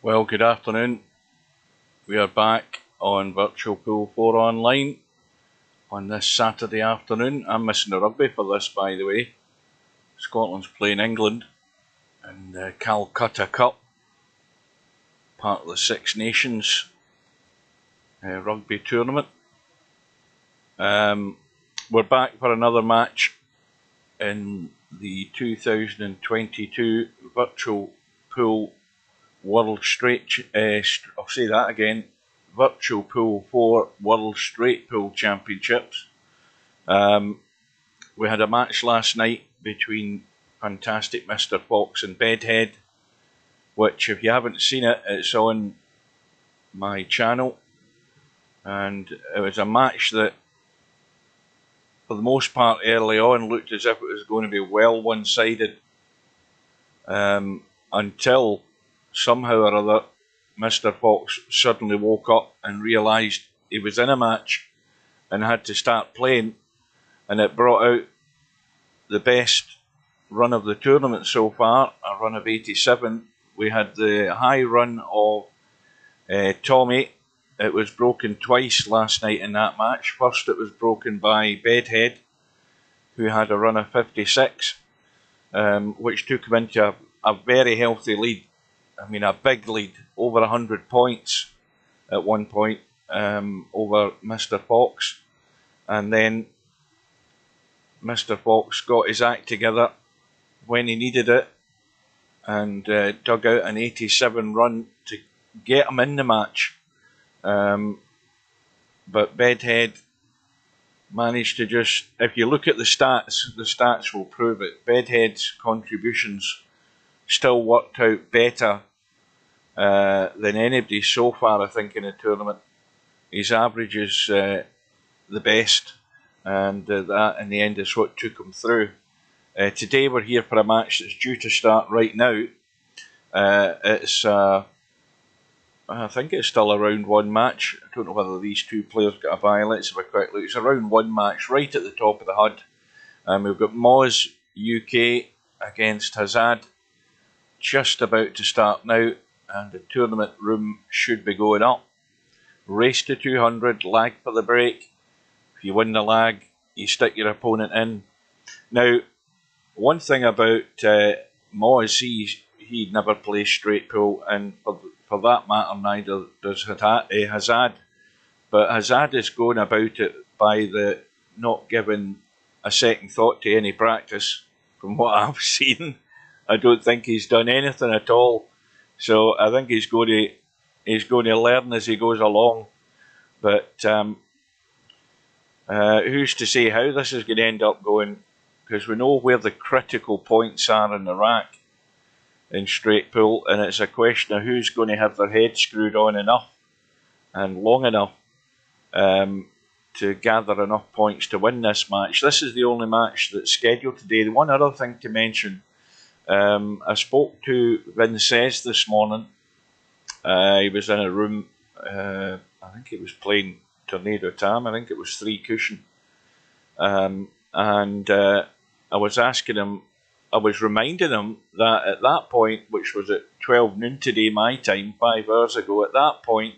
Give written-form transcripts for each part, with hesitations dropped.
Well, good afternoon. We are back on Virtual Pool 4 online on this Saturday afternoon. I'm missing the rugby for this, by the way. Scotland's playing England in the Calcutta Cup, part of the Six Nations rugby tournament. We're back for another match in the 2022 Virtual Pool World Straight, I'll say that again, Virtual Pool 4 World Straight Pool Championships. We had a match last night between fantastic Mr. Fox and Bedhead, which if you haven't seen it, it's on my channel. And it was a match that, for the most part early on, looked as if it was going to be well one-sided, until somehow or other Mr. Fox suddenly woke up and realised he was in a match and had to start playing, and it brought out the best run of the tournament so far, a run of 87. We had the high run of Tommy. It was broken twice last night in that match. First it was broken by Bedhead, who had a run of 56, which took him into a very healthy lead. I mean, a big lead, over 100 points at one point over Mr. Fox. And then Mr. Fox got his act together when he needed it and dug out an 87 run to get him in the match. But Bedhead managed to just, if you look at the stats will prove it. Bedhead's contributions still worked out better than anybody so far, I think, in the tournament. His average is the best, and that in the end is what took him through. Today we're here for a match that's due to start right now. It's I think it's still a round one match. I don't know whether these two players got a bye. Let's have a quick look. It's a round one match right at the top of the HUD. We've got MozUK08 against HAZAD just about to start now, and the tournament room should be going up. Race to 200, lag for the break. If you win the lag, you stick your opponent in. Now, one thing about Moz, he never plays straight pool, and for that matter, neither does HAZAD. But HAZAD is going about it by the not giving a second thought to any practice. From what I've seen, I don't think he's done anything at all. So I think he's going to learn as he goes along. But who's to say how this is going to end up going? Because we know where the critical points are in the rack in straight pool, and it's a question of who's going to have their head screwed on enough and long enough to gather enough points to win this match. This is the only match that's scheduled today. The one other thing to mention, I spoke to Vinces this morning. He was in a room, I think he was playing Tornado Tam, I think it was 3 cushion. And I was asking him, I was reminding him that at that point, which was at 12 noon today my time, 5 hours ago, at that point,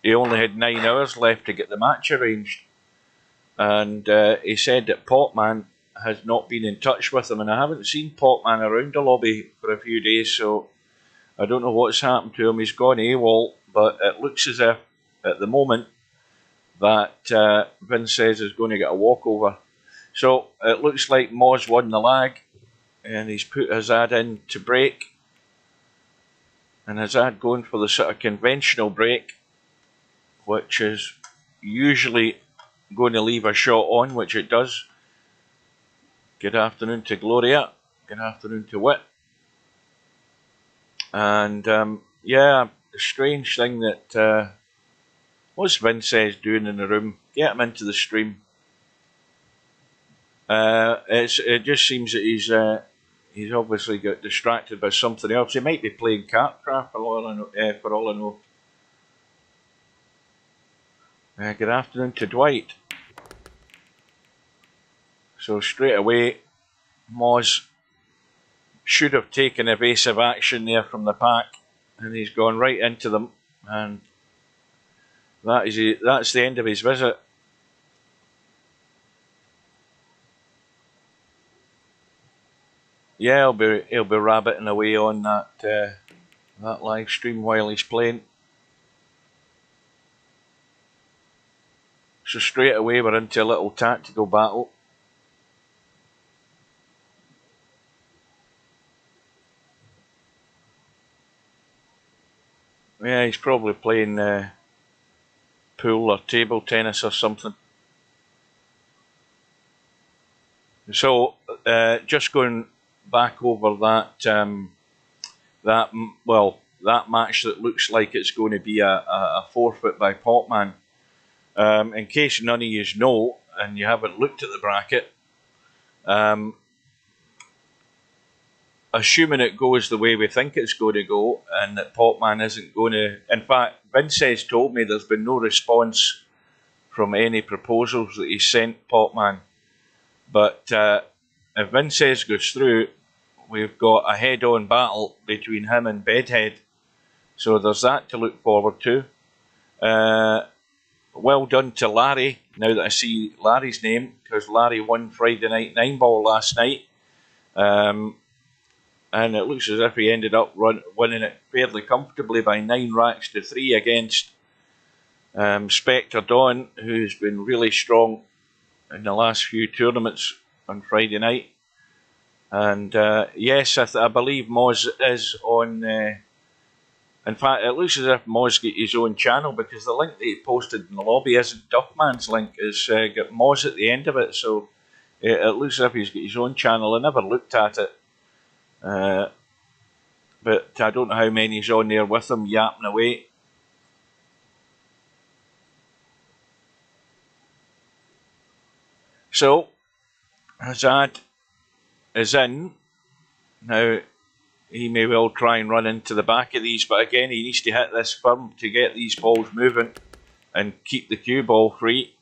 he only had 9 hours left to get the match arranged. And he said that Potman has not been in touch with him, and I haven't seen Potman around the lobby for a few days, so I don't know what's happened to him. He's gone AWOL, but it looks as if, at the moment, that Vinces is going to get a walkover. So it looks like Moz won the lag, and he's put HAZAD in to break. And HAZAD going for the sort of conventional break, which is usually going to leave a shot on, which it does. Good afternoon to Gloria. Good afternoon to Wit. And yeah, the strange thing that what's Vinces doing in the room? Get him into the stream. It just seems that he's obviously got distracted by something else. He might be playing Cartcraft for all I know. Good afternoon to Dwight. So straight away, Moz should have taken evasive action there from the pack, and he's gone right into them, and that's the end of his visit. Yeah, he'll be rabbiting away on that live stream while he's playing. So straight away we're into a little tactical battle. Yeah, he's probably playing pool or table tennis or something. So just going back over that that match that looks like it's going to be a forfeit by Potman. In case none of you know and you haven't looked at the bracket, assuming it goes the way we think it's going to go and that Potman isn't going to... In fact, Vince has told me there's been no response from any proposals that he sent Potman. But if Vince goes through, we've got a head-on battle between him and Bedhead. So there's that to look forward to. Well done to Larry, now that I see Larry's name, because Larry won Friday night 9-ball last night. And it looks as if he ended up winning it fairly comfortably by 9 racks to 3 against Spectre Dawn, who's been really strong in the last few tournaments on Friday night. And yes, I believe Moz is on... in fact, it looks as if Moz got his own channel, because the link that he posted in the lobby isn't Duffman's link, it's got Moz at the end of it, so it looks as if he's got his own channel. I never looked at it. But I don't know how many's on there with him yapping away. So, HAZAD is in. Now, he may well try and run into the back of these, but again, he needs to hit this firm to get these balls moving and keep the cue ball free,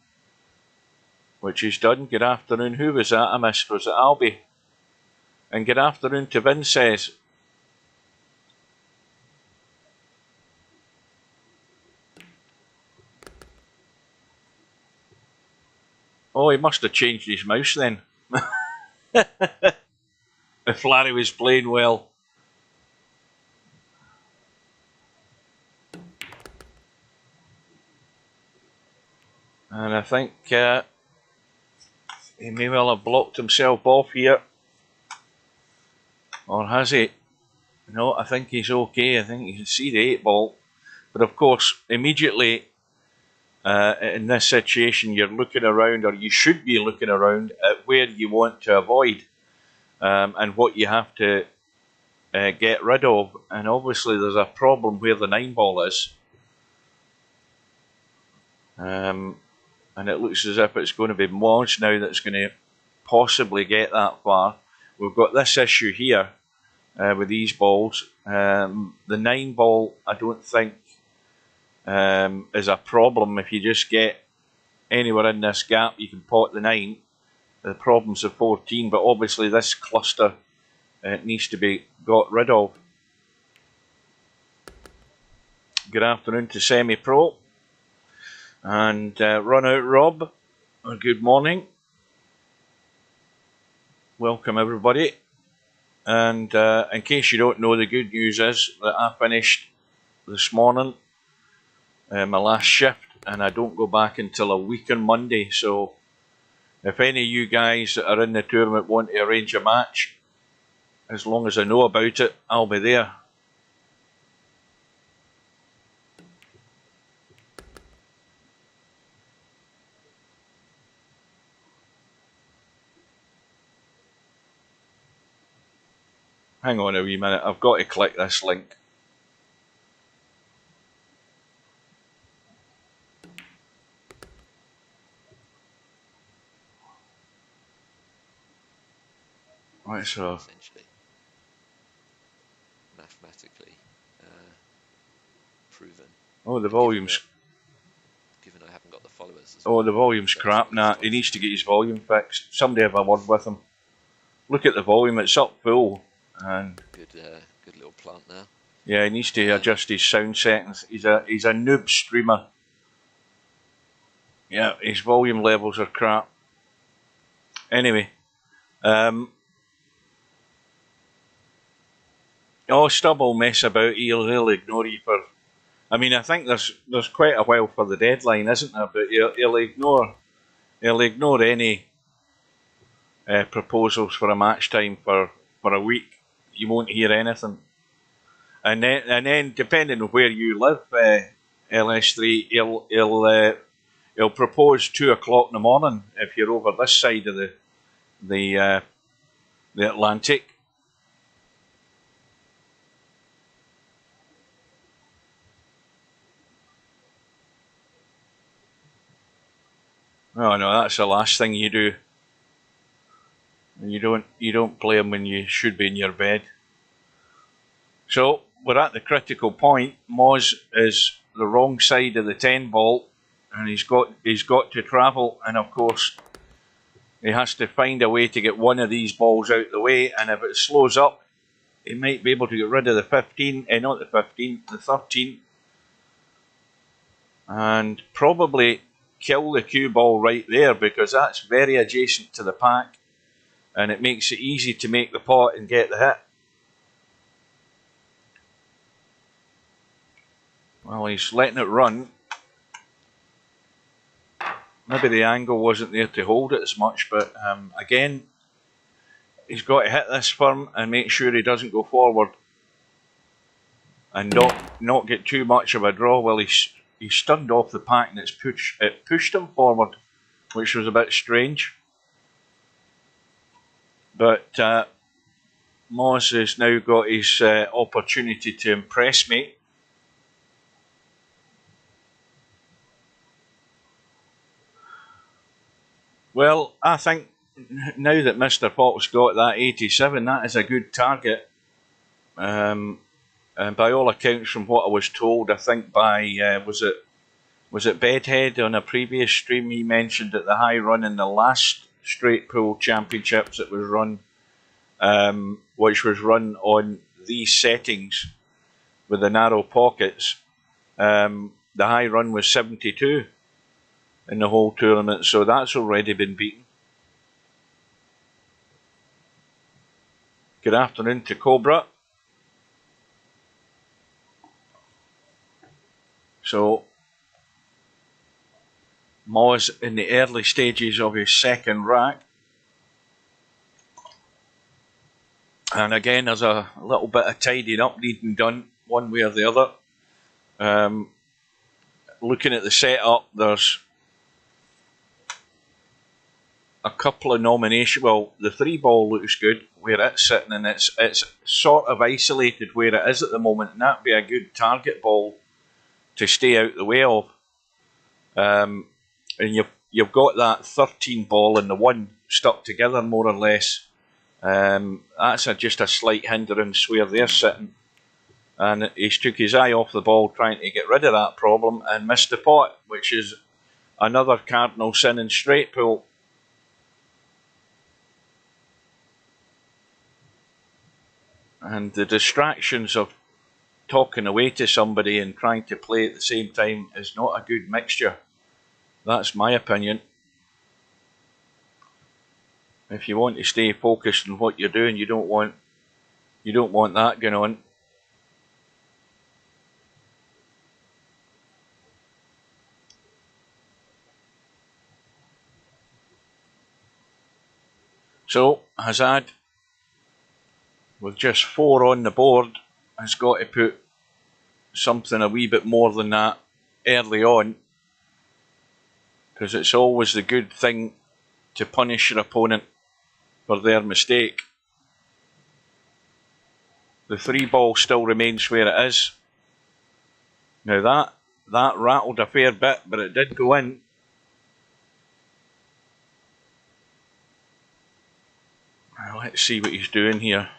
which he's done. Good afternoon. Who was that I missed? Was it Albie? And good afternoon to Vince. Oh, he must have changed his mouse then. If Larry was playing well. And I think he may well have blocked himself off here. Or has he? No, I think he's okay. I think you can see the 8-ball. But of course, immediately in this situation, you're looking around, or you should be looking around at where you want to avoid and what you have to get rid of. And obviously, there's a problem where the 9-ball is. And it looks as if it's going to be Moz now that's going to possibly get that far. We've got this issue here with these balls. The 9-ball, I don't think, is a problem. If you just get anywhere in this gap, you can pot the 9. The problem's the 14, but obviously this cluster needs to be got rid of. Good afternoon to Semi-Pro. And Run Out Rob, good morning. Welcome everybody. And in case you don't know, the good news is that I finished this morning my last shift, and I don't go back until a week on Monday. So if any of you guys that are in the tournament want to arrange a match, as long as I know about it, I'll be there. Hang on a wee minute, I've got to click this link. Right, so essentially mathematically proven. Oh, the volume's... Given I haven't got the followers as Oh, well, the volume's crap. Nah, he needs to get his volume fixed. Somebody have a word with him. Look at the volume, it's up full. And good little plant there. yeah, he needs to adjust his sound settings. He's a noob streamer. Yeah, his volume levels are crap. Anyway, Stubb will mess about. He'll ignore you for. I mean, I think there's quite a while for the deadline, isn't there? But he'll ignore any proposals for a match time for a week. You won't hear anything. And then depending on where you live, LS3, he'll propose 2 o'clock in the morning if you're over this side of the Atlantic. Oh no, that's the last thing you do. You don't play him when you should be in your bed. So we're at the critical point. Moz is the wrong side of the 10 ball, and he's got to travel, and of course he has to find a way to get one of these balls out of the way, and if it slows up, he might be able to get rid of the 15, not the 15, the 13, and probably kill the cue ball right there, because that's very adjacent to the pack, and it makes it easy to make the pot and get the hit. Well, he's letting it run. Maybe the angle wasn't there to hold it as much, but again, he's got to hit this firm and make sure he doesn't go forward and not get too much of a draw. Well, he's stunned off the pack and it pushed him forward, which was a bit strange. But Moz has now got his opportunity to impress me. Well, I think now that Mr. Pot's got that 87, that is a good target. And by all accounts, from what I was told, I think by was it Bedhead on a previous stream, he mentioned that the high run in the last straight pool championships that was run, which was run on these settings with the narrow pockets, the high run was 72 in the whole tournament, so that's already been beaten. Good afternoon to Cobra. So Moz in the early stages of his second rack. And again, there's a little bit of tidying up needing done one way or the other. Looking at the setup, there's a couple of nominations. Well, the 3 ball looks good where it's sitting, and it's sort of isolated where it is at the moment, and that'd be a good target ball to stay out the way of. And you've got that 13 ball and the 1 stuck together more or less. That's just a slight hindrance where they're sitting, and he's took his eye off the ball trying to get rid of that problem and missed the pot, which is another cardinal sin in straight pool. And the distractions of talking away to somebody and trying to play at the same time is not a good mixture. That's my opinion. If you want to stay focused on what you're doing, you don't want that going on. So HAZAD, with just 4 on the board, has got to put something a wee bit more than that early on, because it's always the good thing to punish your opponent for their mistake. The 3 ball still remains where it is. Now that rattled a fair bit, but it did go in. Now let's see what he's doing here.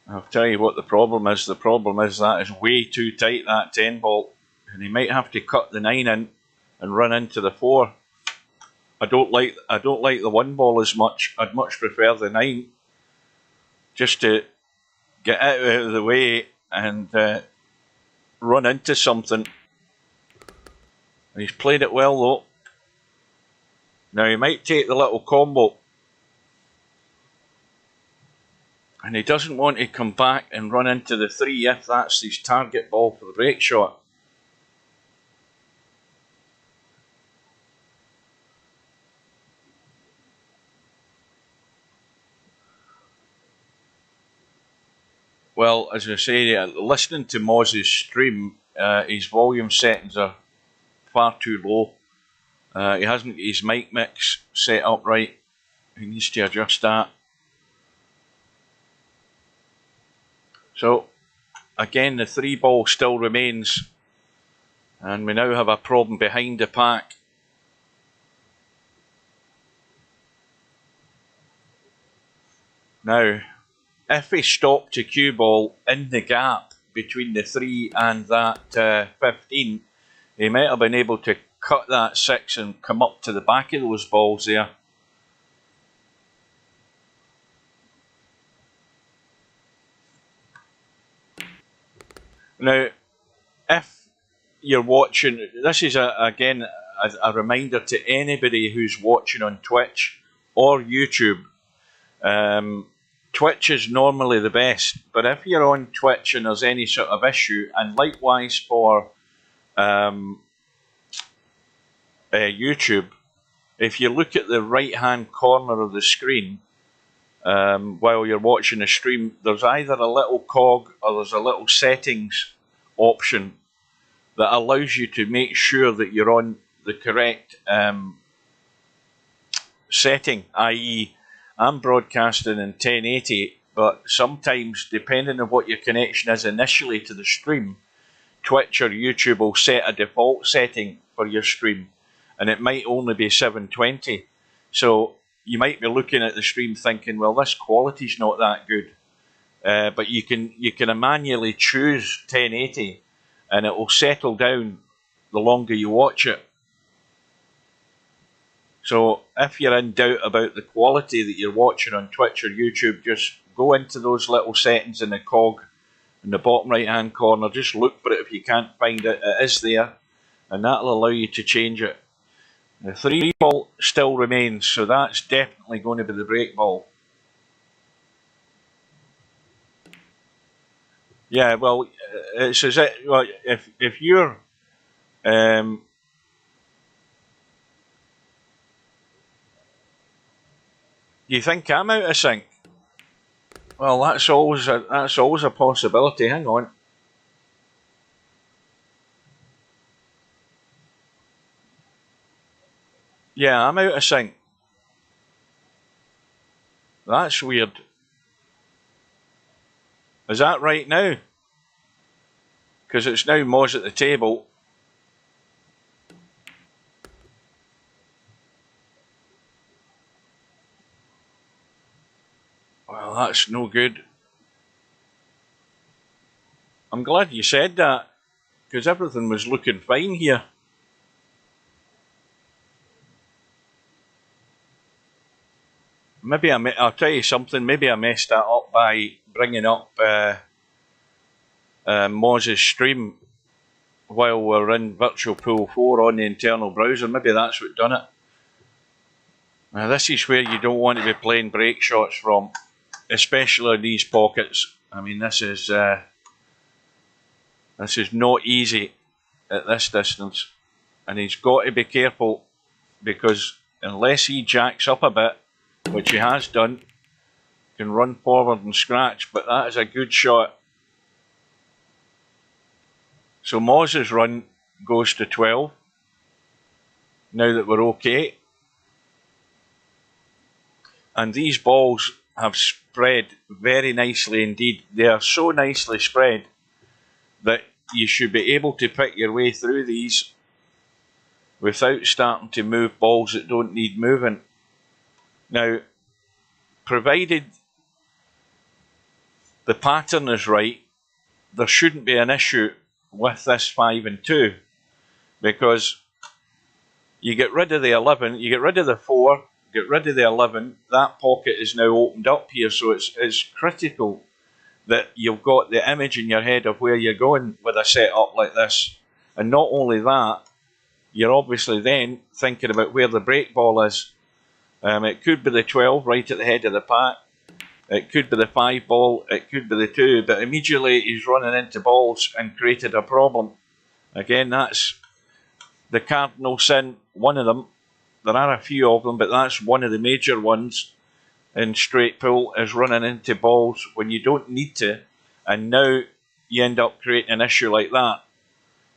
I'll tell you what the problem is. The problem is that is way too tight, that 10 ball, and he might have to cut the 9 in and run into the 4. I don't like the 1 ball as much. I'd much prefer the 9, just to get out of the way and run into something. He's played it well though. Now he might take the little combo. And he doesn't want to come back and run into the 3 if that's his target ball for the break shot. Well, as I say, listening to Moz's stream, his volume settings are far too low. He hasn't got his mic mix set up right. He needs to adjust that. So, again, the 3 ball still remains. And we now have a problem behind the pack. Now, if he stopped a cue ball in the gap between the 3 and that 15, he might have been able to cut that 6 and come up to the back of those balls there. Now, if you're watching, this is again a reminder to anybody who's watching on Twitch or YouTube. Twitch is normally the best, but if you're on Twitch and there's any sort of issue, and likewise for YouTube, if you look at the right hand corner of the screen while you're watching a stream, there's either a little cog or there's a little settings option that allows you to make sure that you're on the correct setting, i.e. I'm broadcasting in 1080, but sometimes, depending on what your connection is initially to the stream, Twitch or YouTube will set a default setting for your stream, and it might only be 720. So you might be looking at the stream thinking, well, this quality's not that good. But you can manually choose 1080, and it will settle down the longer you watch it. So if you're in doubt about the quality that you're watching on Twitch or YouTube, just go into those little settings in the cog in the bottom right hand corner. Just look for it. If you can't find it, it is there, and that'll allow you to change it. The 3 ball still remains, so that's definitely going to be the break ball. Yeah, well, it's as it. Well, if you're you think I'm out of sync? Well, that's always a possibility. Hang on. Yeah, I'm out of sync. That's weird. Is that right now? Because it's now Moz at the table. Well, that's no good. I'm glad you said that, because everything was looking fine here. Maybe I'll tell you something. Maybe I messed that up by bringing up Moz's stream while we're in Virtual Pool 4 on the internal browser. Maybe that's what done it. Now this is where you don't want to be playing break shots from, especially in these pockets. I mean, this is not easy at this distance, and he's got to be careful, because unless he jacks up a bit, which he has done, can run forward and scratch. But that is a good shot. So Moz's run goes to 12 now that we're okay. And these balls have spread very nicely indeed. They are so nicely spread that you should be able to pick your way through these without starting to move balls that don't need moving. Now, provided the pattern is right, there shouldn't be an issue with this 5 and 2, because you get rid of the 11, you get rid of the 4, get rid of the 11, that pocket is now opened up here, so it's critical that you've got the image in your head of where you're going with a setup like this. And not only that, you're obviously then thinking about where the break ball is. It could be the 12 right at the head of the pack. It could be the 5 ball. It could be the 2. But immediately he's running into balls and created a problem. Again, that's the cardinal sin, one of them. There are a few of them, but that's one of the major ones in straight pool, is running into balls when you don't need to. And now you end up creating an issue like that.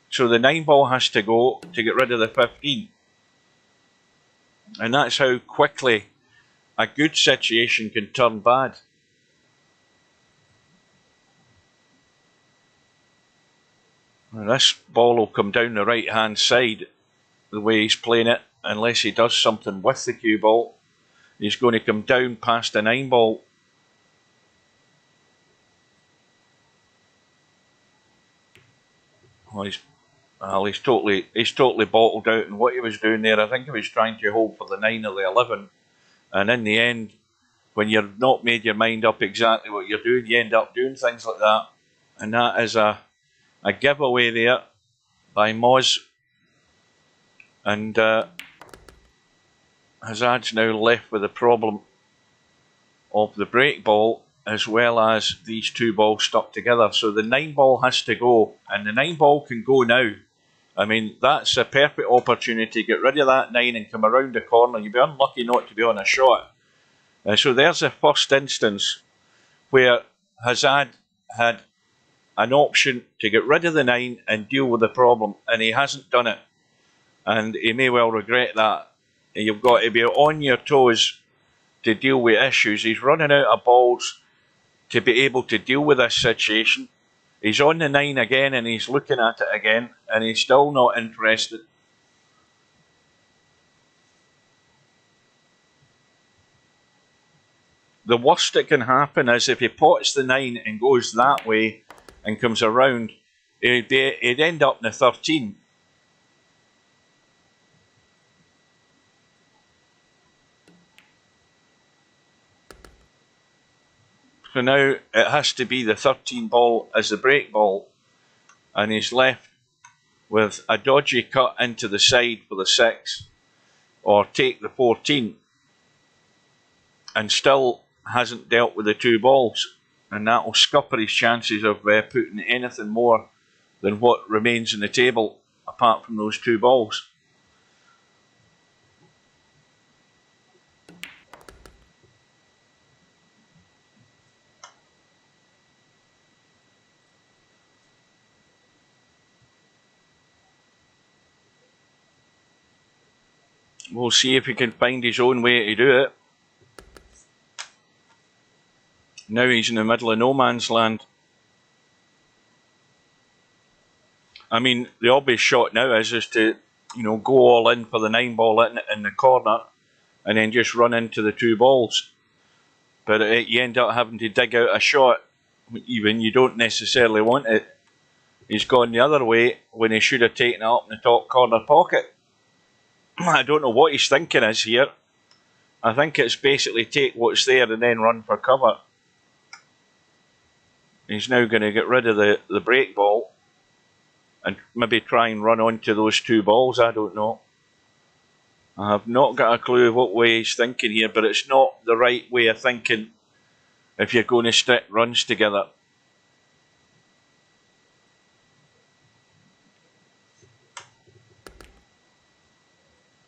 So the 9 ball has to go to get rid of the 15. And that's how quickly a good situation can turn bad. Now this ball will come down the right hand side the way he's playing it, unless he does something with the cue ball. He's going to come down past the 9 ball. Well, he's totally bottled out in what he was doing there. I think he was trying to hold for the 9 or the 11. And in the end, when you've not made your mind up exactly what you're doing, you end up doing things like that. And that is a giveaway there by Moz. And HAZAD's now left with the problem of the break ball as well as these 2 balls stuck together. So the 9 ball has to go, and the 9 ball can go now. I mean, that's a perfect opportunity to get rid of that 9 and come around the corner. You'd be unlucky not to be on a shot. So there's the first instance where HAZAD had an option to get rid of the 9 and deal with the problem, and he hasn't done it. And he may well regret that. You've got to be on your toes to deal with issues. He's running out of balls to be able to deal with this situation. He's on the 9 again and he's looking at it again and he's still not interested. The worst that can happen is if he pots the 9 and goes that way and comes around, he'd end up in the 13. So now it has to be the 13 ball as the break ball, and he's left with a dodgy cut into the side for the 6, or take the 14, and still hasn't dealt with the 2 balls, and that will scupper his chances of putting anything more than what remains in the table apart from those 2 balls. We'll see if he can find his own way to do it. Now he's in the middle of no man's land. I mean, the obvious shot now is to, go all in for the 9 ball in the corner and then just run into the 2 balls. But you end up having to dig out a shot, even you don't necessarily want it. He's gone the other way when he should have taken it up in the top corner pocket. I don't know what his thinking is here. I think it's basically take what's there and then run for cover. He's now going to get rid of the break ball and maybe try and run onto those 2 balls. I don't know. I have not got a clue what way he's thinking here, but it's not the right way of thinking if you're going to stick runs together.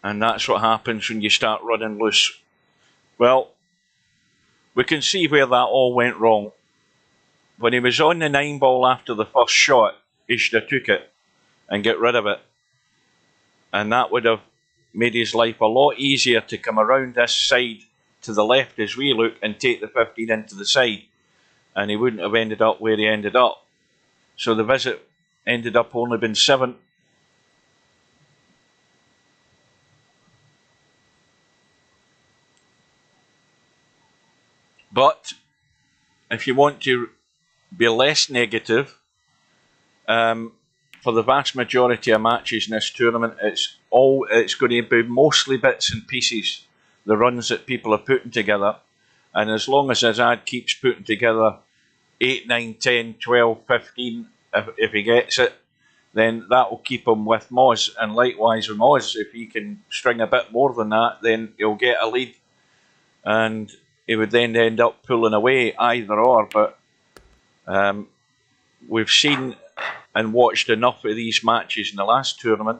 And that's what happens when you start running loose. Well, we can see where that all went wrong. When he was on the 9 ball after the first shot, he should have took it and get rid of it. And that would have made his life a lot easier to come around this side to the left as we look and take the 15 into the side. And he wouldn't have ended up where he ended up. So the visit ended up only being 7. But if you want to be less negative, for the vast majority of matches in this tournament, it's going to be mostly bits and pieces, the runs that people are putting together. And as long as HAZAD keeps putting together 8, 9, 10, 12, 15, if he gets it, then that will keep him with Moz. And likewise with Moz, if he can string a bit more than that, then he'll get a lead. And he would then end up pulling away, either or. But we've seen and watched enough of these matches in the last tournament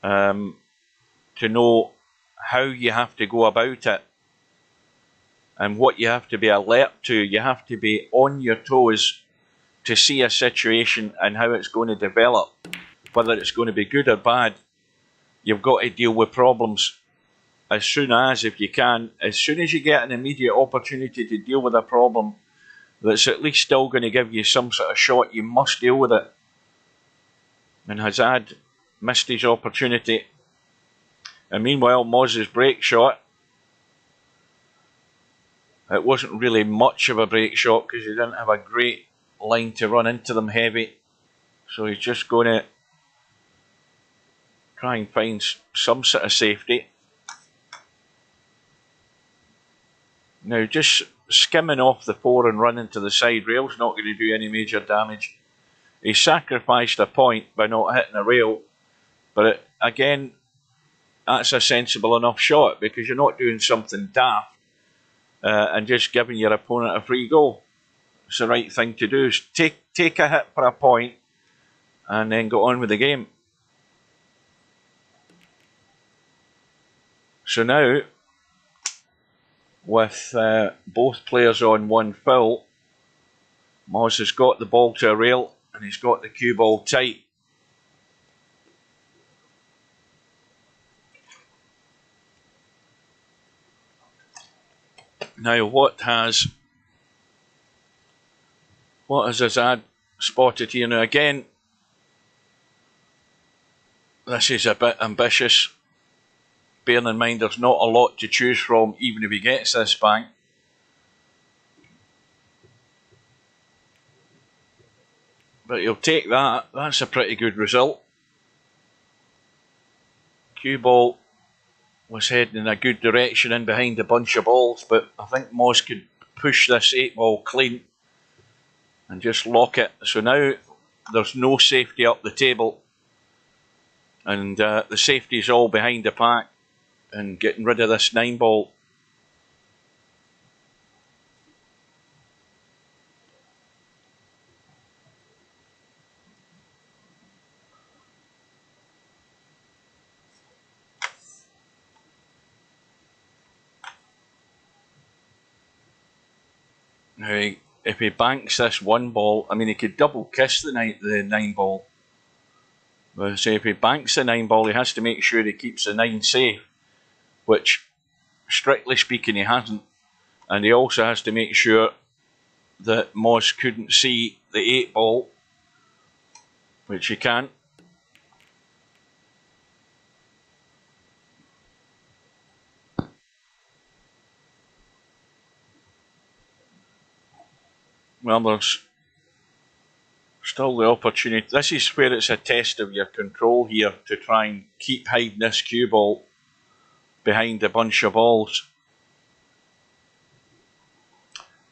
to know how you have to go about it and what you have to be alert to. You have to be on your toes to see a situation and how it's going to develop, whether it's going to be good or bad. You've got to deal with problems as soon as, if you can, as soon as you get an immediate opportunity to deal with a problem that's at least still going to give you some sort of shot, you must deal with it. And HAZAD missed his opportunity. And meanwhile, Moz's break shot, it wasn't really much of a break shot because he didn't have a great line to run into them heavy. So he's just going to try and find some sort of safety. Now, just skimming off the 4 and running to the side rail is not going to do any major damage. He sacrificed a point by not hitting a rail, but again, that's a sensible enough shot because you're not doing something daft and just giving your opponent a free goal. It's the right thing to do. Is take a hit for a point and then go on with the game. So now, with both players on one foul, Moz has got the ball to a rail and he's got the cue ball tight. Now, what has HAZAD spotted here? Now, again, this is a bit ambitious. Bearing in mind there's not a lot to choose from, even if he gets this bank. But he'll take that. That's a pretty good result. Cue ball was heading in a good direction in behind a bunch of balls, but I think Moz could push this 8 ball clean and just lock it. So now there's no safety up the table, and the safety is all behind the pack and getting rid of this 9 ball. Now, if he banks this 1 ball, I mean, he could double kiss the 9 ball. But say if he banks the 9 ball, he has to make sure he keeps the 9 safe, which, strictly speaking, he hasn't. And he also has to make sure that Moz couldn't see the 8 ball, which he can't. Well, there's still the opportunity. This is where it's a test of your control here to try and keep hiding this cue ball behind a bunch of balls.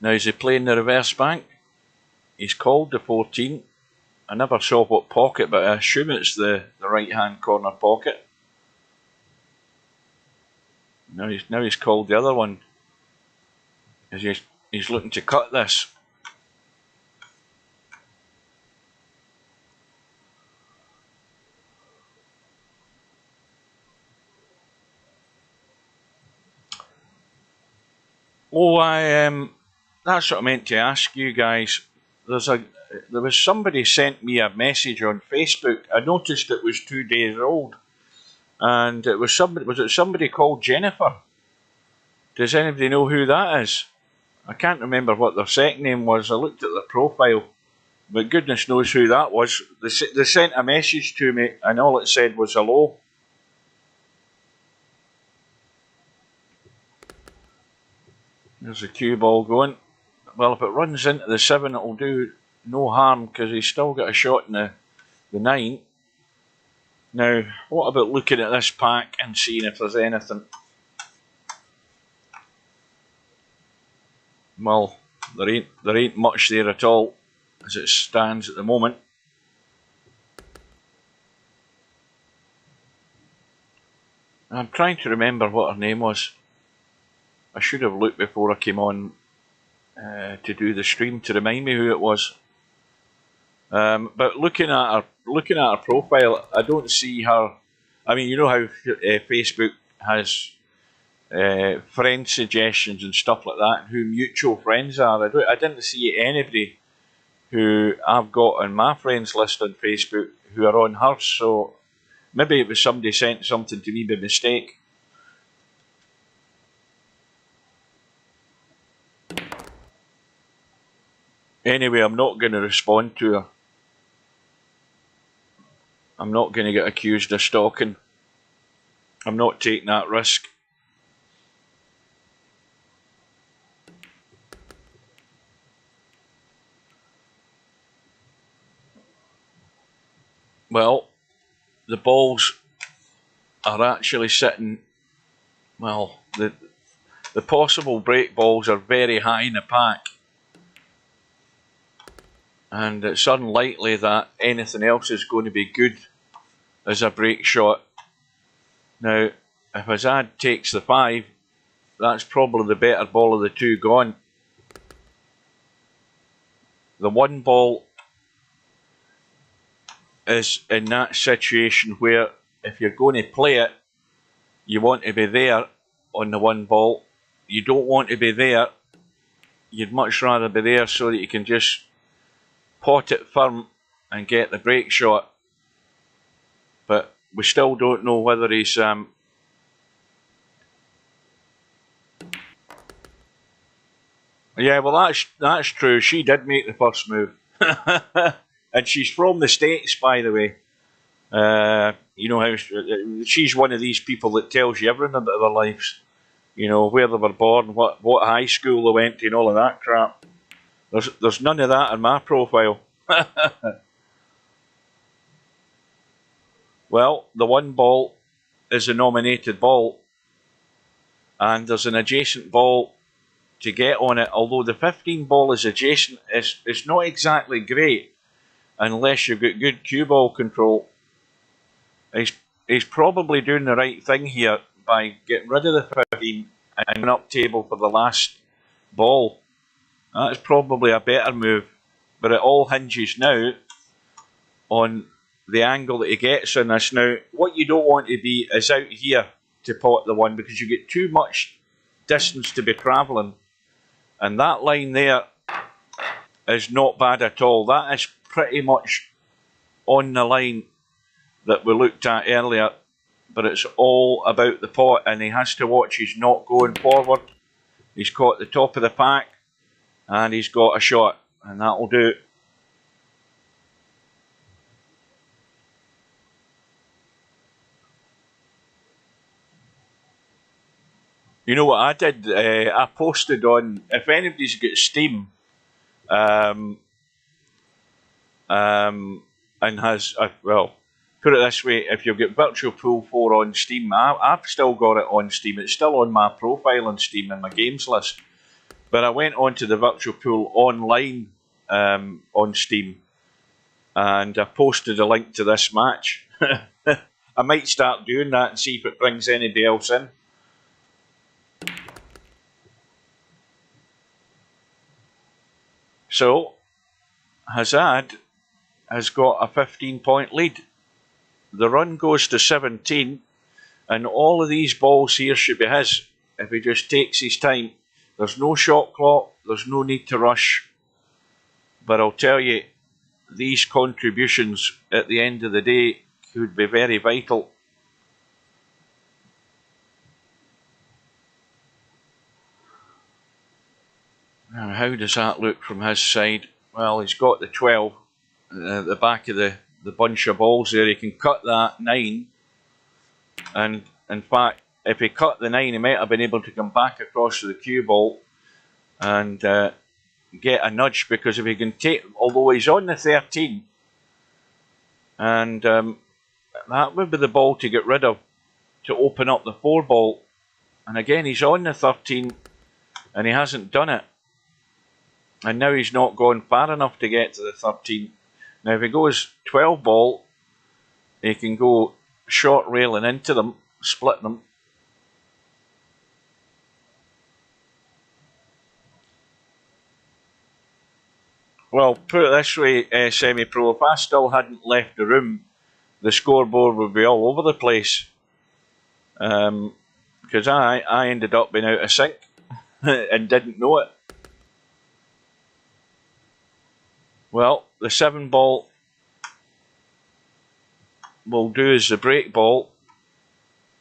Now, is he playing the reverse bank? He's called the 14. I never saw what pocket, but I assume it's the right hand corner pocket. Now he's called the other one. He's looking to cut this. Oh, that's what I meant to ask you guys. There was somebody sent me a message on Facebook. I noticed it was 2 days old, and it was somebody. Was it somebody called Jennifer? Does anybody know who that is? I can't remember what their second name was. I looked at their profile, but goodness knows who that was. They sent a message to me, and all it said was hello. There's the cue ball going. Well, if it runs into the 7, it'll do no harm because he's still got a shot in the 9. Now, what about looking at this pack and seeing if there's anything? Well, there ain't much there at all as it stands at the moment. I'm trying to remember what her name was. I should have looked before I came on to do the stream to remind me who it was. But looking at her profile, I don't see her. I mean, you know how Facebook has friend suggestions and stuff like that, and who mutual friends are. I didn't see anybody who I've got on my friends list on Facebook who are on hers. So maybe it was somebody sent something to me by mistake. Anyway, I'm not going to respond to her. I'm not going to get accused of stalking. I'm not taking that risk. Well, the balls are actually sitting, well, the possible break balls are very high in the pack. And it's unlikely that anything else is going to be good as a break shot. Now, if HAZAD takes the 5, that's probably the better ball of the two gone. The 1 ball is in that situation where if you're going to play it, you want to be there on the 1 ball. You don't want to be there. You'd much rather be there so that you can just pot it firm and get the break shot. But we still don't know whether he's yeah, well that's true. She did make the first move. And she's from the States, by the way. You know how she's one of these people that tells you everything about their lives. You know, where they were born, what high school they went to, and all of that crap. There's none of that in my profile. Well, the 1 ball is a nominated ball, and there's an adjacent ball to get on it. Although the 15 ball is adjacent, it's not exactly great unless you've got good cue ball control. He's probably doing the right thing here by getting rid of the 15 and going up table for the last ball. That's probably a better move, but it all hinges now on the angle that he gets in this. Now, what you don't want to be is out here to pot the 1 because you get too much distance to be travelling. And that line there is not bad at all. That is pretty much on the line that we looked at earlier, but it's all about the pot, and he has to watch he's not going forward. He's caught the top of the pack, and he's got a shot, and that'll do. You know what I did? I posted on, if anybody's got Steam, and has, well, put it this way, if you've got Virtual Pool 4 on Steam, I've still got it on Steam. It's still on my profile on Steam in my games list. But I went onto the Virtual Pool online on Steam, and I posted a link to this match. I might start doing that and see if it brings anybody else in. So, HAZAD has got a 15-point lead. The run goes to 17, and all of these balls here should be his if he just takes his time. There's no shot clock, there's no need to rush. But I'll tell you, these contributions at the end of the day could be very vital. Now, how does that look from his side? Well, he's got the 12 at the back of the bunch of balls there. He can cut that 9, and in fact, if he cut the 9, he might have been able to come back across to the cue ball and get a nudge, because if he can take, although he's on the 13, and that would be the ball to get rid of to open up the 4 ball, and again he's on the 13 and he hasn't done it. And now he's not gone far enough to get to the 13. Now if he goes 12 ball, he can go short railing into them, split them. Well, put it this way, Semi-Pro, if I still hadn't left the room, the scoreboard would be all over the place. Because I ended up being out of sync and didn't know it. Well, the 7 ball will do as the break ball.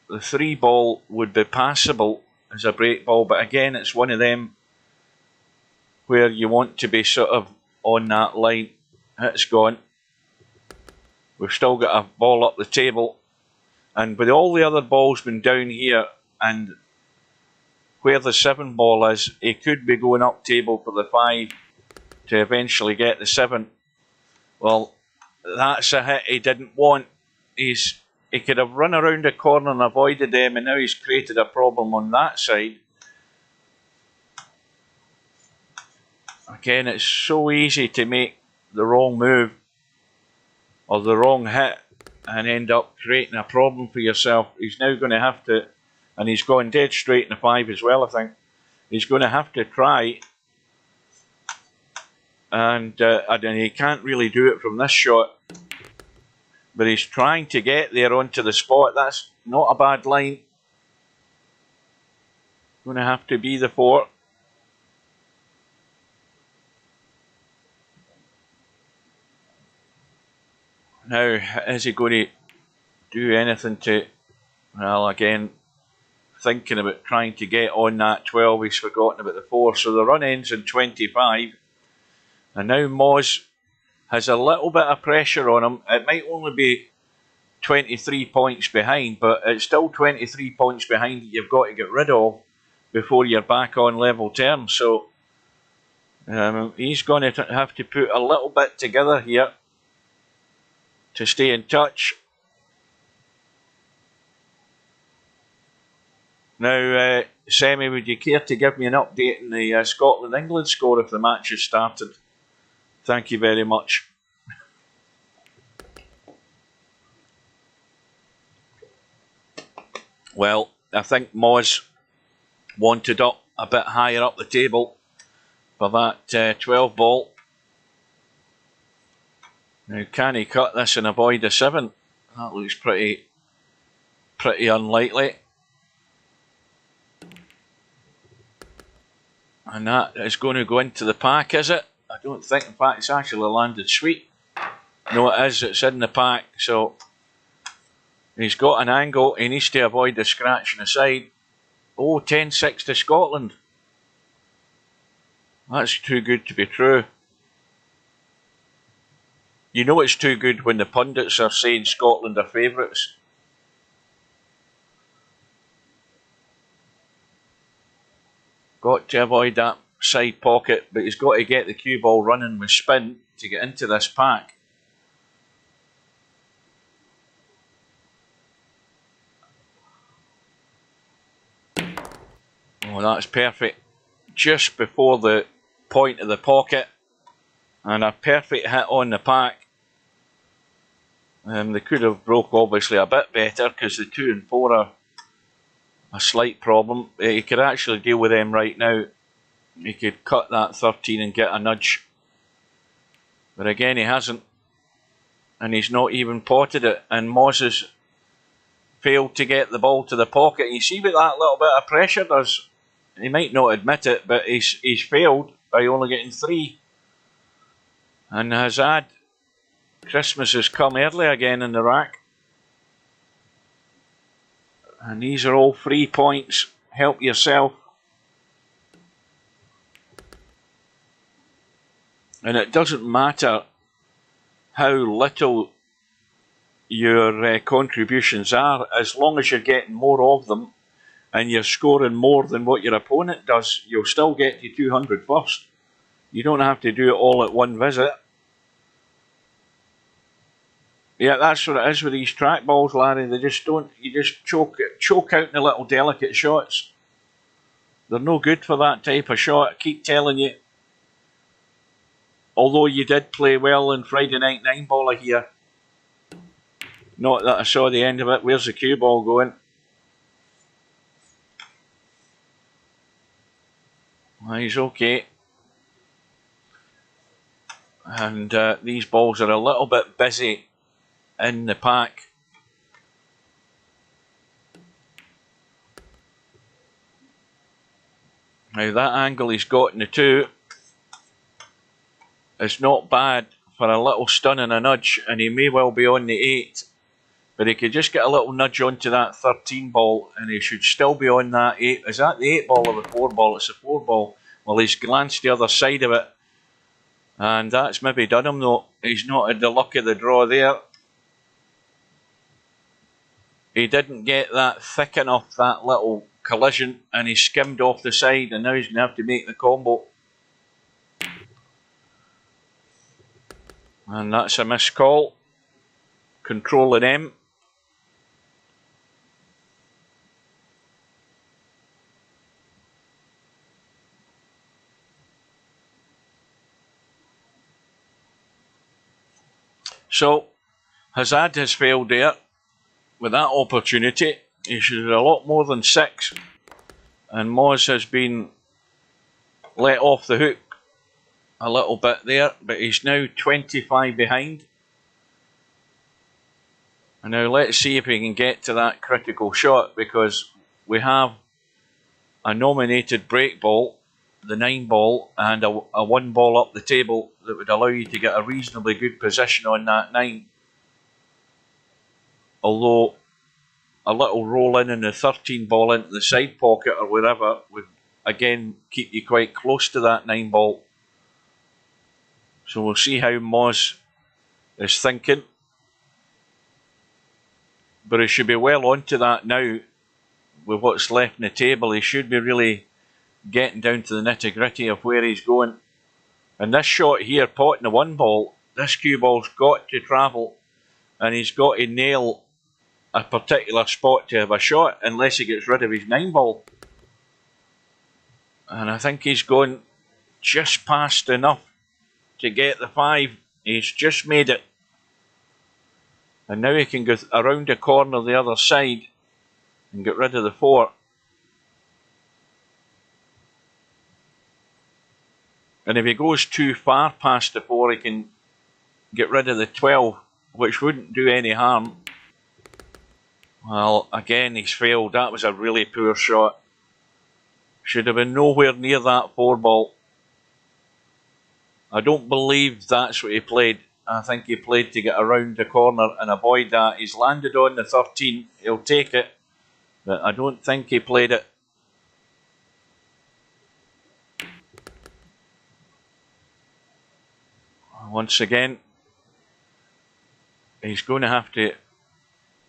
The 3 ball would be passable as a break ball, but again, it's one of them where you want to be sort of on that line. It's gone. We've still got a ball up the table, and with all the other balls been down here and where the 7 ball is, he could be going up table for the 5 to eventually get the 7. Well, that's a hit he didn't want. He could have run around the corner and avoided them, and now he's created a problem on that side. Again, it's so easy to make the wrong move or the wrong hit and end up creating a problem for yourself. He's now going to have to, and he's going dead straight in the 5 as well, I think. He's going to have to try, and he can't really do it from this shot. But he's trying to get there onto the spot. That's not a bad line. Going to have to be the 4. Now, is he going to do anything to... Well, again, thinking about trying to get on that 12. He's forgotten about the 4. So the run ends in 25. And now Moz has a little bit of pressure on him. It might only be 23 points behind, but it's still 23 points behind that you've got to get rid of before you're back on level terms. So he's going to have to put a little bit together here to stay in touch. Now, Semi, would you care to give me an update on the Scotland-England score if the match has started? Thank you very much. Well, I think Moz wanted up a bit higher up the table for that 12 ball. Now, can he cut this and avoid a 7? That looks pretty unlikely. And that is going to go into the pack, is it? I don't think. In fact, it's actually landed sweet. No, it is. It's in the pack. So he's got an angle. He needs to avoid the scratch on the side. Oh, 10-6 to Scotland. That's too good to be true. You know it's too good when the pundits are saying Scotland are favourites. Got to avoid that side pocket, but he's got to get the cue ball running with spin to get into this pack. Oh, that's perfect. Just before the point of the pocket, and a perfect hit on the pack. They could have broke obviously a bit better because the 2 and 4 are a slight problem. He could actually deal with them right now. He could cut that 13 and get a nudge. But again, he hasn't. And he's not even potted it. And Moz has failed to get the ball to the pocket. You see what that little bit of pressure does? He might not admit it, but he's failed by only getting 3. And HAZAD, Christmas has come early again in the rack. And these are all 3 points. Help yourself. And it doesn't matter how little your contributions are, as long as you're getting more of them and you're scoring more than what your opponent does, you'll still get to 200 first. You don't have to do it all at one visit. Yeah, that's what it is with these track balls, Larry. They just don't. You just choke out the little delicate shots. They're no good for that type of shot. I keep telling you. although you did play well in Friday Night 9-baller here. Not that I saw the end of it. Where's the cue ball going? Well, he's okay. And these balls are a little bit busy in the pack. Now that angle he's got in the 2 is not bad for a little stun and a nudge, and he may well be on the 8. But he could just get a little nudge onto that 13 ball and he should still be on that 8. Is that the 8 ball or the 4 ball? It's the 4 ball. Well, he's glanced the other side of it. And that's maybe done him though. He's not had the luck of the draw there. He didn't get that thick enough, that little collision, and he skimmed off the side, and now he's going to have to make the combo. And that's a missed call. Controlling M. So, HAZAD has failed there with that opportunity. He should have a lot more than 6. And Moz has been let off the hook a little bit there, but he's now 25 behind. And now let's see if he can get to that critical shot, because we have a nominated break ball, the 9 ball, and a 1 ball up the table that would allow you to get a reasonably good position on that 9. Although a little roll in the 13 ball into the side pocket or wherever would again keep you quite close to that 9 ball. So we'll see how Moz is thinking. But he should be well onto that now with what's left in the table. He should be really getting down to the nitty-gritty of where he's going. And this shot here, potting the 1 ball, this cue ball's got to travel, and he's got to nail a particular spot to have a shot, unless he gets rid of his 9 ball. And I think he's going just past enough to get the 5. He's just made it. And now he can go around the corner the other side and get rid of the 4. And if he goes too far past the 4, he can get rid of the 12, which wouldn't do any harm. Well, again, he's failed. That was a really poor shot. Should have been nowhere near that 4 ball. I don't believe that's what he played. I think he played to get around the corner and avoid that. He's landed on the 13. He'll take it. But I don't think he played it. Once again, he's going to have to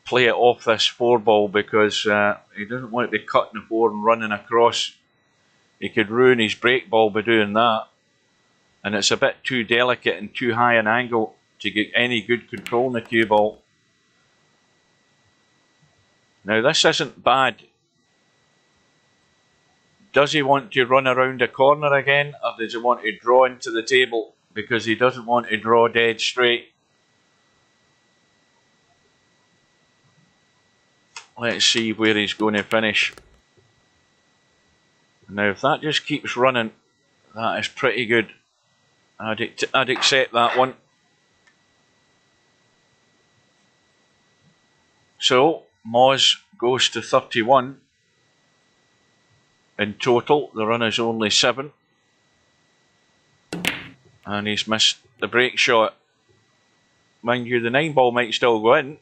play it off this 4 ball, because he doesn't want to be cutting the 4 and running across. He could ruin his break ball by doing that. And it's a bit too delicate and too high an angle to get any good control in the cue ball. Now this isn't bad. Does he want to run around the corner again, or does he want to draw into the table? Because he doesn't want to draw dead straight. Let's see where he's going to finish. Now if that just keeps running, that is pretty good. I'd accept that one. So Moz goes to 31 in total. The run is only 7. And he's missed the break shot. Mind you, the 9 ball might still go in,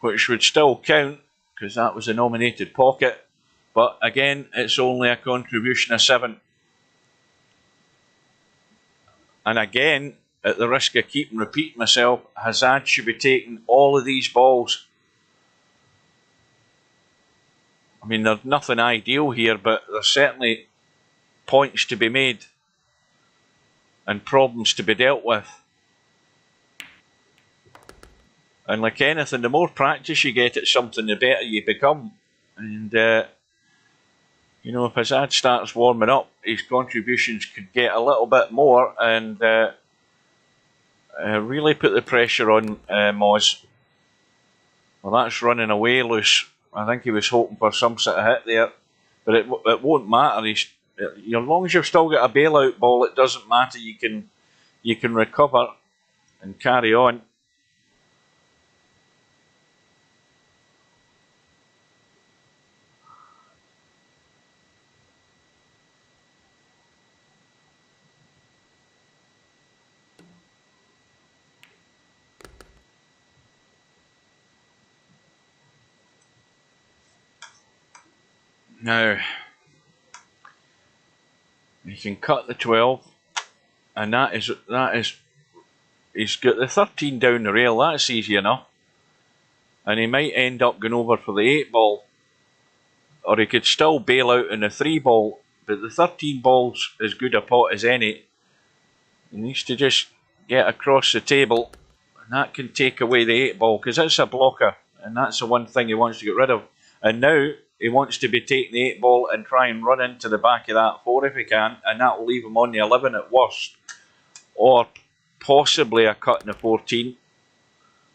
which would still count, because that was a nominated pocket. But again, it's only a contribution of 7. And again, at the risk of keeping repeating myself, HAZAD should be taking all of these balls. I mean, there's nothing ideal here, but there's certainly points to be made and problems to be dealt with. And like anything, the more practice you get at something, the better you become. And You know, if HAZAD starts warming up, his contributions could get a little bit more and really put the pressure on Moz. Well, that's running away loose. I think he was hoping for some sort of hit there, but it won't matter. As long as you've still got a bailout ball, it doesn't matter. You can recover and carry on. Now, you can cut the 12, and that is he's got the 13 down the rail. That's easy enough, and he might end up going over for the 8 ball, or he could still bail out in the 3 ball. But the 13 ball's as good a pot as any. He needs to just get across the table, and that can take away the 8 ball because it's a blocker, and that's the one thing he wants to get rid of. And now he wants to be taking the 8 ball and try and run into the back of that 4 if he can, and that will leave him on the 11 at worst, or possibly a cut in the 14.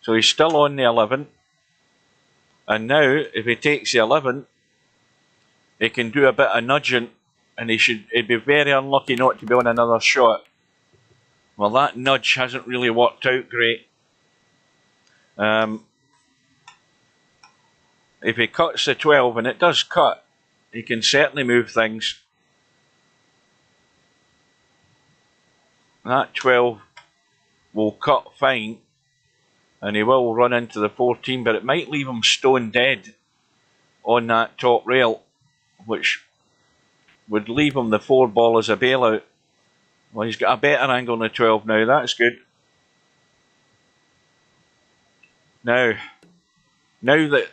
So he's still on the 11, and now if he takes the 11, he can do a bit of nudging, and he'd be very unlucky not to be on another shot. Well, that nudge hasn't really worked out great. If he cuts the 12, and it does cut, he can certainly move things. That 12 will cut fine, and he will run into the 14, but it might leave him stone dead on that top rail, which would leave him the 4 ball as a bailout. Well, he's got a better angle on the 12 now, that's good. Now that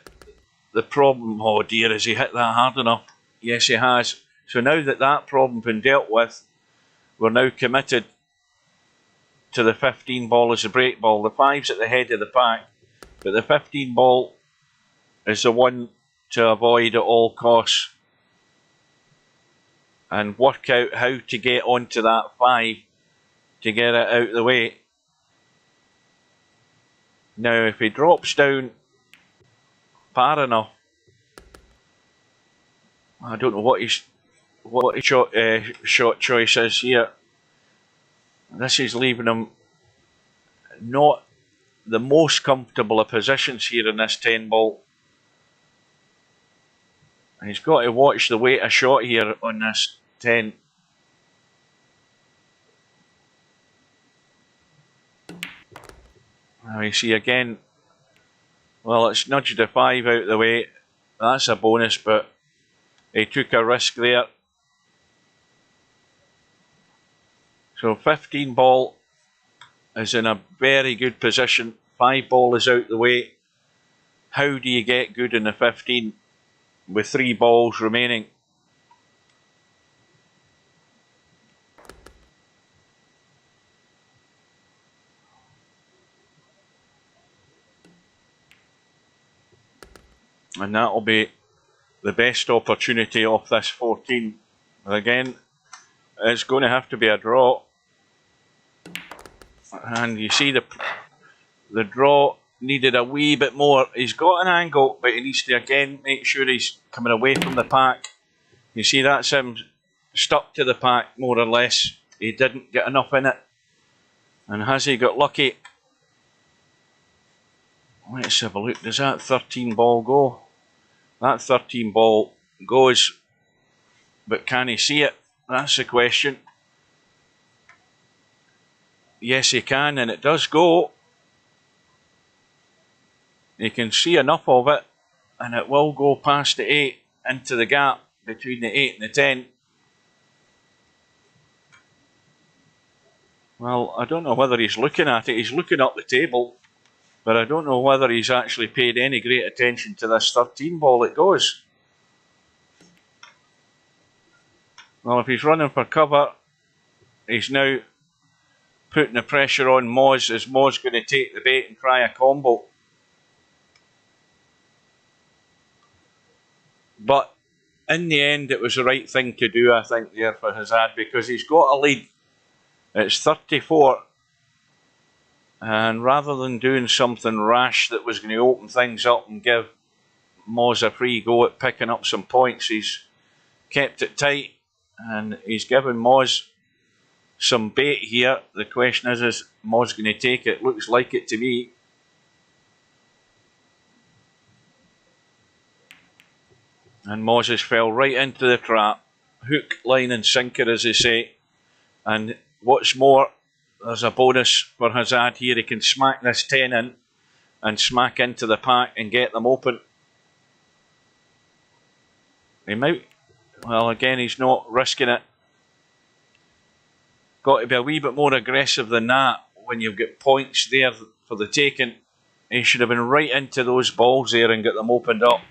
the problem, oh dear, has he hit that hard enough? Yes, he has. So now that that problem's been dealt with, we're now committed to the 15 ball as a break ball. The 5's at the head of the pack, but the 15 ball is the one to avoid at all costs, and work out how to get onto that 5 to get it out of the way. Now, if he drops down far enough, I don't know what his shot choice is here. This is leaving him not the most comfortable of positions here in this 10 ball. And he's got to watch the weight of shot here on this 10. Now you see again, well, it's nudged the 5 out of the way. That's a bonus, but he took a risk there. So 15 ball is in a very good position. 5 ball is out the way. How do you get good in the 15 with 3 balls remaining? And that'll be the best opportunity off this 14. Again, it's going to have to be a draw. And you see the draw needed a wee bit more. He's got an angle, but he needs to again make sure he's coming away from the pack. You see that's him stuck to the pack more or less. He didn't get enough in it. And has he got lucky? Let's have a look. Does that 13 ball go? That 13 ball goes, but can he see it? That's the question. Yes, he can, and it does go. He can see enough of it, and it will go past the 8 into the gap between the 8 and the 10. Well, I don't know whether he's looking at it. He's looking up the table, but I don't know whether he's actually paid any great attention to this 13 ball. It goes. Well, if he's running for cover, he's now putting the pressure on Moz. Is Moz going to take the bait and try a combo? But in the end, it was the right thing to do, I think, there for HAZAD, because he's got a lead. It's 34. And rather than doing something rash that was going to open things up and give Moz a free go at picking up some points, he's kept it tight and he's given Moz some bait here. The question is Moz going to take it? Looks like it to me. And Moz has fell right into the trap. Hook, line and sinker, as they say. And what's more, there's a bonus for HAZAD here. He can smack this 10 in and smack into the pack and get them open. He might, well, again, he's not risking it. Got to be a wee bit more aggressive than that when you've got points there for the taking. He should have been right into those balls there and get them opened up.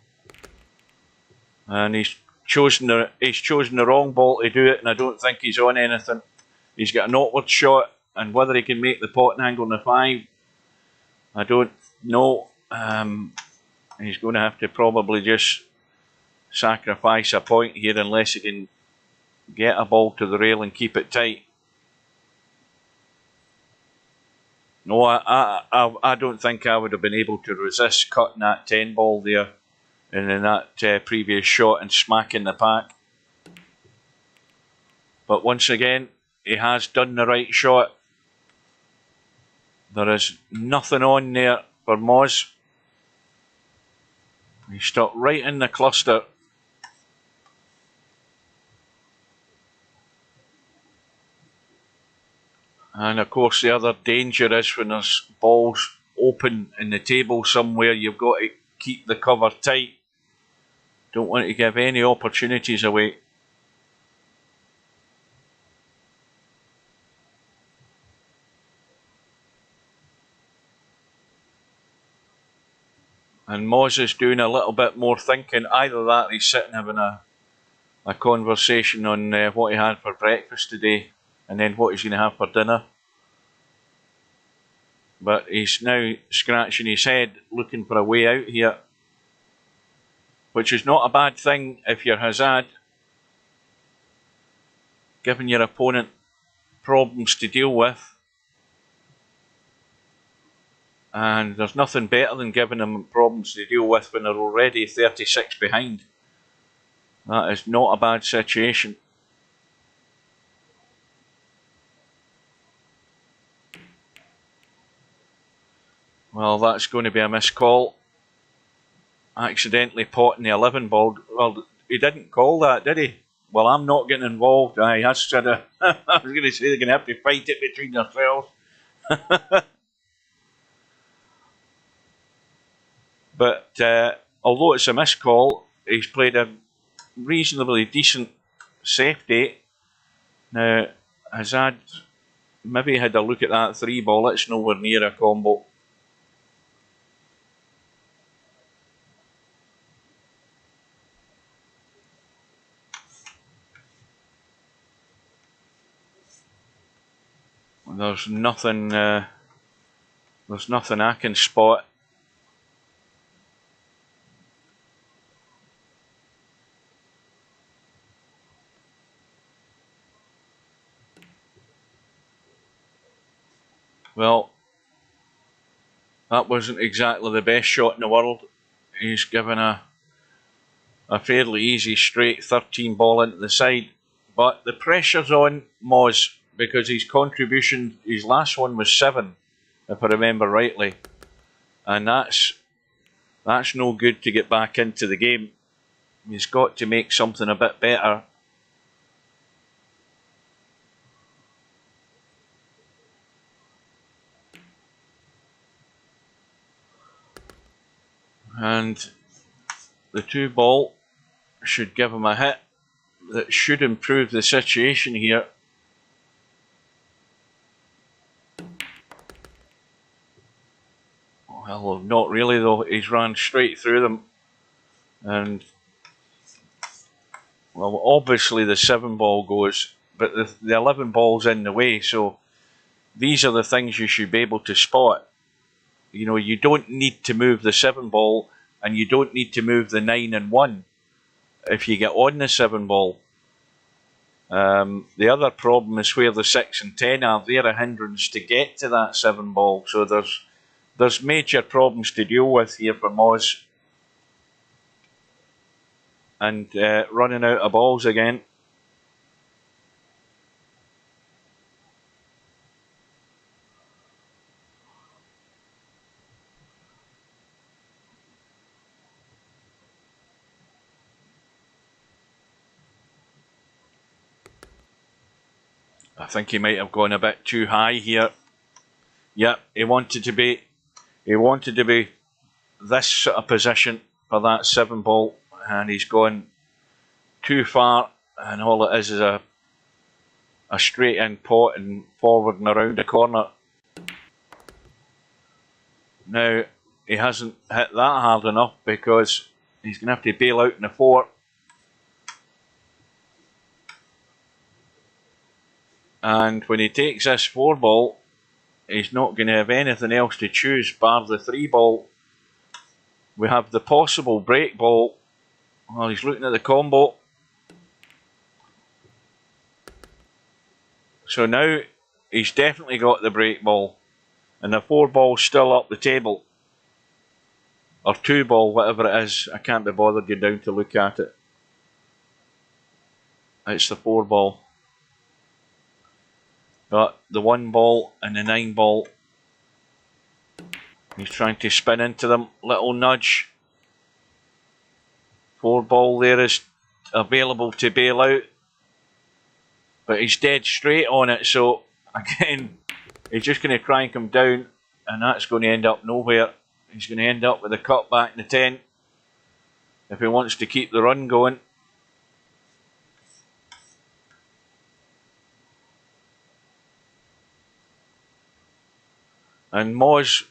And he's chosen the wrong ball to do it, and I don't think he's on anything. He's got an awkward shot, and whether he can make the pot and angle in the 5, I don't know. He's going to have to probably just sacrifice a point here unless he can get a ball to the rail and keep it tight. No, I don't think I would have been able to resist cutting that 10 ball there and in that previous shot and smacking the pack. But once again, he has done the right shot. There is nothing on there for Moz. He stuck right in the cluster. And of course the other danger is when there's balls open in the table somewhere, you've got to keep the cover tight. Don't want to give any opportunities away. And Moz is doing a little bit more thinking. Either that or he's sitting having a conversation on what he had for breakfast today and then what he's going to have for dinner. But he's now scratching his head looking for a way out here, which is not a bad thing if you're HAZAD, giving your opponent problems to deal with. And there's nothing better than giving them problems to deal with when they're already 36 behind. That is not a bad situation. Well, that's going to be a missed call. Accidentally potting the 11 ball. Well, he didn't call that, did he? Well, I'm not getting involved. He has said I was going to say they're going to have to fight it between themselves. But although it's a missed call, he's played a reasonably decent safety. Now, HAZAD maybe had a look at that 3 ball. It's nowhere near a combo. There's nothing I can spot. Well, that wasn't exactly the best shot in the world. He's given a fairly easy straight 13 ball into the side. But the pressure's on Moz because his contribution, his last one was 7, if I remember rightly. And that's no good to get back into the game. He's got to make something a bit better. And the 2 ball should give him a hit that should improve the situation here. Well, not really though. He's ran straight through them. And, well, obviously the 7 ball goes, but the 11 ball's in the way, so these are the things you should be able to spot. You know, you don't need to move the 7 ball and you don't need to move the 9 and 1. if you get on the 7 ball. The other problem is where the 6 and 10 are. They're a hindrance to get to that 7 ball. So there's major problems to deal with here for Moz. And running out of balls again. I think he might have gone a bit too high here. Yeah, he wanted to be this sort of position for that 7 ball, and he's gone too far, and all it is a straight in pot and forward and around the corner. Now he hasn't hit that hard enough because he's going to have to bail out in the 4. And when he takes this 4 ball, he's not going to have anything else to choose bar the 3 ball. We have the possible break ball. Well, he's looking at the combo. So now he's definitely got the break ball. And the 4 ball's still up the table. Or 2 ball, whatever it is. I can't be bothered going down to look at it. It's the 4 ball. Got the 1 ball and the 9 ball. He's trying to spin into them. Little nudge. 4 ball there is available to bail out. But he's dead straight on it. So again, he's just going to try and come down. And that's going to end up nowhere. He's going to end up with a cut back in the 10. If he wants to keep the run going. And Moz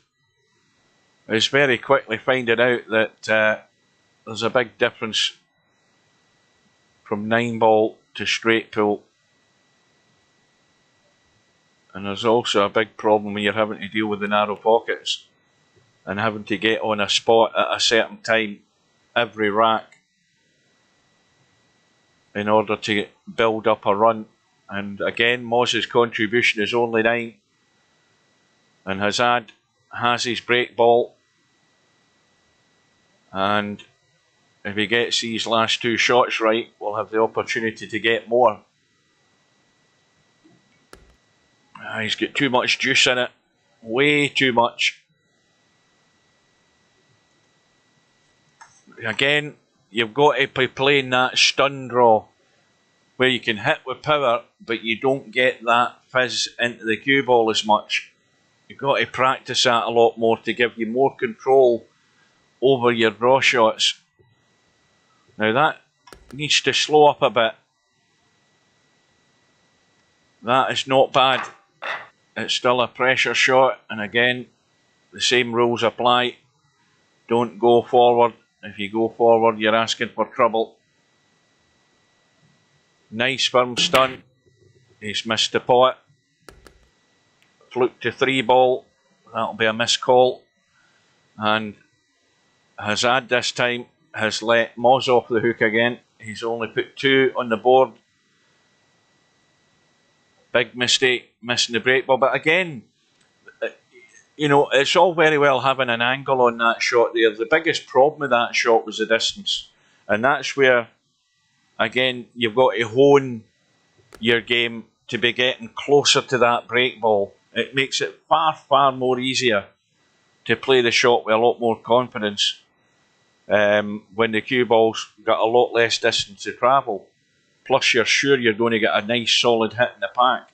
is very quickly finding out that there's a big difference from 9 ball to straight pull. And there's also a big problem when you're having to deal with the narrow pockets and having to get on a spot at a certain time every rack in order to build up a run. And again, Moz's contribution is only 9. And HAZAD has his break ball. And if he gets these last 2 shots right, we'll have the opportunity to get more. He's got too much juice in it. Way too much. Again, you've got to be playing that stun draw where you can hit with power, but you don't get that fizz into the cue ball as much. You've got to practice that a lot more to give you more control over your draw shots. Now that needs to slow up a bit. That is not bad. It's still a pressure shot, and again, the same rules apply. Don't go forward. If you go forward, you're asking for trouble. Nice firm stun. He's missed the pot. Fluke to 3 ball. That'll be a missed call. And HAZAD this time has let Moz off the hook again. He's only put 2 on the board. Big mistake, missing the break ball. But again, you know, it's all very well having an angle on that shot there. The biggest problem with that shot was the distance. And that's where, again, you've got to hone your game to be getting closer to that break ball. It makes it far, far more easier to play the shot with a lot more confidence when the cue ball's got a lot less distance to travel. Plus, you're sure you're going to get a nice solid hit in the pack.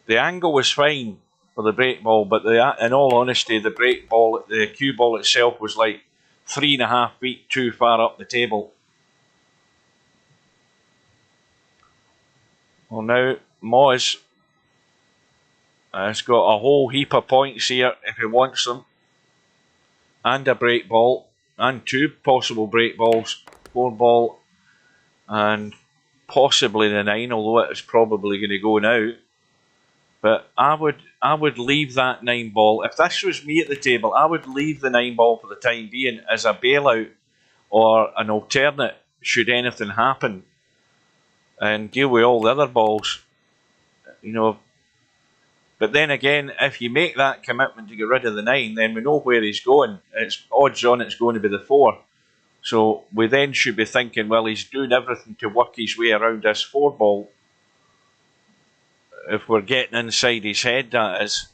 The angle was fine for the break ball, but in all honesty, the break ball, the cue ball itself was like 3.5 feet too far up the table. Well, now Moz has got a whole heap of points here if he wants them, and a break ball, and 2 possible break balls, 4 ball, and possibly the 9, although it is probably going to go now. But I would leave that 9 ball. If this was me at the table, I would leave the 9 ball for the time being as a bailout or an alternate should anything happen, and deal with all the other balls, you know. But then again, if you make that commitment to get rid of the 9, then we know where he's going. It's odds on it's going to be the 4. So we then should be thinking, well, he's doing everything to work his way around this 4 ball. If we're getting inside his head, that is.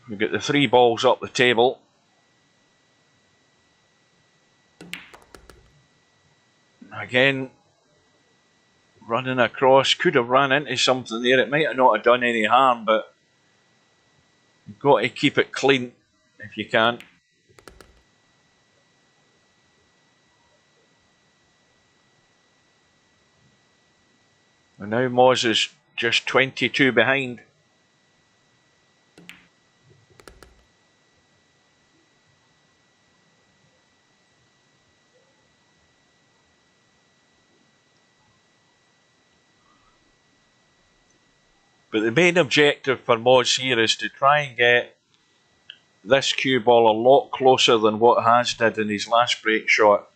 We've got the 3 balls up the table. Again, running across, could have run into something there. It might have not have done any harm, but you've got to keep it clean if you can. And now Moz is just 22 behind. But the main objective for Moz here is to try and get this cue ball a lot closer than what HAZAD did in his last break shot,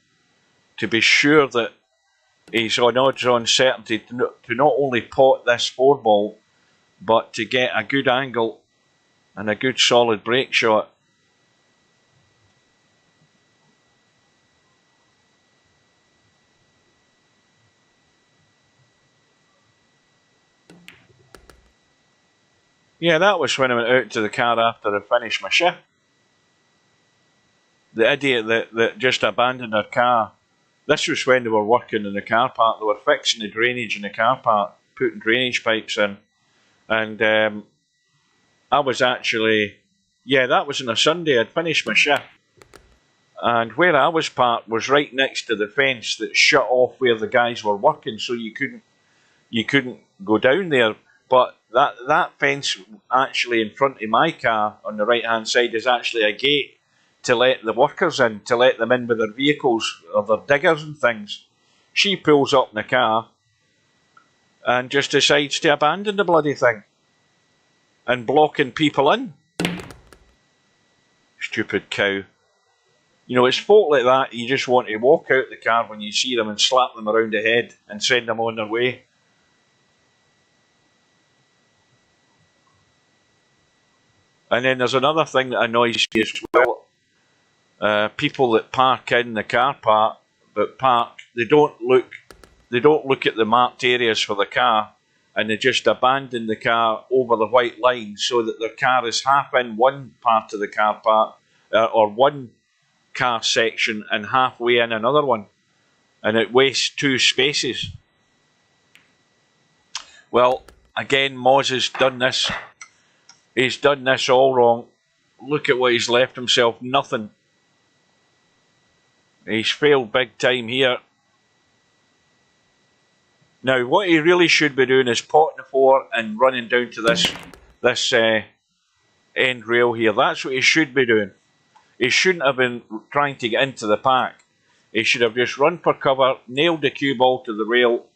to be sure that he's on odds-on certainty to not only pot this 4 ball, but to get a good angle and a good solid break shot. Yeah, that was when I went out to the car after I finished my shift. The idiot that just abandoned her car. This was when they were working in the car park. They were fixing the drainage in the car park, putting drainage pipes in. And I was actually, yeah, that was on a Sunday. I'd finished my shift. And where I was parked was right next to the fence that shut off where the guys were working, so you couldn't go down there. But that fence actually in front of my car on the right hand side is actually a gate to let the workers in, to let them in with their vehicles or their diggers and things. She pulls up in the car and just decides to abandon the bloody thing and blocking people in. Stupid cow. You know, it's folk like that you just want to walk out the car when you see them and slap them around the head and send them on their way. And then there's another thing that annoys me as well. People that park in the car park, but they don't look at the marked areas for the car, and they just abandon the car over the white line so that their car is half in one part of the car park, or one car section, and halfway in another one, and it wastes 2 spaces. Well, again, Moz has done this. He's done this all wrong. Look at what he's left himself. Nothing. He's failed big time here. Now, what he really should be doing is potting the 4 and running down to this end rail here. That's what he should be doing. He shouldn't have been trying to get into the pack. He should have just run for cover, nailed the cue ball to the rail,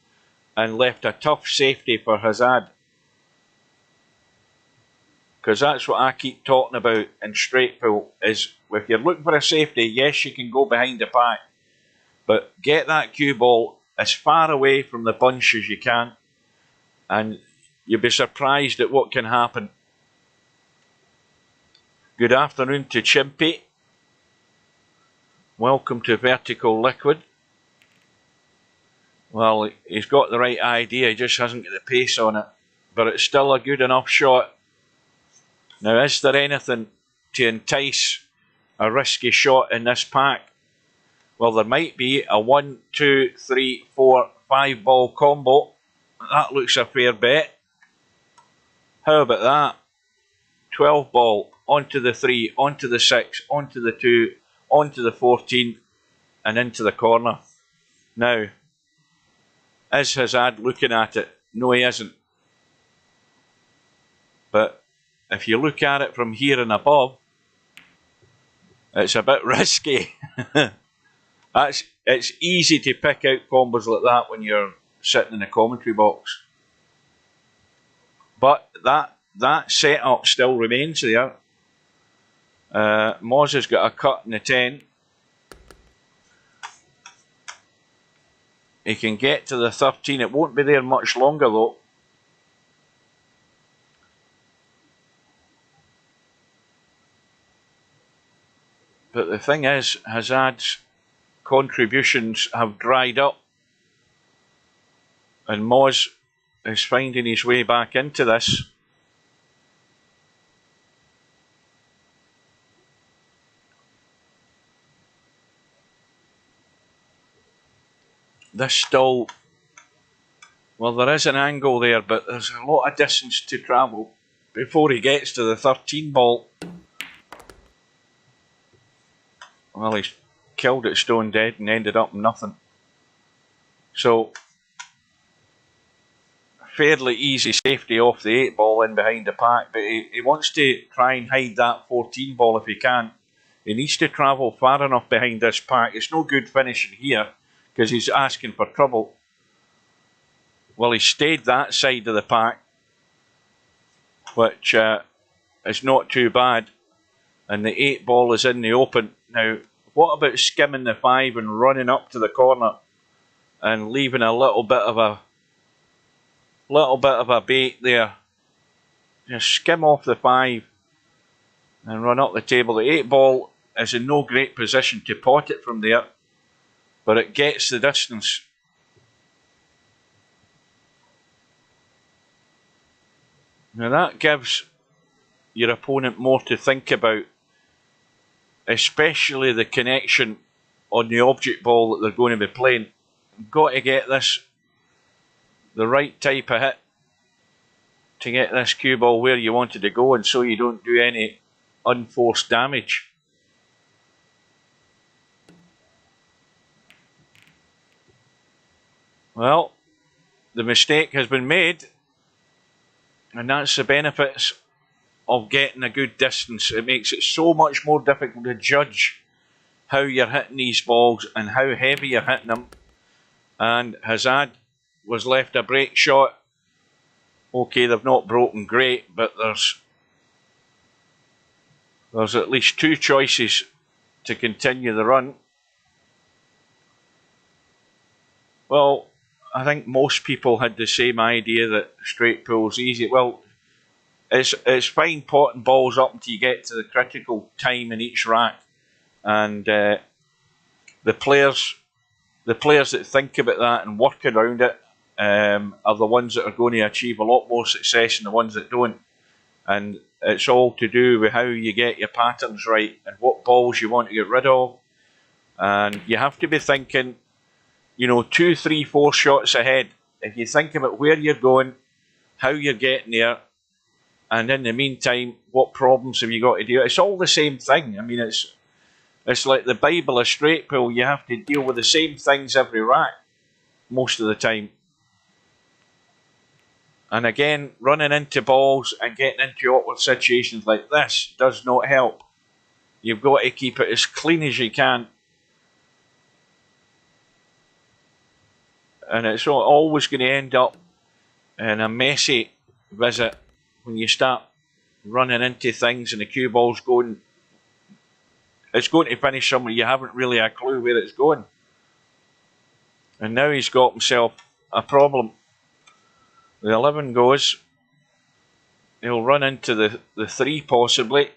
and left a tough safety for HAZAD. Because that's what I keep talking about in straight pull, is if you're looking for a safety, yes, you can go behind the pack, but get that cue ball as far away from the bunch as you can, and you'll be surprised at what can happen. Good afternoon to Chimpy. Welcome to Vertical Liquid. Well, he's got the right idea, he just hasn't got the pace on it, but it's still a good enough shot. Now, is there anything to entice a risky shot in this pack? Well, there might be a 1, 2, 3, 4, 5 ball combo. That looks a fair bet. How about that? 12 ball, onto the 3, onto the 6, onto the 2, onto the 14, and into the corner. Now, is HAZAD looking at it? No, he isn't. But if you look at it from here and above, it's a bit risky. It's easy to pick out combos like that when you're sitting in the commentary box. But that that setup still remains there. Moz has got a cut in the 10. He can get to the 13. It won't be there much longer though. But the thing is, HAZAD's contributions have dried up. And Moz is finding his way back into this. This still, well, there is an angle there, but there's a lot of distance to travel before he gets to the 13 ball. Well, he's killed it stone dead and ended up in nothing. So, fairly easy safety off the 8 ball in behind the pack, but he wants to try and hide that 14 ball if he can. He needs to travel far enough behind this pack. It's no good finishing here because he's asking for trouble. Well, he stayed that side of the pack, which is not too bad. And the 8 ball is in the open. Now, what about skimming the 5 and running up to the corner and leaving a little bit of a bait there? Just skim off the 5 and run up the table. The 8 ball is in no great position to pot it from there, but it gets the distance. Now that gives your opponent more to think about, especially the connection on the object ball that they're going to be playing. You've got to get this the right type of hit to get this cue ball where you want it to go, and so you don't do any unforced damage. Well, the mistake has been made, and that's the benefits of getting a good distance. It makes it so much more difficult to judge how you're hitting these balls and how heavy you're hitting them. And HAZAD was left a break shot. Okay, they've not broken great, but there's at least 2 choices to continue the run. Well, I think most people had the same idea that straight pull's easy. Well, it's fine potting balls up until you get to the critical time in each rack, and the players that think about that and work around it are the ones that are going to achieve a lot more success than the ones that don't. And it's all to do with how you get your patterns right and what balls you want to get rid of. And you have to be thinking, you know, 2, 3, 4 shots ahead. If you think about where you're going, how you're getting there, and in the meantime, what problems have you got to deal with? It's all the same thing. I mean, it's like the Bible of straight pull. You have to deal with the same things every rack, most of the time. And again, running into balls and getting into awkward situations like this does not help. You've got to keep it as clean as you can. And it's always going to end up in a messy visit when you start running into things and the cue ball's going. It's going to finish somewhere you haven't really a clue where it's going. And now he's got himself a problem. The 11 goes. He'll run into the 3 possibly.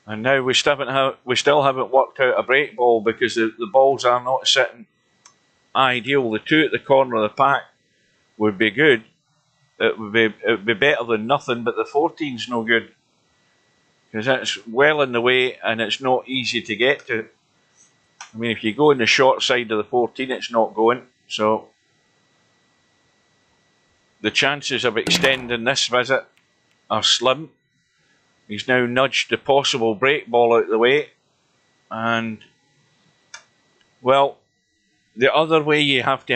And now we still haven't worked out a break ball because the balls are not sitting ideal. The 2 at the corner of the pack would be good. It would be better than nothing, but the 14's no good because it's well in the way and it's not easy to get to. I mean, if you go on the short side of the 14, it's not going. So the chances of extending this visit are slim. He's now nudged the possible break ball out of the way. And, well, the other way you have to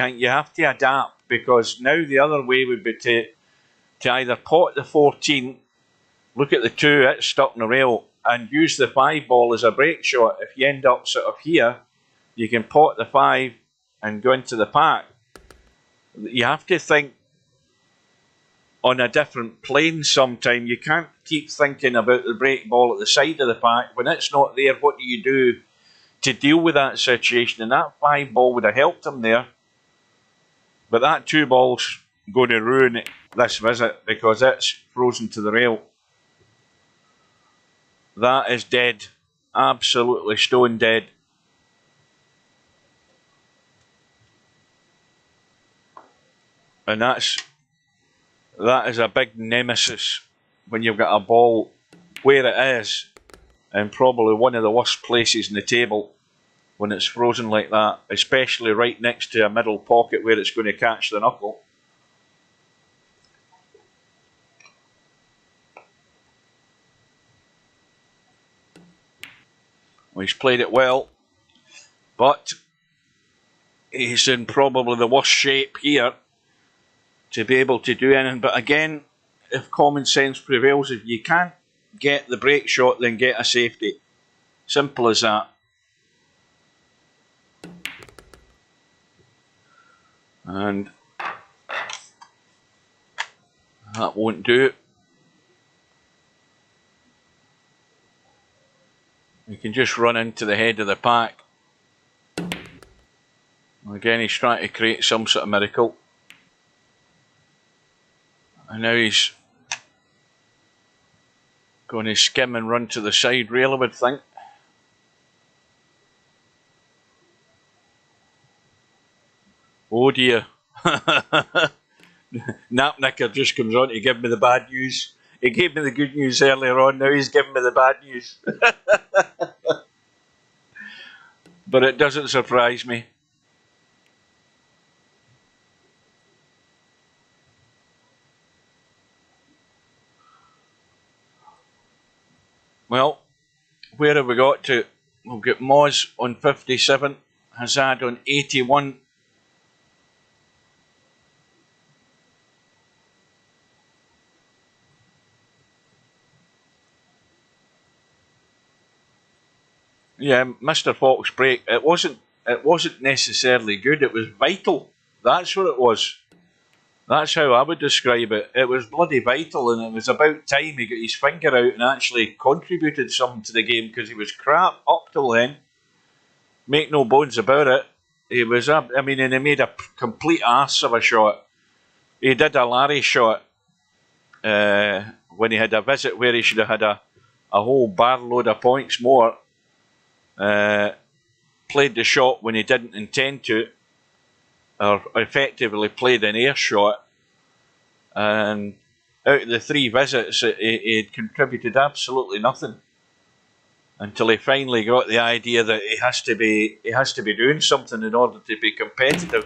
adapt, because now the other way would be to either pot the 14, look at the 2 hits stuck in the rail, and use the 5 ball as a break shot. If you end up sort of here, you can pot the 5 and go into the pack. You have to think on a different plane sometime. You can't keep thinking about the break ball at the side of the pack. When it's not there, what do you do to deal with that situation? And that 5 ball would have helped him there. But that 2 ball's going to ruin this visit because it's frozen to the rail. That is dead. Absolutely stone dead. And that is a big nemesis when you've got a ball where it is, and probably one of the worst places in the table when it's frozen like that, especially right next to a middle pocket where it's going to catch the knuckle. Well, he's played it well, but he's in probably the worst shape here to be able to do anything. But again, if common sense prevails, if you can't get the break shot, then get a safety. Simple as that. And that won't do. You can just run into the head of the pack. Again, he's trying to create some sort of miracle. And now he's going to skim and run to the side rail, I would think. Oh dear. Napnicker just comes on to give me the bad news. He gave me the good news earlier on, now he's giving me the bad news. But it doesn't surprise me. Well, where have we got to? We've got Moz on 57, HAZAD on 81. Yeah, Mr. Fox break. It wasn't necessarily good. It was vital. That's what it was. That's how I would describe it. It was bloody vital, and it was about time he got his finger out and actually contributed something to the game, because he was crap up till then. Make no bones about it. He was, and he made a complete ass of a shot. He did a Larry shot when he had a visit where he should have had a whole barload of points more. Played the shot when he didn't intend to, or effectively played an air shot, and out of the 3 visits he had contributed absolutely nothing until he finally got the idea that he has to be doing something in order to be competitive.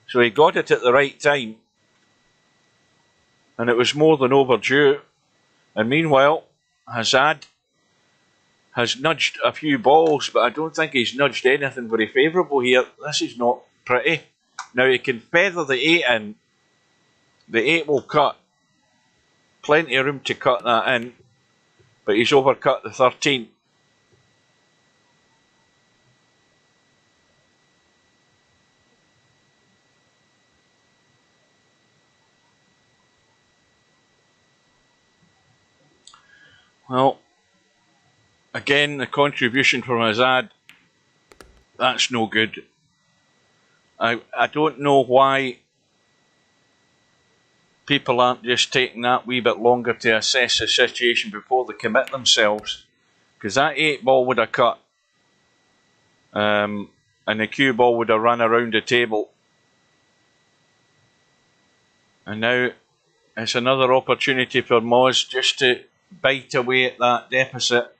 So he got it at the right time, and it was more than overdue. And meanwhile, HAZAD has nudged a few balls, but I don't think he's nudged anything very favourable here. This is not pretty. Now he can feather the 8 in. The 8 will cut. Plenty of room to cut that in, but he's overcut the 13. Well, again, the contribution from HAZAD, that's no good. I don't know why people aren't just taking that wee bit longer to assess the situation before they commit themselves, because that 8 ball would have cut, and the cue ball would have run around the table. And now it's another opportunity for Moz just to bite away at that deficit.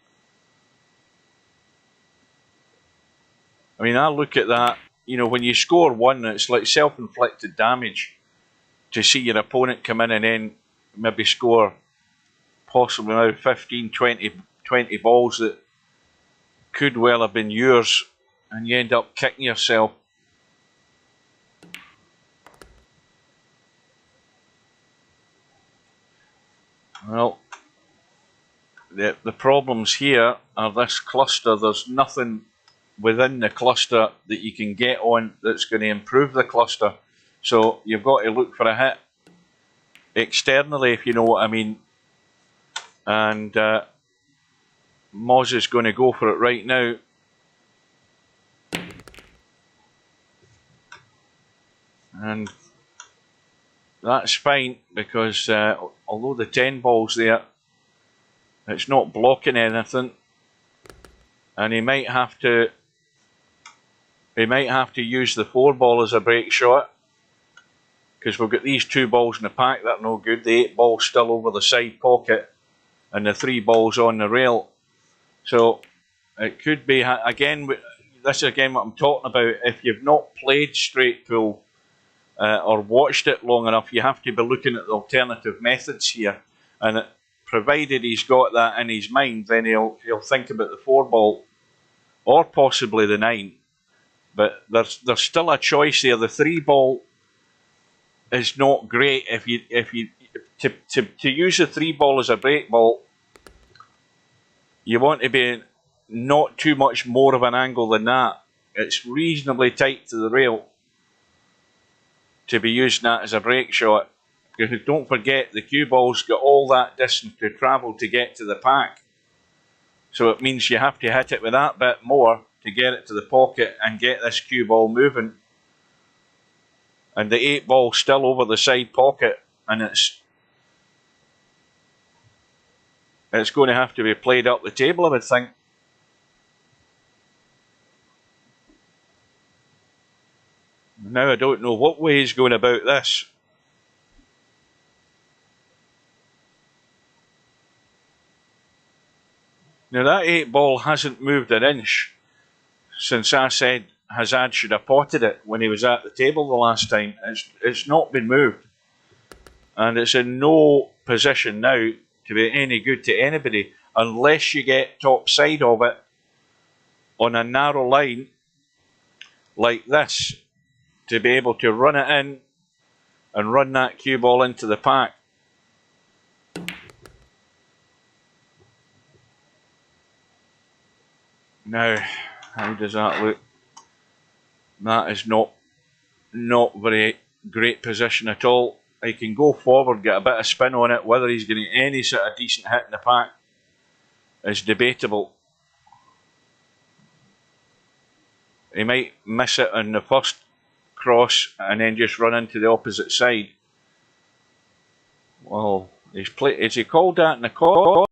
I mean, I look at that, when you score 1, it's like self-inflicted damage to see your opponent come in and then maybe score possibly now 15, 20 balls that could well have been yours, and you end up kicking yourself. Well, the problems here are this cluster. There's nothing within the cluster that you can get on that's going to improve the cluster. So you've got to look for a hit externally, if you know what I mean. And Moz is going to go for it right now. And that's fine, because although the 10 ball's there, it's not blocking anything. And he might have to use the 4 ball as a break shot, because we've got these 2 balls in the pack that are no good. The 8 ball's still over the side pocket, and the 3 balls on the rail. So it could be, again, this is again what I'm talking about. If you've not played straight pool or watched it long enough, you have to be looking at the alternative methods here. And provided he's got that in his mind, then he'll think about the 4 ball or possibly the 9. But there's still a choice there. The 3 ball is not great if you to use the 3 ball as a break ball. You want to be not too much more of an angle than that. It's reasonably tight to the rail to be using that as a break shot. Because don't forget, the cue ball's got all that distance to travel to get to the pack. So it means you have to hit it with that bit more to get it to the pocket and get this cue ball moving. And the 8 ball's still over the side pocket, and it's going to have to be played up the table, I would think. Now I don't know what way he's going about this. Now that 8 ball hasn't moved an inch since I said HAZAD should have potted it when he was at the table the last time. It's not been moved. And it's in no position now to be any good to anybody unless you get top side of it on a narrow line like this to be able to run it in and run that cue ball into the pack. Now, how does that look? That is not very great position at all. He can go forward, get a bit of spin on it. Whether he's going to get any sort of decent hit in the pack is debatable. He might miss it on the first cross and then just run into the opposite side. Well, has he called that in the corner?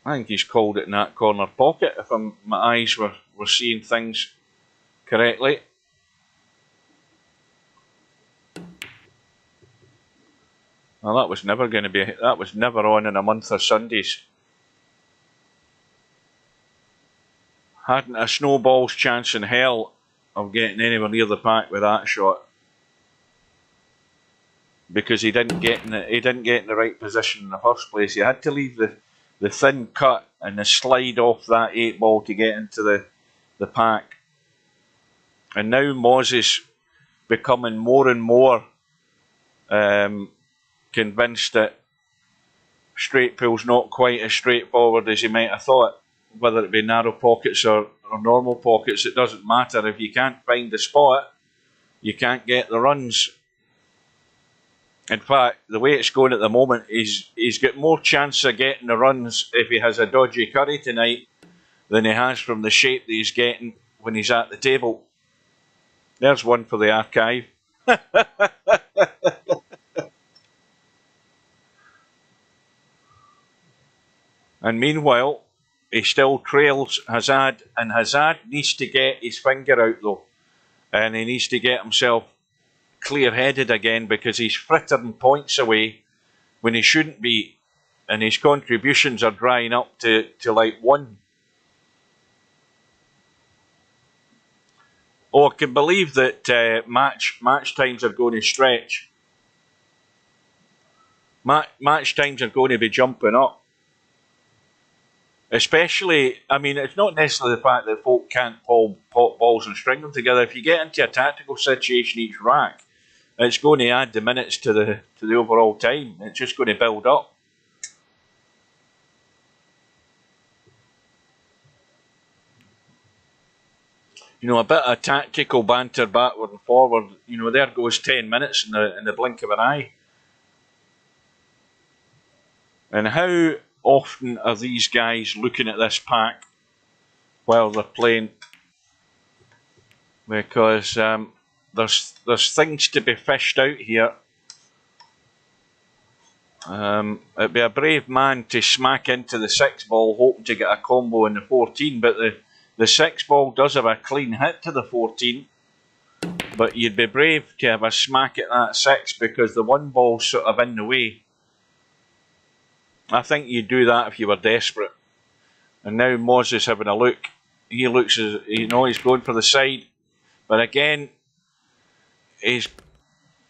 I think he's called it in that corner pocket, if my eyes were seeing things correctly. Well, that was never on in a month of Sundays. Hadn't a snowball's chance in hell of getting anywhere near the pack with that shot, because he didn't get in the right position in the first place. He had to leave the thin cut and the slide off that 8 ball to get into the pack. And now Moz is becoming more and more convinced that straight pool's not quite as straightforward as he might have thought. Whether it be narrow pockets or normal pockets, it doesn't matter. If you can't find the spot, you can't get the runs. In fact, the way it's going at the moment, he's got more chance of getting the runs if he has a dodgy curry tonight than he has from the shape that he's getting when he's at the table. There's one for the archive. And meanwhile, he still trails HAZAD, and HAZAD needs to get his finger out though, and he needs to get himself clear-headed again, because he's frittering points away when he shouldn't be, and his contributions are drying up to like 1. Oh, I can believe that match times are going to stretch. Match times are going to be jumping up. Especially, I mean, it's not necessarily the fact that folk can't pot balls and string them together. If you get into a tactical situation each rack, it's going to add the minutes to the overall time. It's just going to build up. a bit of tactical banter backward and forward. There goes 10 minutes in the blink of an eye. And how often are these guys looking at this pack while they're playing? Because there's things to be fished out here. It'd be a brave man to smack into the 6-ball hoping to get a combo in the 14, but the 6-ball does have a clean hit to the 14. But you'd be brave to have a smack at that 6 because the 1-ball's sort of in the way. I think you'd do that if you were desperate. And now Moz is having a look. He looks as he's going for the side, but again, he's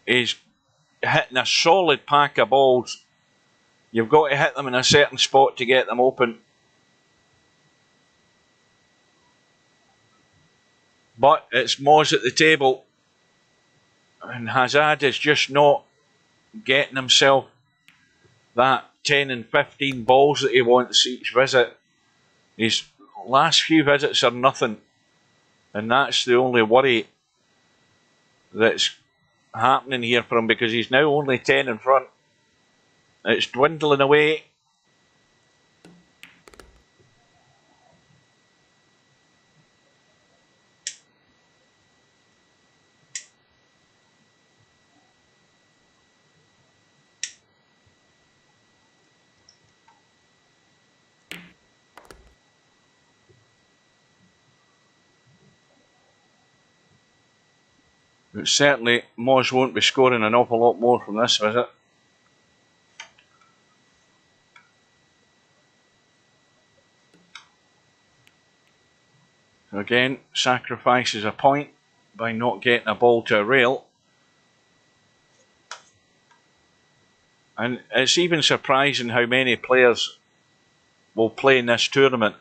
hitting a solid pack of balls. You've got to hit them in a certain spot to get them open. But it's Moz at the table, and HAZAD is just not getting himself that 10 and 15 balls that he wants each visit. His last few visits are nothing, and that's the only worry that's happening here for him, because he's now only 10 in front. It's dwindling away. But certainly Moz won't be scoring an awful lot more from this visit. So again, sacrifices a point by not getting a ball to a rail. And it's even surprising how many players will play in this tournament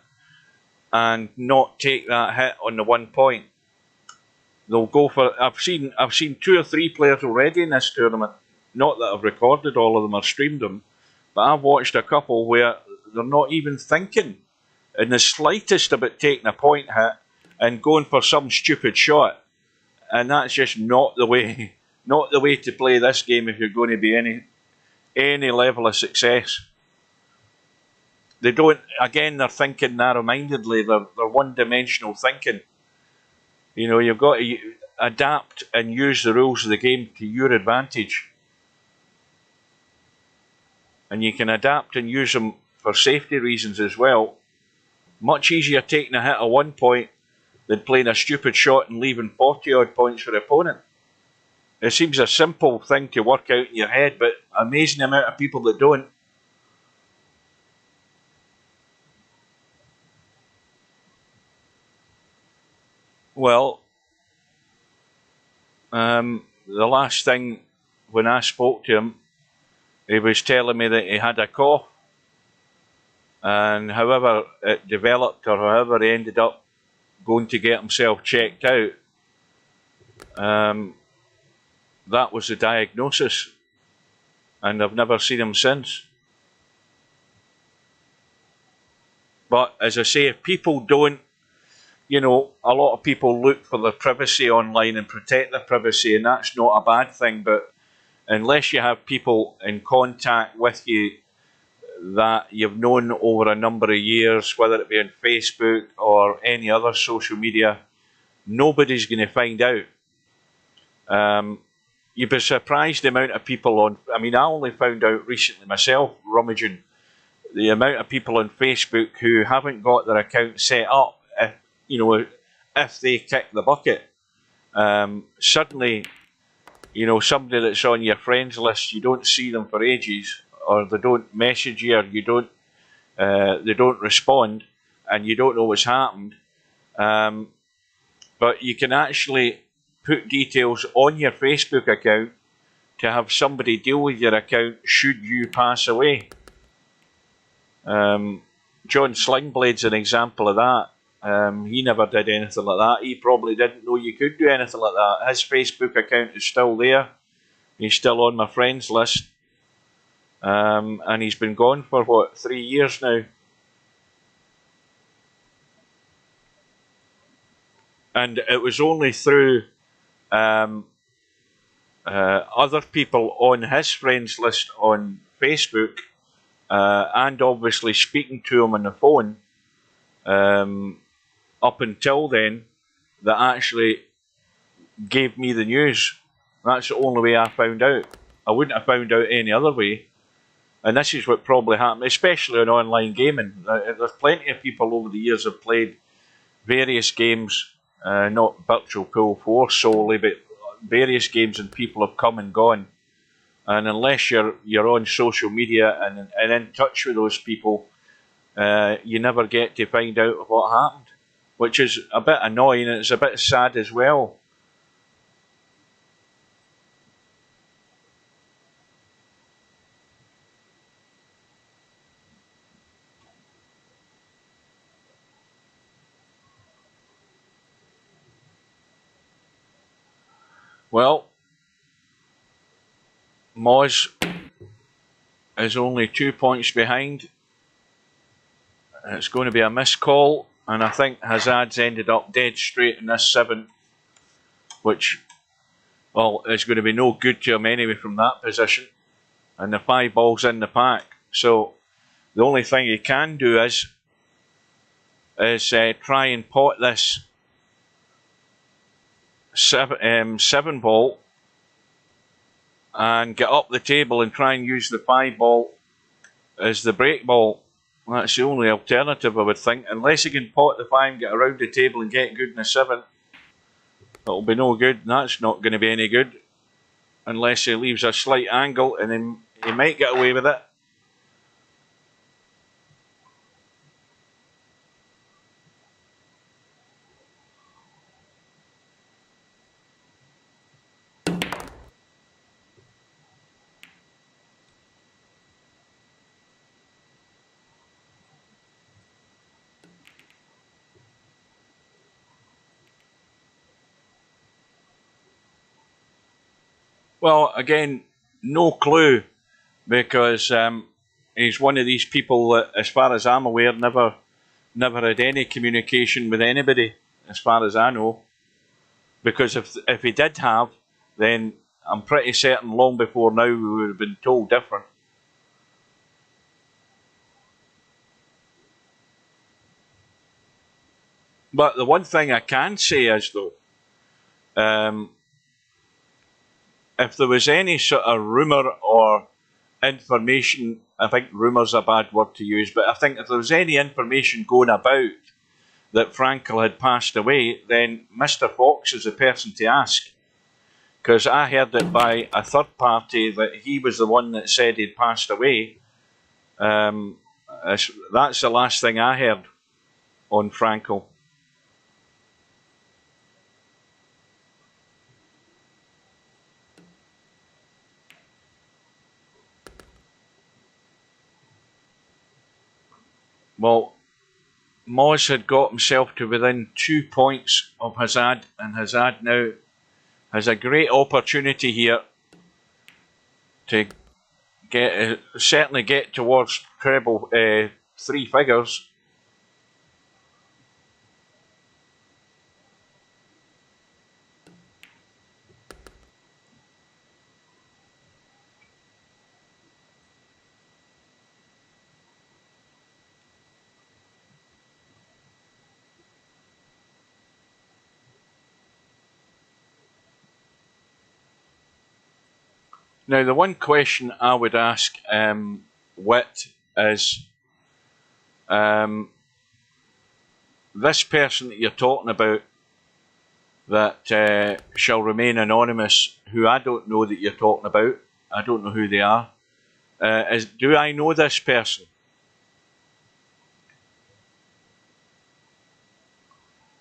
and not take that hit on the 1 point. They'll go for. I've seen 2 or 3 players already in this tournament. Not that I've recorded all of them or streamed them, but I've watched a couple where they're not even thinking in the slightest about taking a point hit and going for some stupid shot. And that's just not the way to play this game if you're going to be any level of success. They don't. Again, they're thinking narrow-mindedly. They're one-dimensional thinking. You've got to adapt and use the rules of the game to your advantage. And you can adapt and use them for safety reasons as well. Much easier taking a hit at 1 point than playing a stupid shot and leaving 40-odd points for the opponent. It seems a simple thing to work out in your head, but amazing amount of people that don't. Well, the last thing when I spoke to him, he was telling me that he had a cough, and however it developed or however he ended up going to get himself checked out, that was the diagnosis, and I've never seen him since. But as I say, if people don't, a lot of people look for their privacy online and protect their privacy, and that's not a bad thing, but unless you have people in contact with you that you've known over a number of years, whether it be on Facebook or any other social media, nobody's going to find out. You'd be surprised the amount of people I only found out recently myself, rummaging, the amount of people on Facebook who haven't got their account set up. If they kick the bucket, suddenly, somebody that's on your friends list, you don't see them for ages, or they don't message you, or they don't respond, and you don't know what's happened. But you can actually put details on your Facebook account to have somebody deal with your account should you pass away. John Slingblade's an example of that. He never did anything like that. He probably didn't know you could do anything like that. His Facebook account is still there. He's still on my friends list. And he's been gone for, 3 years now. And it was only through other people on his friends list on Facebook and obviously speaking to him on the phone up until then that actually gave me the news. That's the only way I found out. I wouldn't have found out any other way. And this is what probably happened, especially in online gaming. There's plenty of people over the years have played various games, not Virtual Pool 4 solely, but various games, and people have come and gone. And unless you're on social media and in touch with those people, you never get to find out what happened, which is a bit annoying, and it's a bit sad as well. Well, Moz is only 2 points behind. It's going to be a missed call, and I think HAZAD's ended up dead straight in this 7, which, well, is going to be no good to him anyway from that position. And the 5 balls in the pack. So the only thing he can do is try and pot this 7 ball and get up the table and try and use the 5 ball as the break ball. That's the only alternative, I would think. Unless he can pot the 5, get around the table and get good in the 7, it'll be no good. That's not going to be any good unless he leaves a slight angle, and then he might get away with it. Well, again, no clue, because he's one of these people that, as far as I'm aware, never had any communication with anybody, as far as I know. Because if he did have, then I'm pretty certain long before now we would have been told different. But the one thing I can say is, though, if there was any sort of rumour or information, I think rumour's a bad word to use, but I think if there was any information going about that Frankel had passed away, then Mr. Fox is the person to ask. Because I heard it by a third party that he was the one that said he'd passed away. That's the last thing I heard on Frankel. Well, Moz had got himself to within 2 points of HAZAD, and HAZAD now has a great opportunity here to certainly get towards treble 3 figures. Now, the one question I would ask Wit is, this person that you're talking about that shall remain anonymous, who I don't know that you're talking about, I don't know who they are, do I know this person?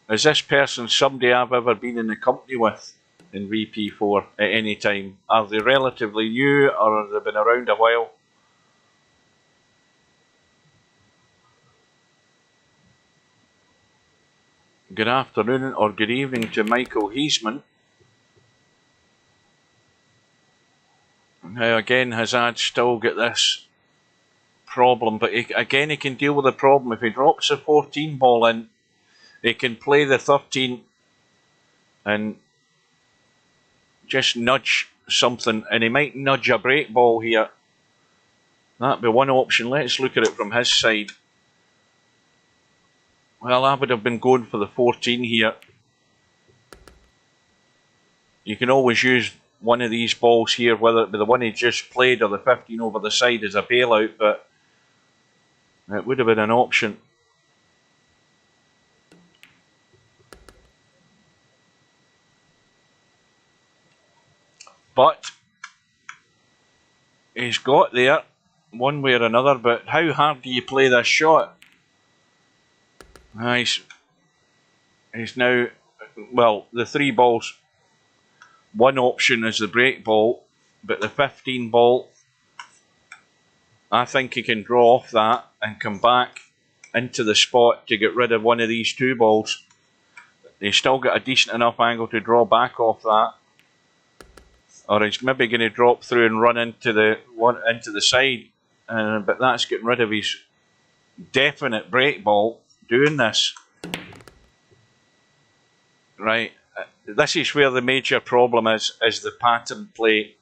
Is this person somebody I've ever been in the company with in VP4 at any time? Are they relatively new, or have they been around a while? Good afternoon or good evening to Michael Heisman. Now again, HAZAD still got this problem, but he can deal with the problem. If he drops the 14 ball in, he can play the 13 and just nudge something, and he might nudge a break ball here. That'd be one option. Let's look at it from his side. Well, I would have been going for the 14 here. You can always use one of these balls here, whether it be the one he just played or the 15 over the side as a bailout, but it would have been an option. But he's got there one way or another, but how hard do you play this shot? He's now, well, the 3 balls, one option is the break ball, but the 15 ball, I think he can draw off that and come back into the spot to get rid of one of these 2 balls. He's still got a decent enough angle to draw back off that. Or he's maybe going to drop through and run into the side. But that's getting rid of his definite break ball doing this. Right. This is where the major problem is the pattern play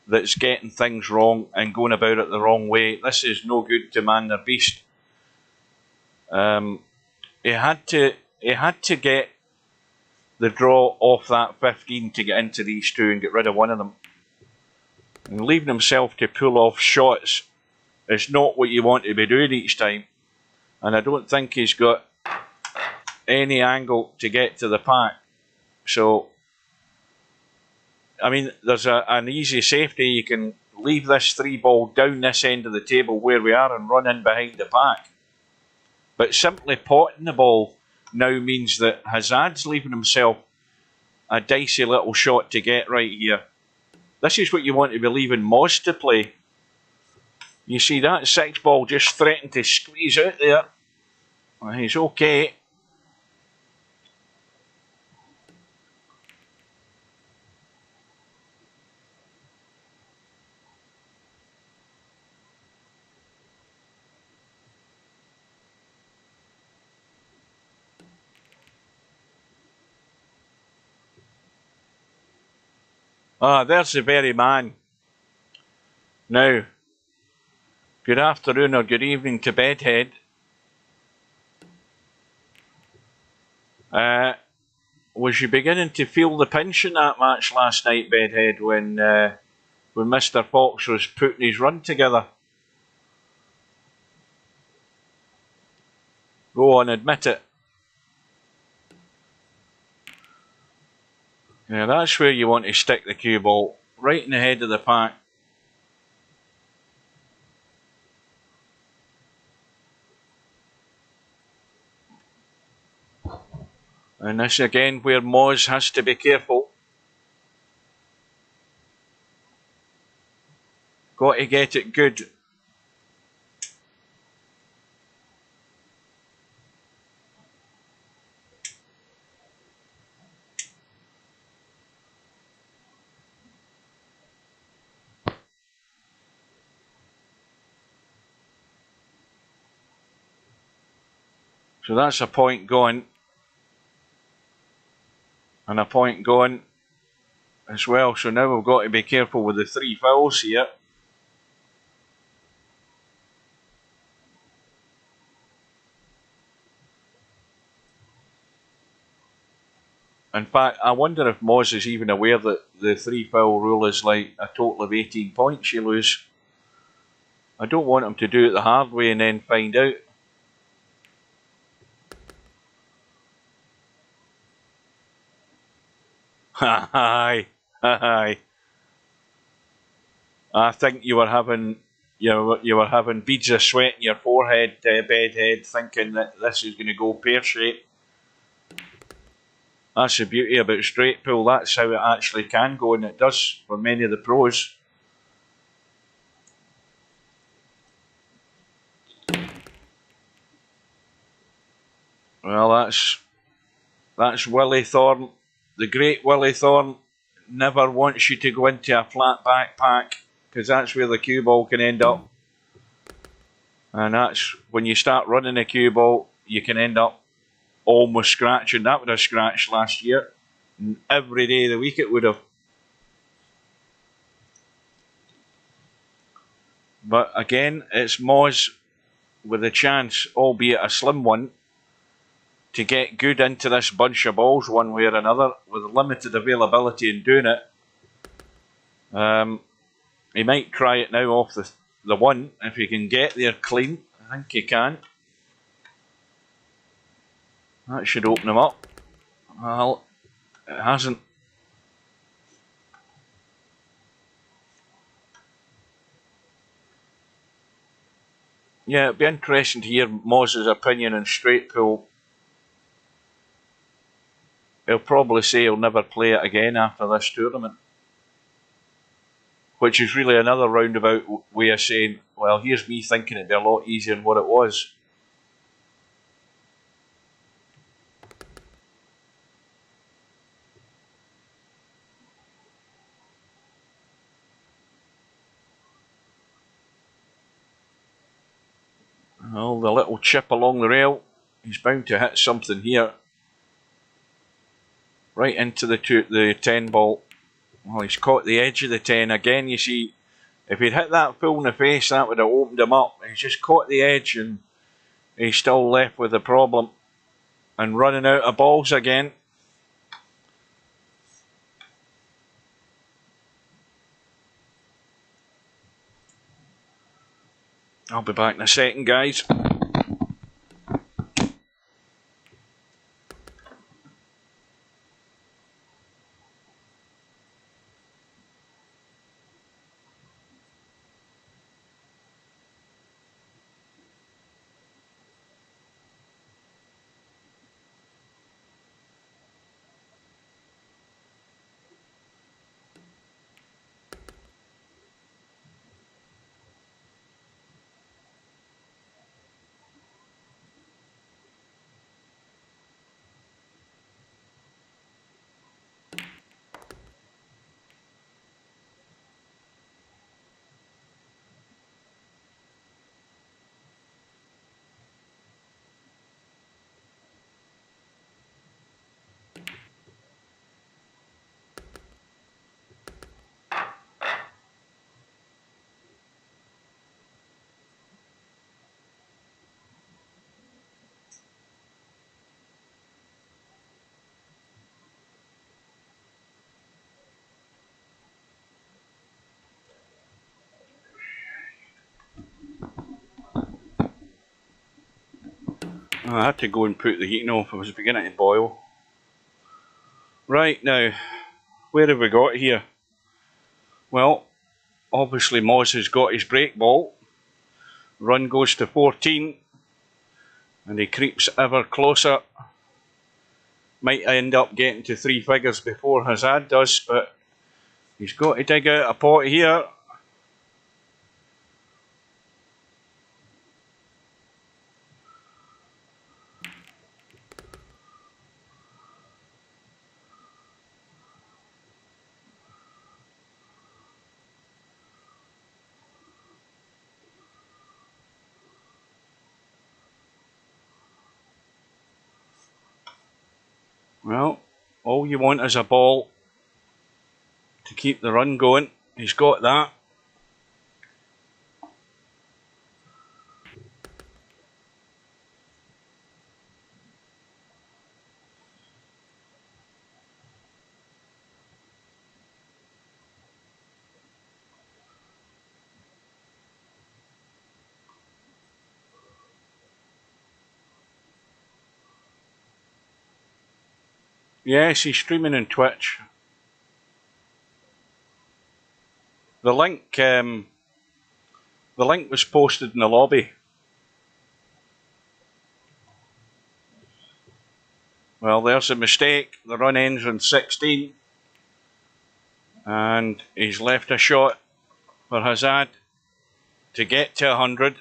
that's getting things wrong and going about it the wrong way. This is no good to Man the Beast. He had to get the draw off that 15 to get into these 2 and get rid of one of them. And leaving himself to pull off shots is not what you want to be doing each time. And I don't think he's got any angle to get to the pack. So, I mean, there's an easy safety. You can leave this 3 ball down this end of the table where we are and run in behind the pack. But simply potting the ball now means that HAZAD's leaving himself a dicey little shot to get right here. This is what you want to be leaving Moz to play. You see that 6 ball just threatened to squeeze out there. Well, he's okay. Ah, there's the very man. Now, good afternoon or good evening to Bedhead. Was you beginning to feel the pinch in that match last night, Bedhead, when Mr. Fox was putting his run together? Go on, admit it. Yeah, that's where you want to stick the cue ball, right in the head of the pack. And this again where Moz has to be careful. Got to get it good. So that's a point going. And a point going as well. So now we've got to be careful with the 3 fouls here. In fact, I wonder if Moz is even aware that the 3 foul rule is like a total of 18 points you lose. I don't want him to do it the hard way and then find out. Aye, aye. I think you were having beads of sweat in your forehead, Bedhead, thinking that this is going to go pear-shaped. That's the beauty about straight pull. That's how it actually can go, and it does for many of the pros. Well, that's Willie Thorne. The great Willie Thorne never wants you to go into a flat backpack, because that's where the cue ball can end up. And that's when you start running a cue ball, you can end up almost scratching. That would have scratched last year. Every day of the week it would have. But again, it's Moz with a chance, albeit a slim one, to get good into this bunch of balls one way or another, with limited availability in doing it. He might try it now off the one, if he can get there clean. I think he can. That should open him up. Well, it hasn't. Yeah, it'd be interesting to hear Moz's opinion on straight pull. He'll probably say he'll never play it again after this tournament. Which is really another roundabout way of saying, well, here's me thinking it'd be a lot easier than what it was. Well, the little chip along the rail, he's bound to hit something here. Right into the 10 ball. Well, he's caught the edge of the 10 again. You see, if he'd hit that full in the face, that would have opened him up. He's just caught the edge and he's still left with the problem and running out of balls again. I'll be back in a second, guys. I had to go and put the heating off. It was beginning to boil. Right, now, where have we got here? Well, obviously Moz has got his break ball. Run goes to 14. And he creeps ever closer. Might end up getting to 3 figures before HAZAD does, but he's got to dig out a pot here. Well, all you want is a ball to keep the run going. He's got that. Yes, he's streaming on Twitch. The link was posted in the lobby. Well, there's a mistake. The run ends on 16. And he's left a shot for HAZAD to get to 100.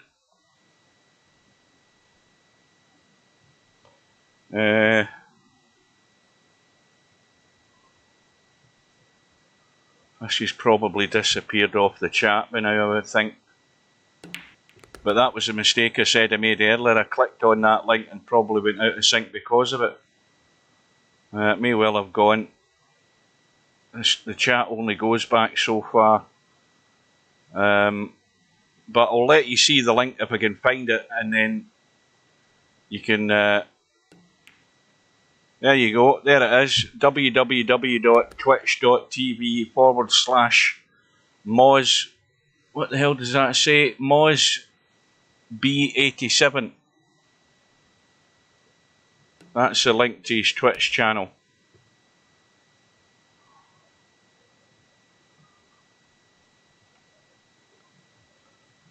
She's probably disappeared off the chat by now, I would think. But that was a mistake I said I made earlier. I clicked on that link and probably went out of sync because of it. It may well have gone. The chat only goes back so far. But I'll let you see the link if I can find it, and then you can. There you go. There it is. www.twitch.tv/Moz. What the hell does that say? MozUK08. That's the link to his Twitch channel.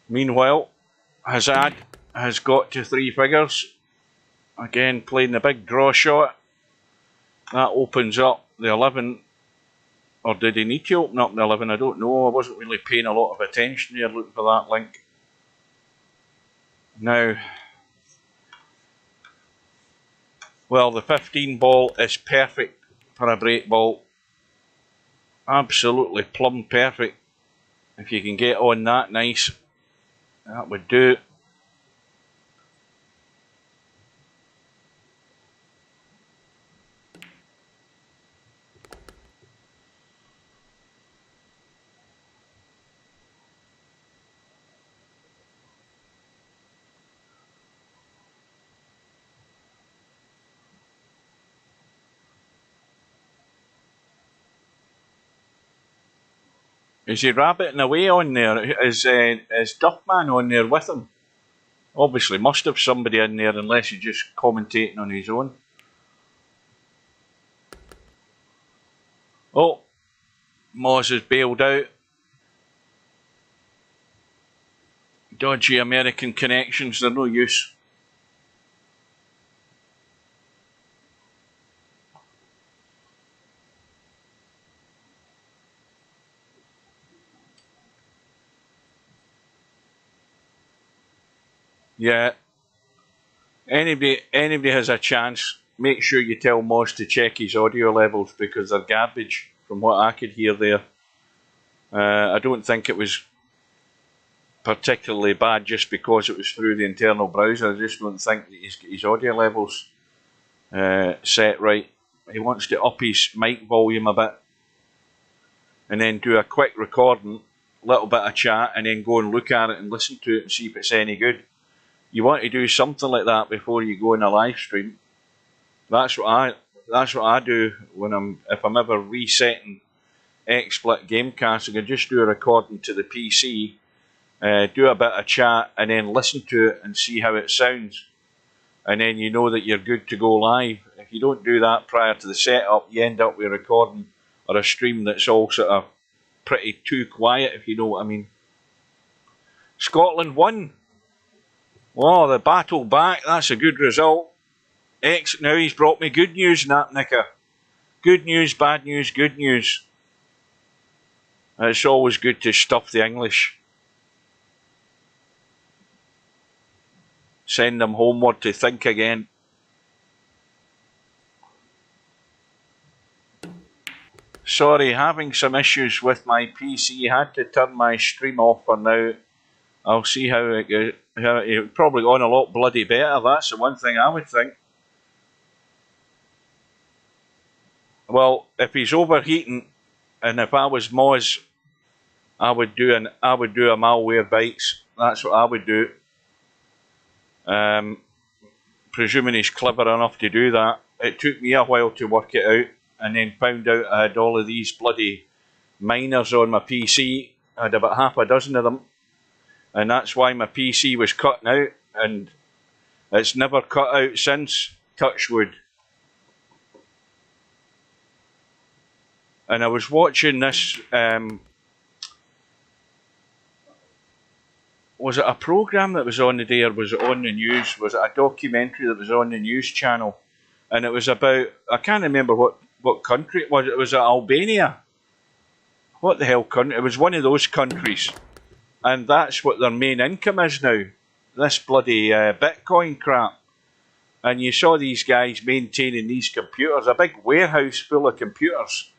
Meanwhile, HAZAD has got to 3 figures. Again, playing the big draw shot. That opens up the 11. Or did he need to open up the 11? I don't know. I wasn't really paying a lot of attention there looking for that link. Now, well, the 15 ball is perfect for a break ball. Absolutely plumb perfect. If you can get on that nice, that would do. Is he rabbiting away on there? Is Duffman on there with him? Obviously must have somebody in there unless he's just commentating on his own. Oh, Moz is bailed out. Dodgy American connections, they're no use. Yeah. Anybody has a chance, make sure you tell Moz to check his audio levels because they're garbage from what I could hear there. I don't think it was particularly bad just because it was through the internal browser. I just don't think that he's got his audio levels set right. He wants to up his mic volume a bit and then do a quick recording, little bit of chat, and then go and look at it and listen to it and see if it's any good. You want to do something like that before you go in a live stream. That's what I do when if I'm ever resetting XSplit Gamecast. I can just do a recording to the PC, do a bit of chat, and then listen to it and see how it sounds. And then you know that you're good to go live. If you don't do that prior to the setup, you end up with a recording or a stream that's all sort of pretty too quiet, if you know what I mean. Scotland won. Oh, the battle back, that's a good result. Now he's brought me good news, Nat Nicker. Good news, bad news, good news. It's always good to stuff the English. Send them homeward to think again. Sorry, having some issues with my PC. Had to turn my stream off for now. I'll see how it goes. It's probably gone a lot bloody better. That's the one thing I would think. Well, if he's overheating, and if I was Moz, I would do a malware bytes. That's what I would do. Presuming he's clever enough to do that. It took me a while to work it out, and then found out I had all of these bloody miners on my PC. I had about half a dozen of them. And that's why my PC was cutting out, and it's never cut out since, touch wood. And I was watching this, was it a programme that was on the day, or was it on the news? Was it a documentary that was on the news channel? And it was about, I can't remember what country it was. It was Albania. What the hell country? It was one of those countries. And that's what their main income is now. This bloody Bitcoin crap. And you saw these guys maintaining these computers, a big warehouse full of computers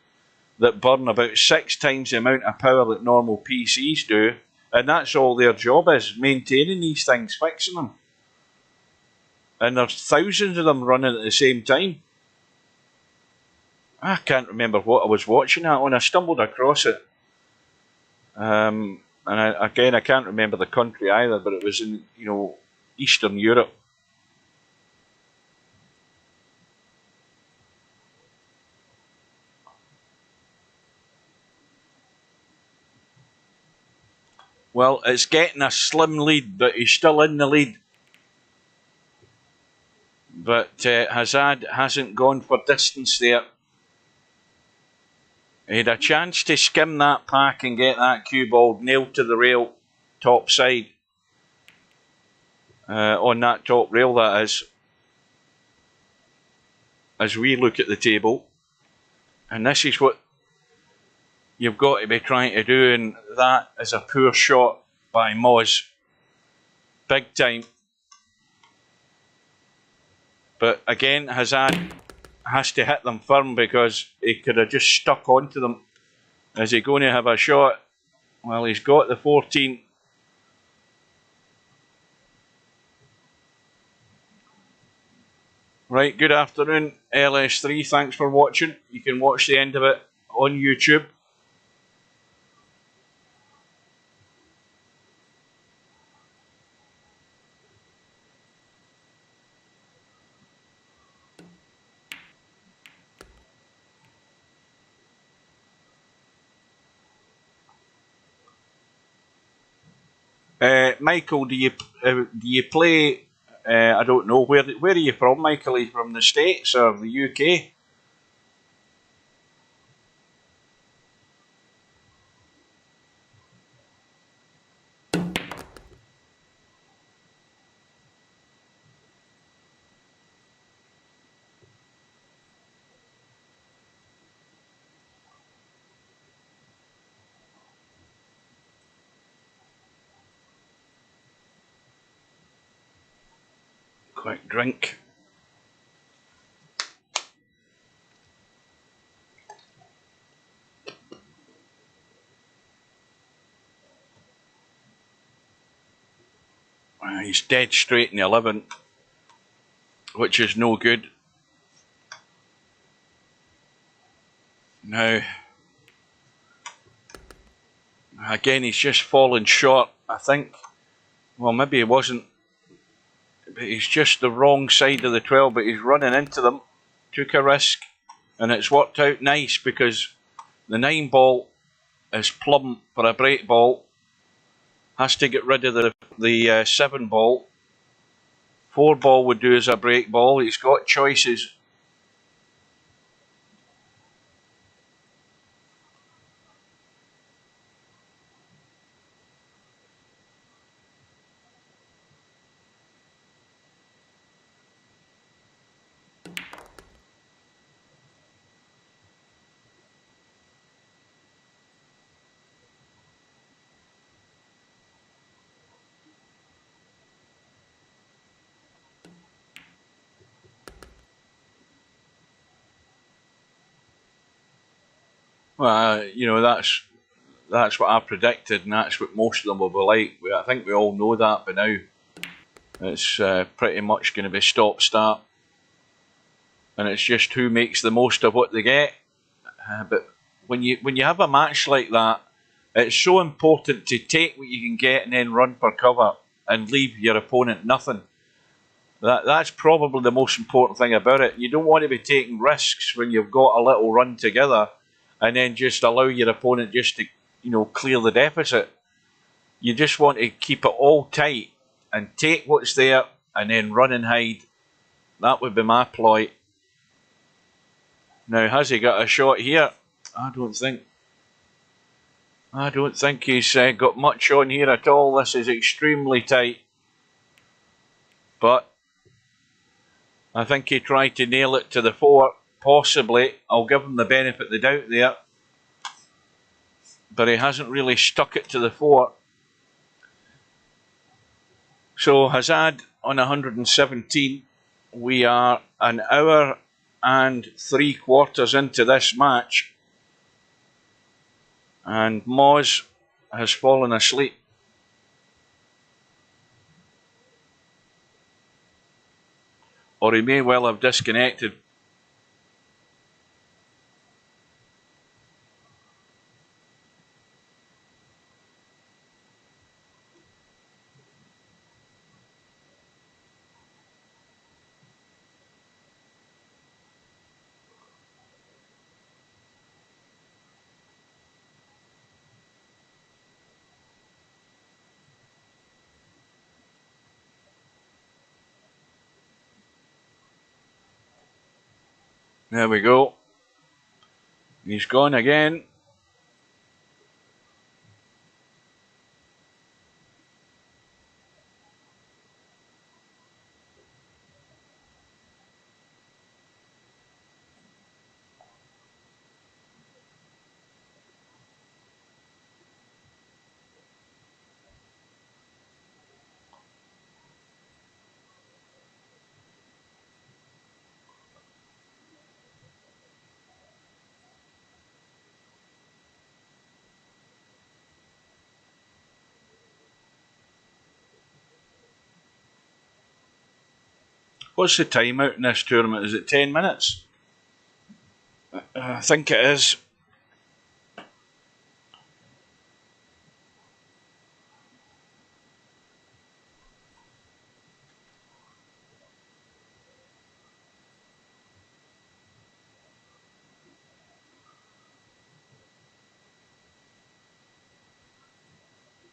that burn about 6 times the amount of power that normal PCs do. And that's all their job is, maintaining these things, fixing them. And there's thousands of them running at the same time. I can't remember what I was watching that on. I stumbled across it. And I can't remember the country either, but it was in, Eastern Europe. Well, it's getting a slim lead, but he's still in the lead. But HAZAD hasn't gone for distance there. He had a chance to skim that pack and get that cue ball nailed to the rail, top side. On that top rail, that is. As we look at the table. And this is what you've got to be trying to do, and that is a poor shot by Moz. Big time. But again, HAZAD has to hit them firm because he could have just stuck onto them. Is he going to have a shot? Well, he's got the 14. Right, good afternoon, LS3. Thanks for watching. You can watch the end of it on YouTube. Michael, do you play? I don't know. Where are you from, Michael? Are you from the States or the UK? Quick drink. He's dead straight in the 11, which is no good. Now, again, he's just fallen short, I think. Well, maybe he wasn't, but he's just the wrong side of the 12, but he's running into them. Took a risk, and it's worked out nice because the 9 ball is plumb for a break ball. Has to get rid of the 7 ball. 4 ball would do as a break ball. He's got choices. Well, that's what I predicted, and that's what most of them will be like. I think we all know that by now. It's pretty much going to be stop-start, and it's just who makes the most of what they get. But when you have a match like that, it's so important to take what you can get and then run for cover and leave your opponent nothing. That's probably the most important thing about it. You don't want to be taking risks when you've got a little run together and then just allow your opponent just to, clear the deficit. You just want to keep it all tight and take what's there and then run and hide. That would be my ploy. Now, has he got a shot here? I don't think he's got much on here at all. This is extremely tight. But I think he tried to nail it to the 4. Possibly. I'll give him the benefit of the doubt there. But he hasn't really stuck it to the 4. So HAZAD on 117. We are an hour and 3/4 into this match. And Moz has fallen asleep. Or he may well have disconnected. There we go. He's gone again. What's the time out in this tournament? Is it 10 minutes? I think it is.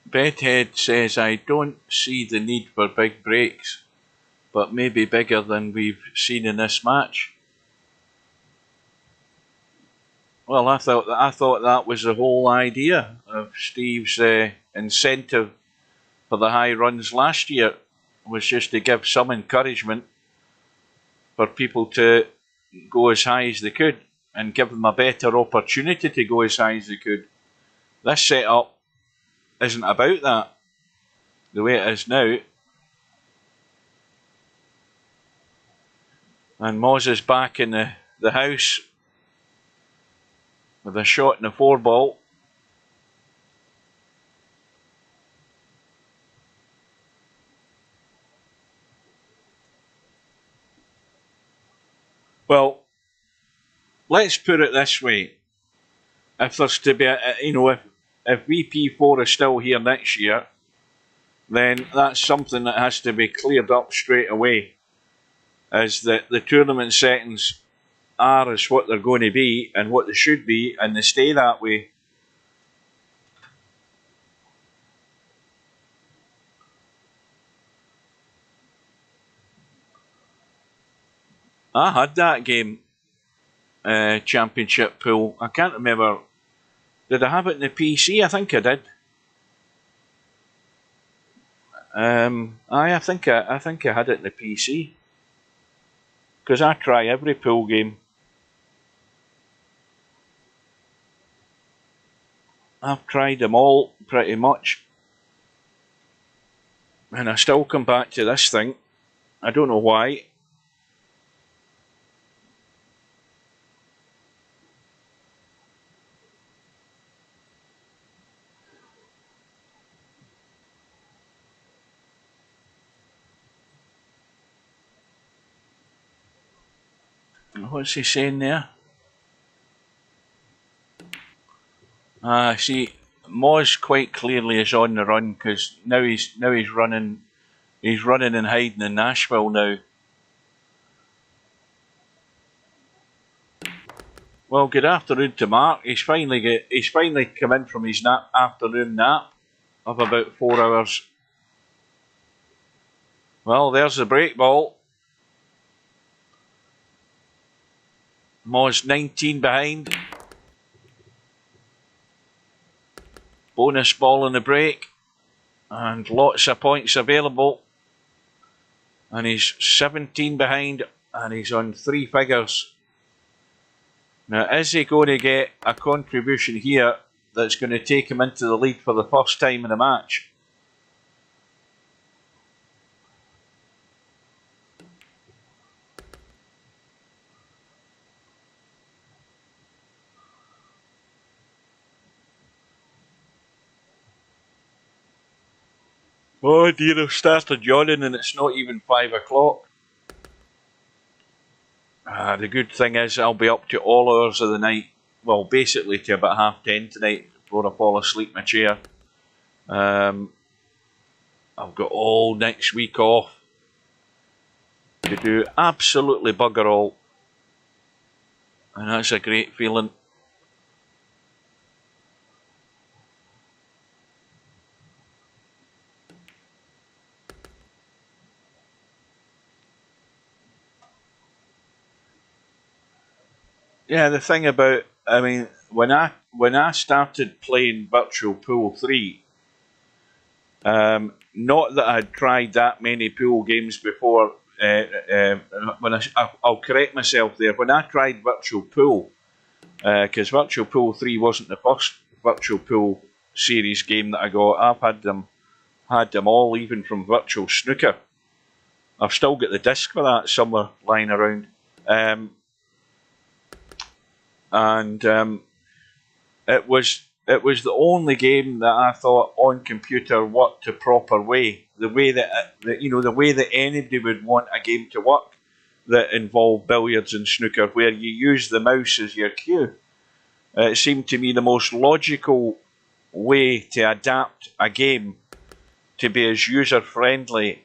Bedhead says, I don't see the need for big breaks, but maybe bigger than we've seen in this match. Well, I thought that was the whole idea of Steve's incentive for the high runs last year, was just to give some encouragement for people to go as high as they could and give them a better opportunity to go as high as they could. This setup isn't about that, the way it is now. And Moz is back in the house with a shot in the 4-ball. Well, let's put it this way. If there's to be, if VP4 is still here next year, then that's something that has to be cleared up straight away. Is that the tournament settings are as what they're going to be and what they should be, and they stay that way. I had that game, championship pool. I can't remember. Did I have it in the PC? I think I did. I think I had it in the PC, because I try every pool game. I've tried them all pretty much, and I still come back to this thing. I don't know why. What's he saying there? See, Moz quite clearly is on the run, because now he's running. He's running and hiding in Nashville now. Well, good afternoon to Mark. He's finally come in from his afternoon nap of about 4 hours. Well, there's the break ball. Moz 19 behind. Bonus ball in the break, and lots of points available. And he's 17 behind, and he's on 3 figures. Now, is he going to get a contribution here that's going to take him into the lead for the first time in a match? Oh dear, I've started yawning and it's not even 5 o'clock. The good thing is I'll be up to all hours of the night. Well, basically to about 10:30 tonight before I fall asleep in my chair. I've got all next week off to do absolutely bugger all. And that's a great feeling. Yeah, the thing about, I mean, when I started playing Virtual Pool 3, not that I'd tried that many pool games before. When I'll correct myself there. When I tried Virtual Pool, because Virtual Pool 3 wasn't the first Virtual Pool series game that I got. I've had them all, even from Virtual Snooker. I've still got the disc for that somewhere lying around. It was the only game that I thought on computer worked a proper way. The way the way that anybody would want a game to work that involved billiards and snooker, where you use the mouse as your cue. It seemed to me the most logical way to adapt a game to be as user friendly,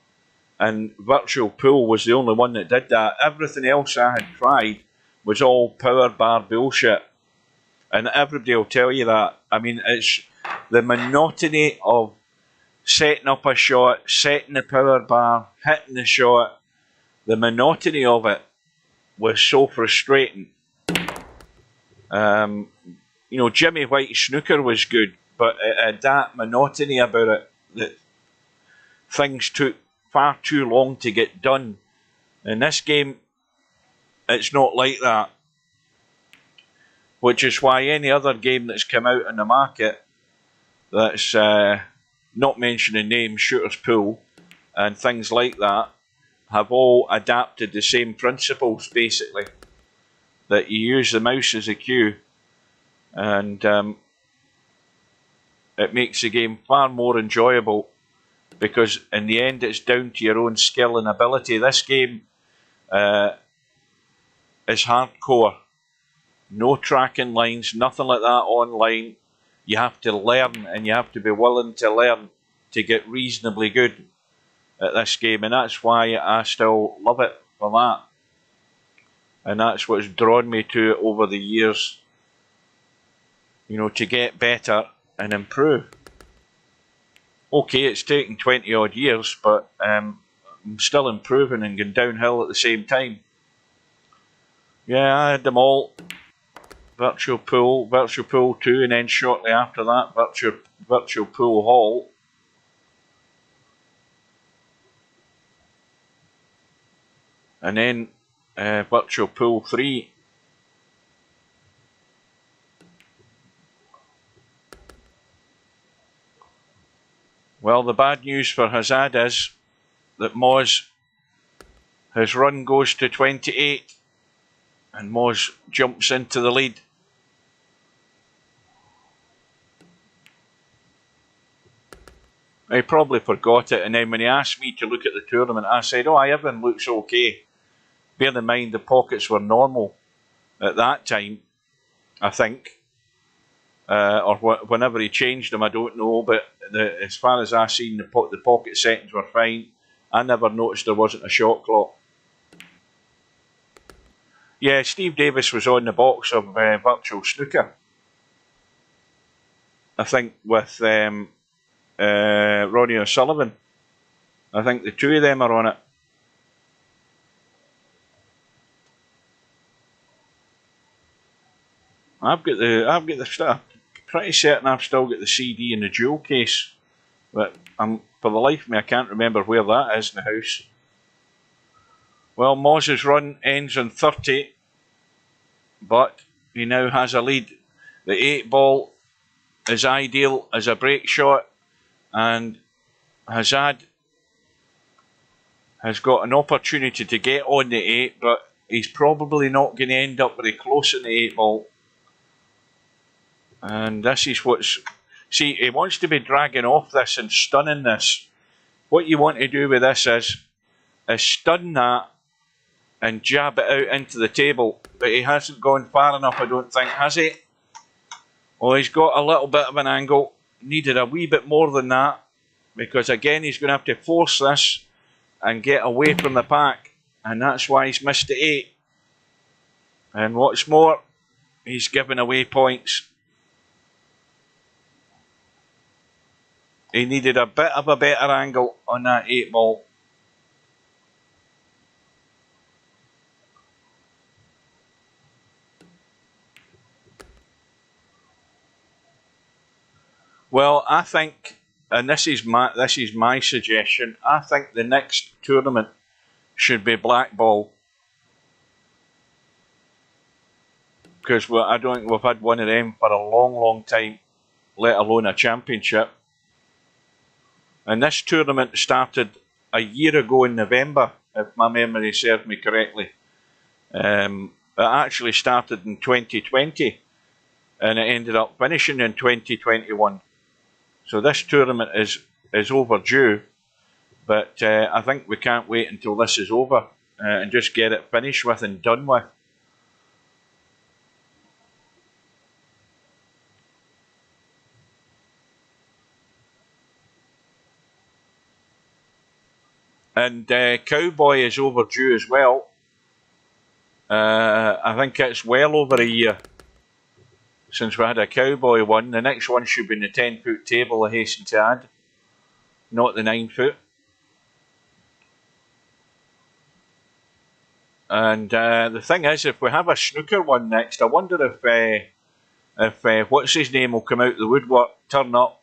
and Virtual Pool was the only one that did that. Everything else I had tried was all power bar bullshit, and everybody will tell you that. I mean, it's the monotony of setting up a shot, setting the power bar, hitting the shot. The monotony of it was so frustrating. Jimmy White's snooker was good, but it had that monotony about it that things took far too long to get done. In this game, it's not like that, which is why any other game that's come out in the market that's not mentioning names, Shooter's Pool and things like that, have all adapted the same principles, basically, that you use the mouse as a cue, and it makes the game far more enjoyable, because in the end it's down to your own skill and ability. This game is hardcore. No tracking lines, nothing like that online. You have to learn, and you have to be willing to learn to get reasonably good at this game, and that's why I still love it for that. And that's what's drawn me to it over the years, to get better and improve. Okay, it's taken 20 odd years, but I'm still improving and going downhill at the same time. Yeah, I had them all. Virtual Pool 2, and then shortly after that, Virtual Pool Hall. And then Virtual Pool 3. Well, the bad news for HAZAD is that his run goes to 28, and Moz jumps into the lead. I probably forgot it, and then when he asked me to look at the tournament, I said, everything looks okay. Bear in mind the pockets were normal at that time, I think. Or whenever he changed them, I don't know, but as far as I seen, the pocket settings were fine. I never noticed there wasn't a shot clock. Yeah, Steve Davis was on the box of Virtual Snooker, I think, with Ronnie O'Sullivan. I think the two of them are on it. I've got the stuff. Pretty certain I've still got the CD in the jewel case, but for the life of me I can't remember where that is in the house. Well, Moz's run ends on 30, but he now has a lead. The 8 ball is ideal as a break shot, and HAZAD has got an opportunity to get on the 8, but he's probably not going to end up very close in the 8 ball. And this is see, he wants to be dragging off this and stunning this. What you want to do with this is stun that and jab it out into the table. But he hasn't gone far enough, I don't think, has he? Oh, he's got a little bit of an angle. Needed a wee bit more than that, because again he's going to have to force this and get away from the pack, and that's why he's missed the 8. And what's more, he's given away points. He needed a bit of a better angle on that 8 ball. Well, I think, and this is my suggestion. I think the next tournament should be blackball, because I don't think we've had one of them for a long, long time, let alone a championship. And this tournament started a year ago in November, if my memory serves me correctly. It actually started in 2020, and it ended up finishing in 2021. So this tournament is overdue, but I think we can't wait until this is over and just get it finished with and done with. And Cowboy is overdue as well. I think it's well over a year since we had a Cowboy one. The next one should be in the 10-foot table, I hasten to add, not the 9-foot. And the thing is, if we have a snooker one next, I wonder if what's his name will come out the woodwork, turn up,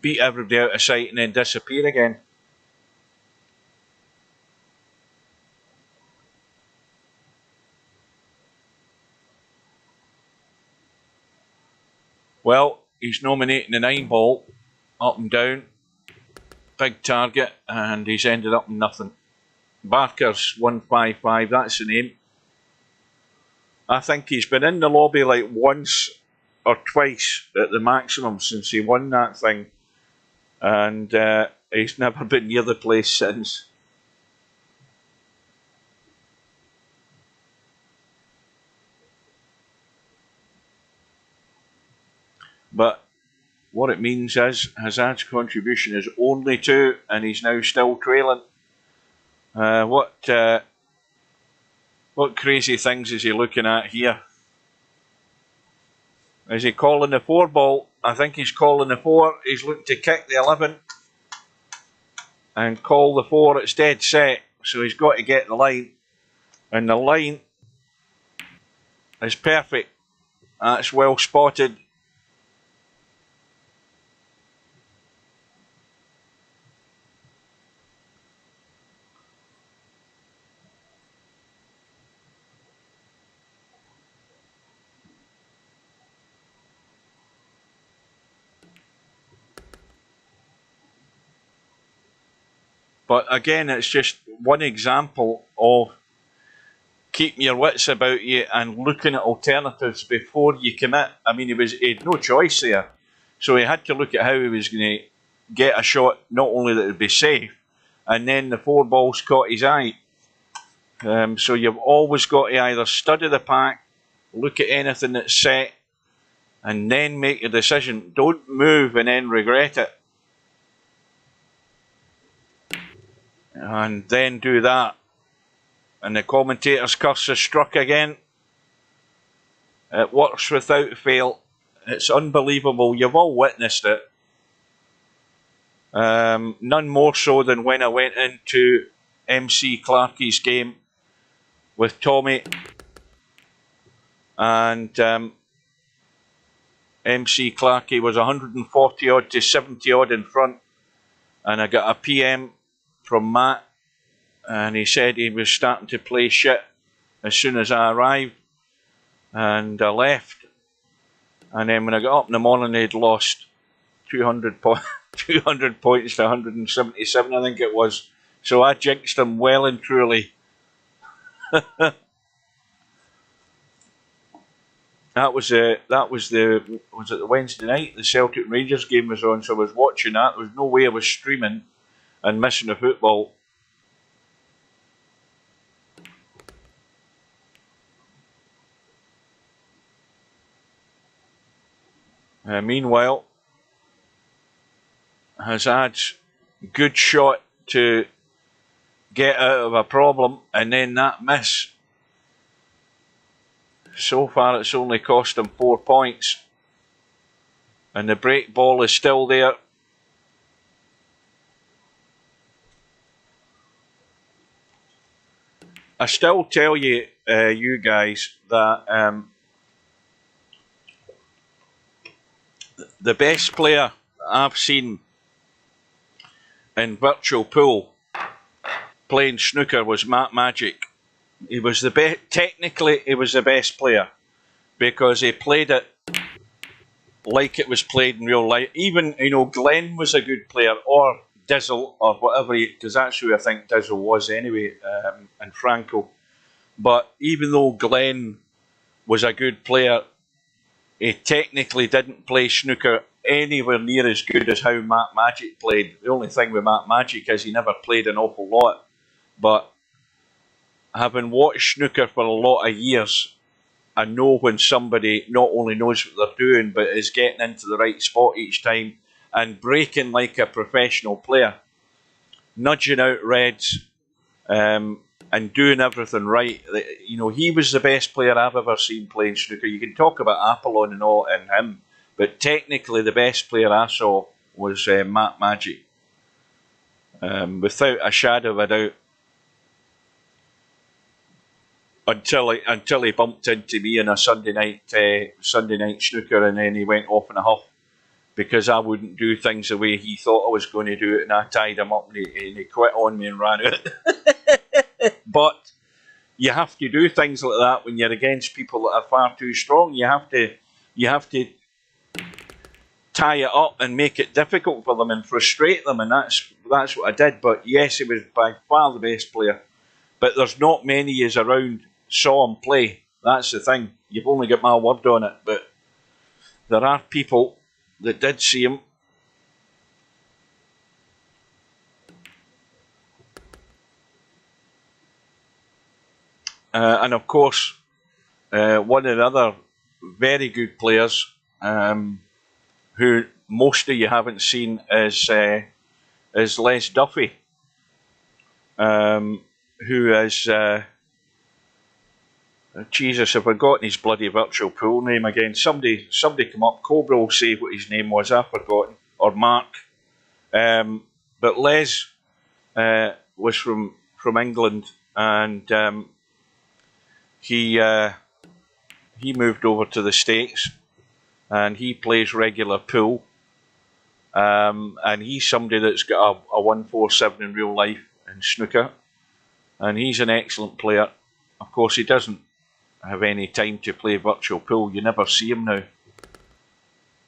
beat everybody out of sight, and then disappear again. Well, he's nominating the 9-ball, up and down, big target, and he's ended up in nothing. Barker's 155, that's the name. I think he's been in the lobby like once or twice at the maximum since he won that thing, and he's never been near the place since. But what it means is HAZAD's contribution is only 2, and he's now still trailing. What crazy things is he looking at here? Is he calling the 4-ball? I think he's calling the 4. He's looking to kick the 11 and call the 4. It's dead set, so he's got to get the line. And the line is perfect. That's well spotted. But again, it's just one example of keeping your wits about you and looking at alternatives before you commit. I mean, he had no choice there. So he had to look at how he was going to get a shot, not only that it would be safe, and then the 4 balls caught his eye. So you've always got to either study the pack, look at anything that's set, and then make a decision. Don't move and then regret it. And then do that. And the commentator's curse is struck again. It works without fail. It's unbelievable. You've all witnessed it. None more so than when I went into MC Clarkey's game with Tommy. And MC Clarkey was 140 odd to 70 odd in front. And I got a PM from Matt, and he said he was starting to play shit as soon as I arrived, and I left. And then when I got up in the morning, they'd lost 200 points to 177, I think it was. So I jinxed them well and truly. Was it the Wednesday night? The Celtic Rangers game was on, so I was watching that. There was no way I was streaming and missing the football. Meanwhile, HAZAD's good shot to get out of a problem, and then that miss. So far it's only cost him 4 points. And the break ball is still there. I still tell you, you guys, that the best player I've seen in virtual pool playing snooker was Matt Magic. He was the best. Technically, he was the best player because he played it like it was played in real life. Even, you know, Glenn was a good player, or Dizzle, or whatever, because that's who I think Dizzle was anyway, and Franco. But even though Glenn was a good player, he technically didn't play snooker anywhere near as good as how Matt Magic played. The only thing with Matt Magic is he never played an awful lot. But having watched snooker for a lot of years, I know when somebody not only knows what they're doing, but is getting into the right spot each time and breaking like a professional player, nudging out reds, and doing everything right. You know, he was the best player I've ever seen playing snooker. You can talk about Apollon and all and him, but technically the best player I saw was Matt Magic, without a shadow of a doubt. Until he bumped into me in a Sunday night snooker, and then he went off in a huff because I wouldn't do things the way he thought I was going to do it, and I tied him up, and he quit on me and ran out. But you have to do things like that when you're against people that are far too strong. You have to tie it up and make it difficult for them and frustrate them, and that's what I did. But yes, he was by far the best player. But there's not many as around saw him play. That's the thing. You've only got my word on it, but there are people that did see him. And of course, one of the other very good players, who most of you haven't seen, is Les Duffy, who is... Jesus, I've forgotten his bloody virtual pool name again. Somebody come up. Cobra will say what his name was. I've forgotten. Or Mark. But Les was from England, and he moved over to the States, and he plays regular pool. And he's somebody that's got a 147 in real life in snooker, and he's an excellent player. Of course, he doesn't have any time to play virtual pool. You never see him now.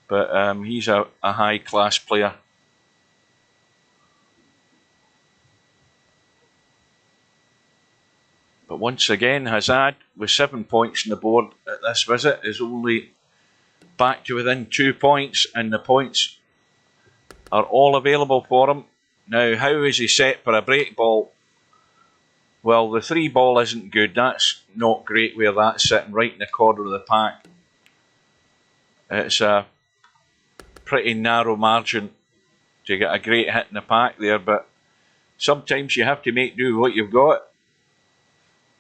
But he's a high-class player. But once again, HAZAD, with 7 points on the board at this visit, is only back to within 2 points, and the points are all available for him. Now, how is he set for a break ball? Well, the 3 ball isn't good. That's not great where that's sitting right in the corner of the pack. It's a pretty narrow margin to get a great hit in the pack there, but sometimes you have to make do with what you've got.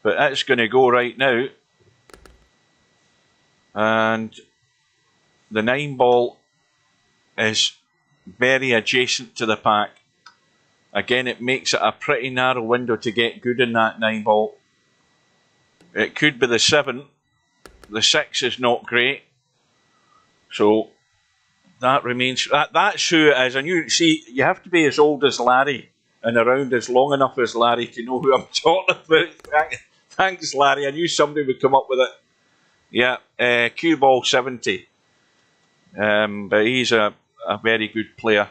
But it's going to go right now. And the 9 ball is very adjacent to the pack. Again, it makes it a pretty narrow window to get good in that 9 ball. It could be the 7. The 6 is not great. So that remains. That's who it is. And you see, you have to be as old as Larry and around as long enough as Larry to know who I'm talking about. Thanks, Larry. I knew somebody would come up with it. Yeah, cue ball 70. But he's a very good player.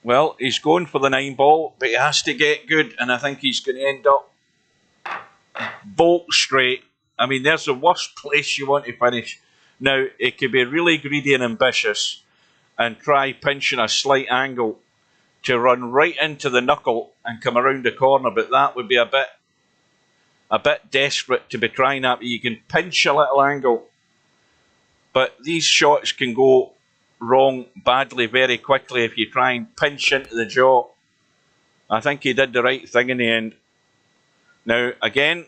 Well, he's going for the 9 ball, but he has to get good, and I think he's going to end up bolt straight. I mean, there's the worst place you want to finish. Now, it could be really greedy and ambitious and try pinching a slight angle to run right into the knuckle and come around the corner, but that would be a bit desperate to be trying that. But you can pinch a little angle, but these shots can go wrong badly very quickly if you try and pinch into the jaw. I think he did the right thing in the end. Now, again,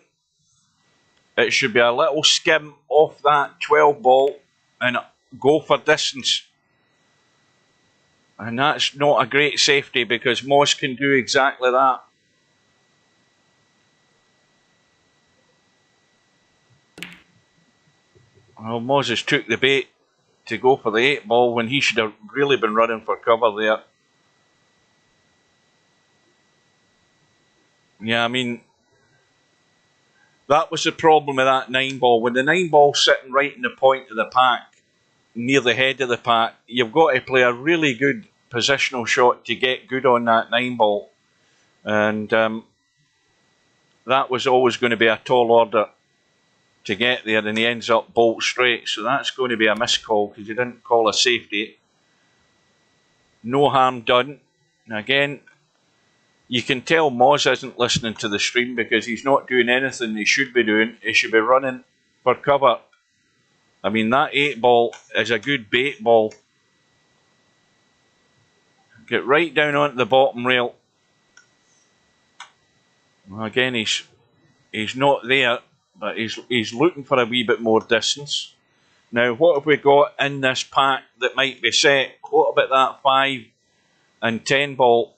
it should be a little skim off that 12 ball and go for distance. And that's not a great safety because Moz can do exactly that. Well, Moses took the bait to go for the 8 ball when he should have really been running for cover there. Yeah, I mean, that was the problem with that 9 ball. When the 9 ball's sitting right in the point of the pack, near the head of the pack, you've got to play a really good positional shot to get good on that 9 ball. And that was always going to be a tall order to get there, and he ends up bolt straight. So that's going to be a miscall because he didn't call a safety. No harm done. And again, you can tell Moz isn't listening to the stream because he's not doing anything he should be doing. He should be running for cover. I mean, that 8 ball is a good bait ball. Get right down onto the bottom rail. Well, again, he's not there, but he's looking for a wee bit more distance. Now, what have we got in this pack that might be set? What about that 5 and 10 ball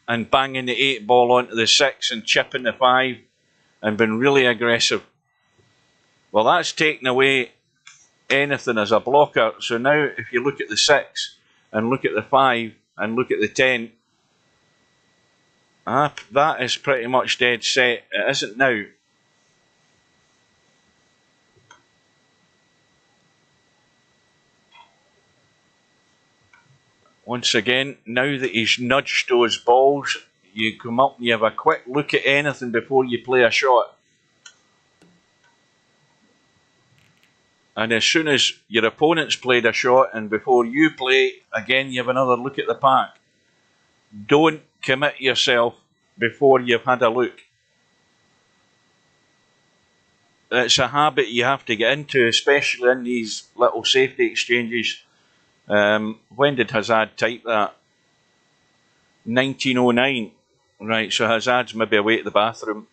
and banging the 8 ball onto the 6 and chipping the 5 and been really aggressive? Well, that's taken away anything as a blocker. So now if you look at the 6 and look at the 5 and look at the 10, that is pretty much dead set. It isn't now. Once again, now that he's nudged those balls, you come up and you have a quick look at anything before you play a shot. And as soon as your opponent's played a shot and before you play, again you have another look at the pack. Don't commit yourself before you've had a look. It's a habit you have to get into, especially in these little safety exchanges. When did HAZAD type that? 1909. Right, so HAZAD's maybe away at the bathroom.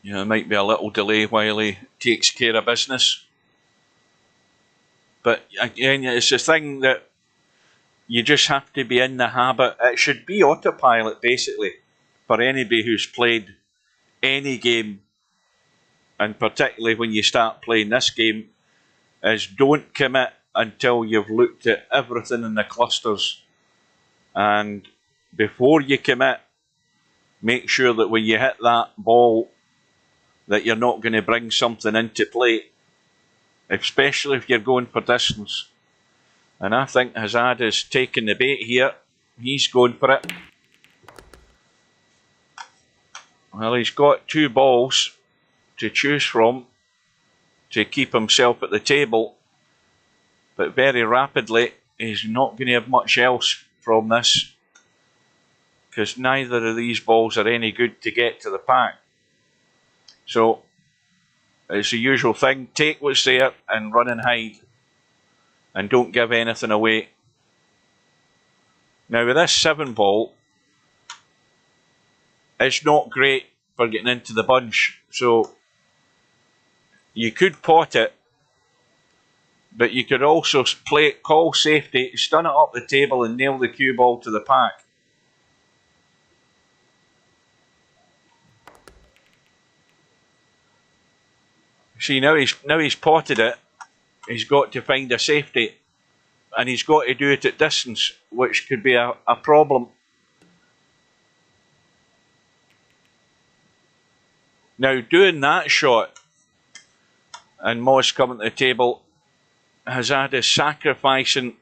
Yeah, there might be a little delay while he takes care of business. But again, it's a thing that you just have to be in the habit. It should be autopilot, basically, for anybody who's played any game, and particularly when you start playing this game, is don't commit until you've looked at everything in the clusters. And before you commit, make sure that when you hit that ball, that you're not going to bring something into play, especially if you're going for distance. And I think HAZAD is taking the bait here. He's going for it. Well, he's got 2 balls to choose from to keep himself at the table, but very rapidly he's not going to have much else from this because neither of these balls are any good to get to the pack. So it's the usual thing, take what's there and run and hide and don't give anything away. Now with this 7 ball, it's not great for getting into the bunch, so you could pot it, but you could also call safety, stun it up the table and nail the cue ball to the pack. See, now he's potted it, he's got to find a safety, and he's got to do it at distance, which could be a problem. Now doing that shot and Moz coming to the table, HAZAD is sacrificing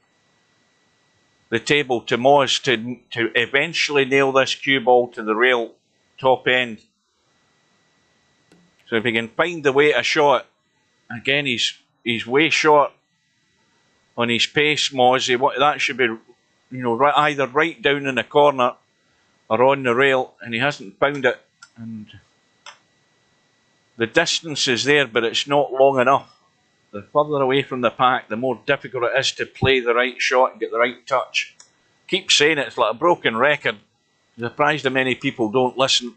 the table to Moz to eventually nail this cue ball to the rail top end. So if he can find the way to shot, again he's way short on his pace, Moz. That should be, either right down in the corner or on the rail, and he hasn't found it. And the distance is there, but it's not long enough. The further away from the pack, the more difficult it is to play the right shot and get the right touch. Keep saying it's like a broken record. I'm surprised how many people don't listen.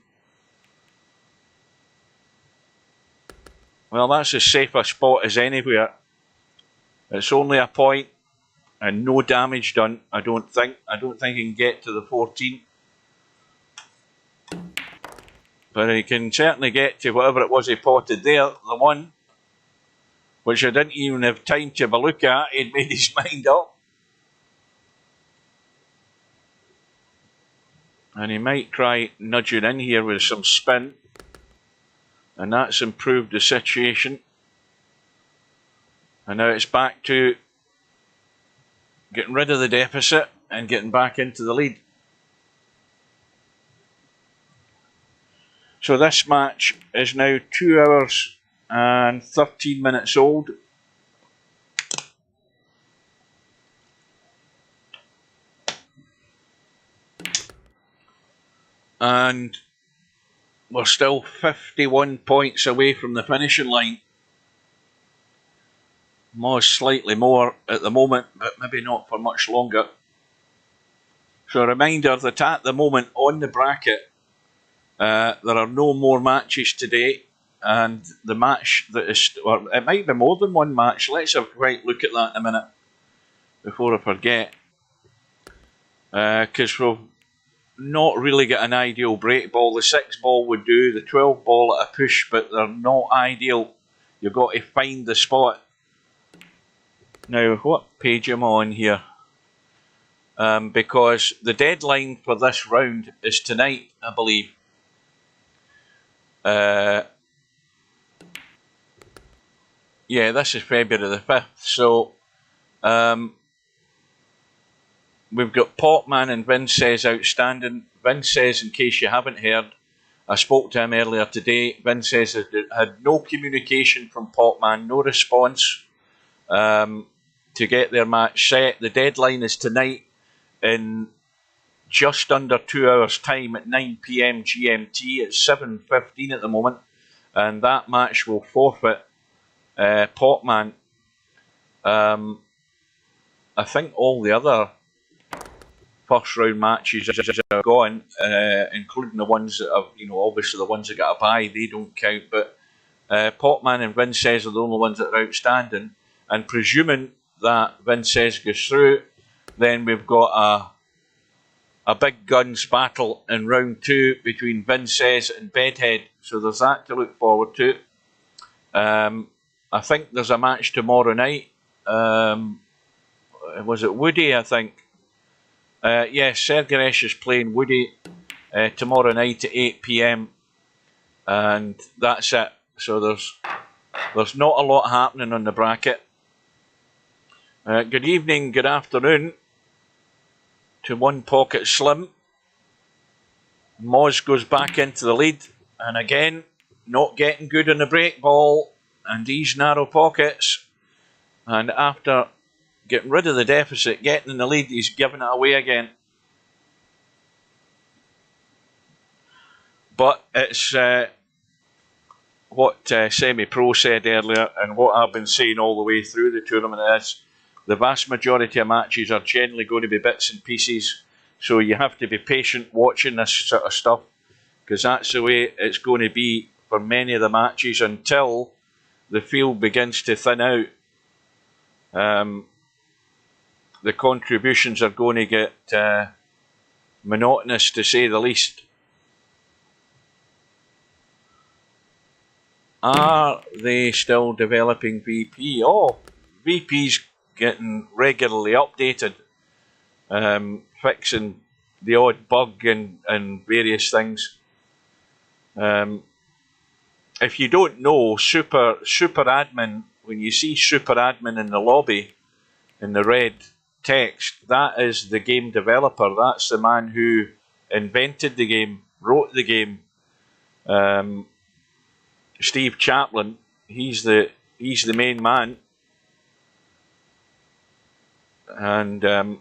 Well, that's as safe a spot as anywhere. It's only a point and no damage done, I don't think. I don't think he can get to the 14. But he can certainly get to whatever it was he potted there, the one, which I didn't even have time to have a look at. He'd made his mind up. And he might try nudging in here with some spin. And that's improved the situation. And now it's back to getting rid of the deficit and getting back into the lead. So this match is now 2 hours and 13 minutes old. And we're still 51 points away from the finishing line. Moz slightly more at the moment, but maybe not for much longer. So a reminder that at the moment on the bracket, there are no more matches today, and the match that is, or it might be more than one match. Let's have a quick look at that in a minute before I forget, because we've not really got an ideal break ball. The 6 ball would do, the 12 ball at a push, but they're not ideal. You've got to find the spot. Now, what page am I on here? Because the deadline for this round is tonight, I believe. Yeah, this is February the 5th. So, we've got Potman and Vince Says outstanding. Vince Says, in case you haven't heard, I spoke to him earlier today. Vince Says had no communication from Potman, no response to get their match set. The deadline is tonight in just under 2 hours' time at 9 PM GMT. It's 7:15 at the moment, and that match will forfeit Potman. I think all the other first round matches are gone, including the ones that have, obviously the ones that got a bye, they don't count. But Potman and Vince Says are the only ones that are outstanding. And presuming that Vince Says goes through, then we've got a big guns battle in round 2 between Vince Says and Bedhead. So there's that to look forward to. I think there's a match tomorrow night. Was it Woody, I think? Yes, Sergaresh is playing Woody tomorrow night at 8 PM. And that's it. So there's not a lot happening on the bracket. Good evening, good afternoon to One Pocket Slim. Moz goes back into the lead, and again, not getting good on the break ball and these narrow pockets. And after getting rid of the deficit, getting in the lead, he's giving it away again. But it's what Semi-Pro said earlier, and what I've been saying all the way through the tournament is the vast majority of matches are generally going to be bits and pieces. So you have to be patient watching this sort of stuff, because that's the way it's going to be for many of the matches until the field begins to thin out. The contributions are going to get monotonous, to say the least. Are they still developing VP? Oh, VP's getting regularly updated, fixing the odd bug and various things. If you don't know, super admin, when you see super admin in the lobby in the red text, that is the game developer. That's the man who invented the game, wrote the game. Steve Chaplin, he's the main man, and I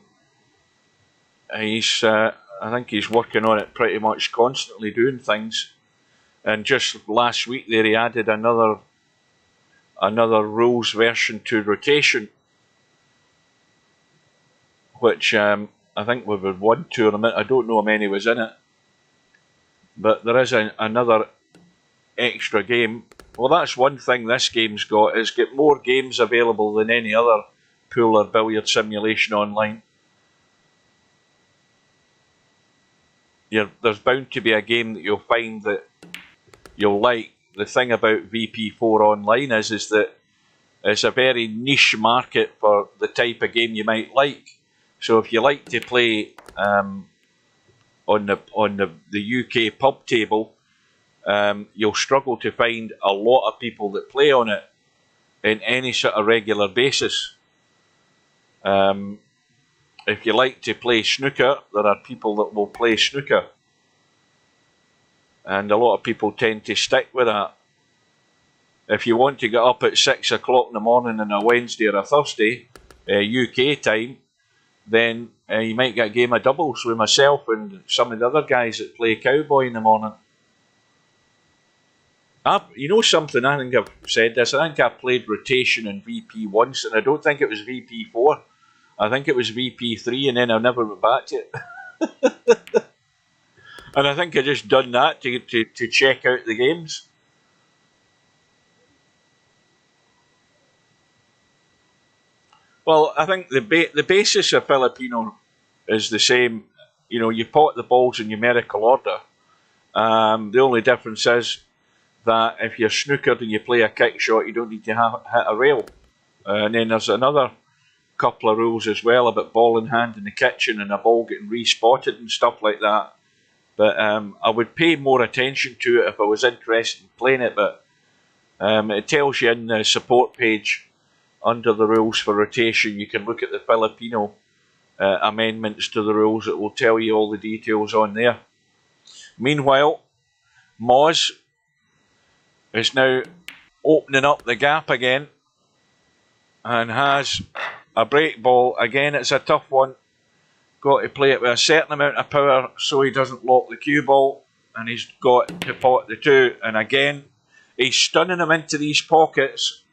think he's working on it pretty much constantly, doing things. And just last week there, he added another rules version to rotation, which I think we've had one tournament. I don't know how many was in it, but there is another extra game. Well, that's one thing this game's got. It's got more games available than any other pool or billiard simulation online. there's bound to be a game that you'll find that you'll like. The thing about VP4 Online is that it's a very niche market for the type of game you might like. So if you like to play on the UK pub table, you'll struggle to find a lot of people that play on it in any sort of regular basis. If you like to play snooker, there are people that will play snooker. And a lot of people tend to stick with that. If you want to get up at 6 o'clock in the morning on a Wednesday or a Thursday, UK time, then you might get a game of doubles with myself and some of the other guys that play Cowboy in the morning. You know something, I think I've said this, I think I played rotation in VP once, and I don't think it was VP4. I think it was VP3, and then I never went back to it. And I think I just done that to check out the games. Well, I think the basis of Filipino is the same. You know, you pot the balls in numerical order. The only difference is that if you're snookered and you play a kick shot, you don't need to hit a rail. And then there's another couple of rules as well about ball in hand in the kitchen and a ball getting respotted and stuff like that. But I would pay more attention to it if I was interested in playing it. But it tells you in the support page under the rules for rotation, you can look at the Filipino amendments to the rules. It will tell you all the details on there. Meanwhile, Moz is now opening up the gap again and has a break ball. Again, it's a tough one. Got to play it with a certain amount of power so he doesn't lock the cue ball, and he's got to pot the two. And again, he's stunning him into these pockets.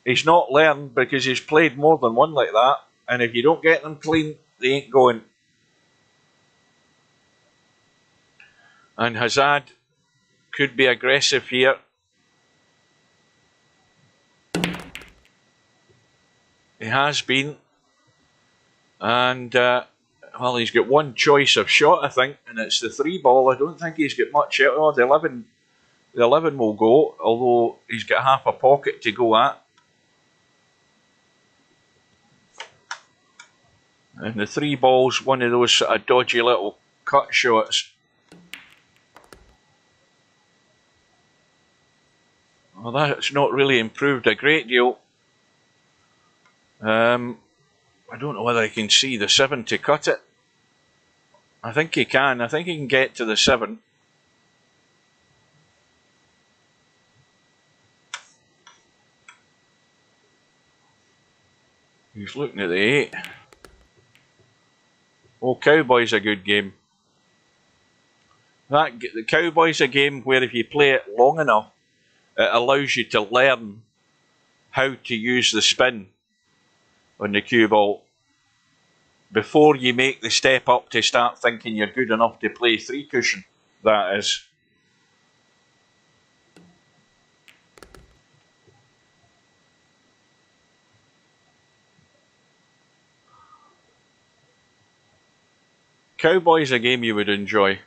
He's not learned because he's played more than one like that, and if you don't get them clean, they ain't going. And HAZAD could be aggressive here. He has been. And, well, he's got one choice of shot, I think, and it's the 3 ball. I don't think he's got much out. Oh, the 11 will go, although he's got half a pocket to go at. And the 3 ball's one of those sort of dodgy little cut shots. Well, that's not really improved a great deal. I don't know whether he can see the 7 to cut it. I think he can. I think he can get to the 7. He's looking at the 8. Oh, Cowboy's a good game. The Cowboy's a game where if you play it long enough, it allows you to learn how to use the spin on the cue ball before you make the step up to start thinking you're good enough to play 3 cushion. That is. Cowboy's a game you would enjoy.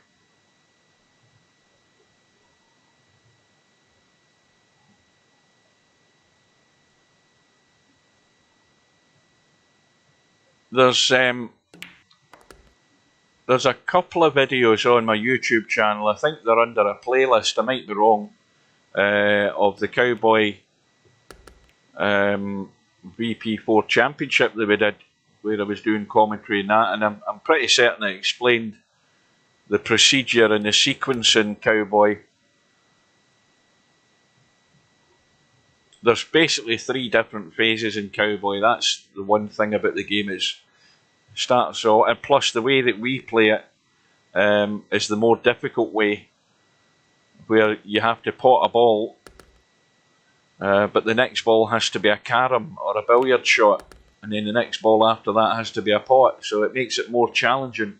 There's a couple of videos on my YouTube channel. I think they're under a playlist. I might be wrong. Of the Cowboy VP4 Championship that we did, where I was doing commentary and that, and I'm pretty certain I explained the procedure and the sequence in Cowboy. There's basically 3 different phases in Cowboy. That's the one thing about the game is starts off, and plus the way that we play it is the more difficult way, where you have to pot a ball, but the next ball has to be a carom or a billiard shot, and then the next ball after that has to be a pot, so it makes it more challenging.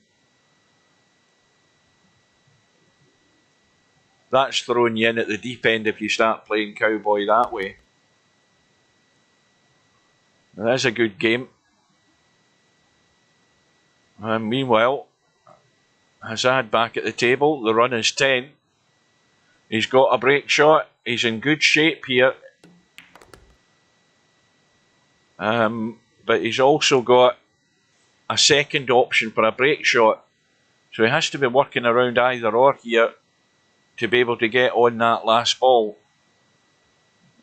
That's throwing you in at the deep end if you start playing Cowboy that way. That's a good game. Meanwhile, HAZAD back at the table. The run is 10. He's got a break shot. He's in good shape here. But he's also got a second option for a break shot. So he has to be working around either or here to be able to get on that last ball.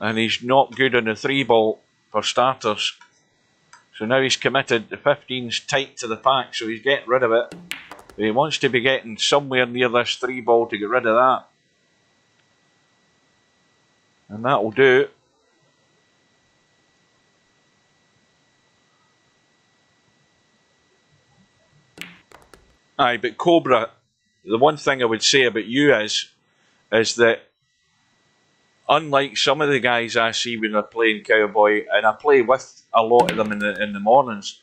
And he's not good on the 3 ball for starters. So now he's committed. The 15's tight to the pack, so he's getting rid of it. But he wants to be getting somewhere near this 3 ball to get rid of that. And that will do. Aye, but Cobra, the one thing I would say about you is that unlike some of the guys I see when they're playing Cowboy, and I play with a lot of them in the mornings,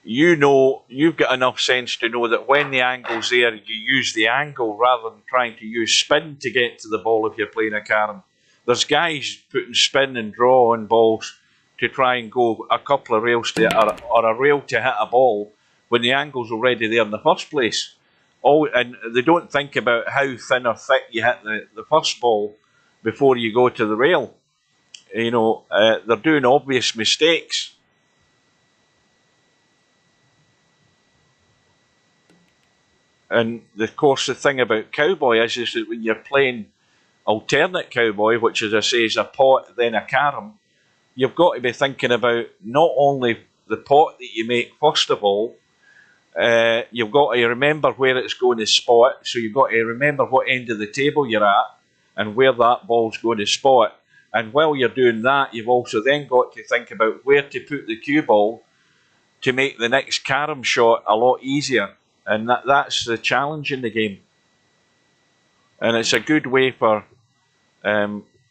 you know, you've got enough sense to know that when the angle's there, you use the angle rather than trying to use spin to get to the ball if you're playing a carom. There's guys putting spin and draw on balls to try and go a couple of rails to or a rail to hit a ball when the angle's already there in the first place. And they don't think about how thin or thick you hit the first ball before you go to the rail. You know, they're doing obvious mistakes. And of course, the thing about Cowboy is that when you're playing alternate Cowboy, which, as I say, is a pot then a carom, you've got to be thinking about not only the pot that you make first of all, you've got to remember where it's going to spot, so you've got to remember what end of the table you're at and where that ball's going to spot. And while you're doing that, you've also then got to think about where to put the cue ball to make the next carom shot a lot easier. And that's the challenge in the game. And it's a good way for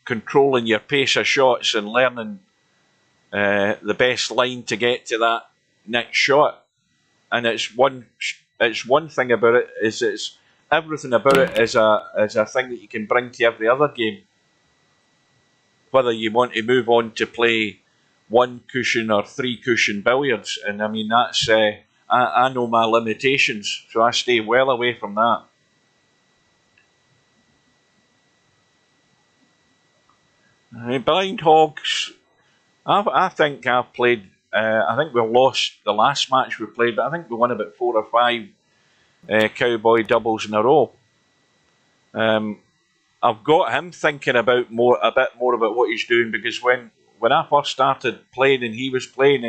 controlling your pace of shots and learning the best line to get to that next shot. And it's one thing about it is it's everything about it is a thing that you can bring to every other game. Whether you want to move on to play 1 cushion or 3 cushion billiards, and I mean that's I know my limitations, so I stay well away from that. Blind Hogs, I think I've played. I think we lost the last match we played, but I think we won about 4 or 5 Cowboy doubles in a row. I've got him thinking about a bit more about what he's doing, because when I first started playing and he was playing,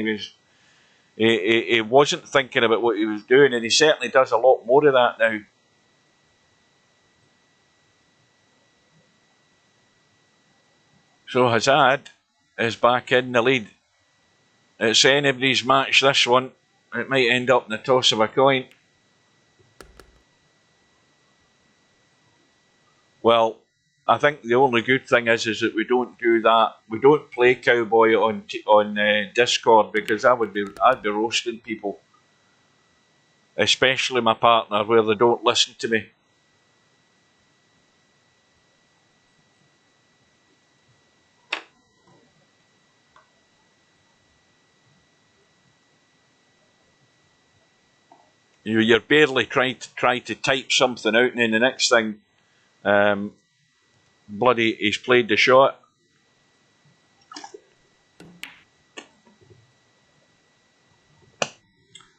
he wasn't thinking about what he was doing, and he certainly does a lot more of that now. So HAZAD is back in the lead. It's anybody's match, this one. It might end up in the toss of a coin. Well, I think the only good thing is that we don't do that. We don't play Cowboy on Discord, because I'd be roasting people, especially my partner, where they don't listen to me. You're barely trying to type something out, and then the next thing, bloody, he's played the shot.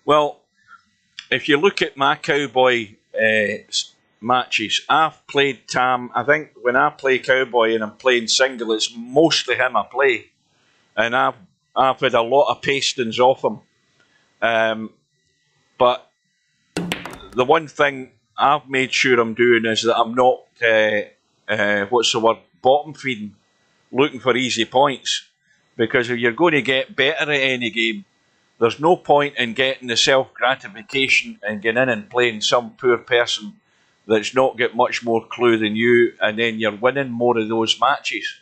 Well, if you look at my Cowboy matches, I've played Tam. I think when I play Cowboy and I'm playing single, it's mostly him I play, and I've had a lot of pastings off him. But the one thing I've made sure I'm doing is that I'm not bottom feeding, looking for easy points, because if you're going to get better at any game, there's no point in getting the self-gratification and getting in and playing some poor person that's not got much more clue than you, and then you're winning more of those matches.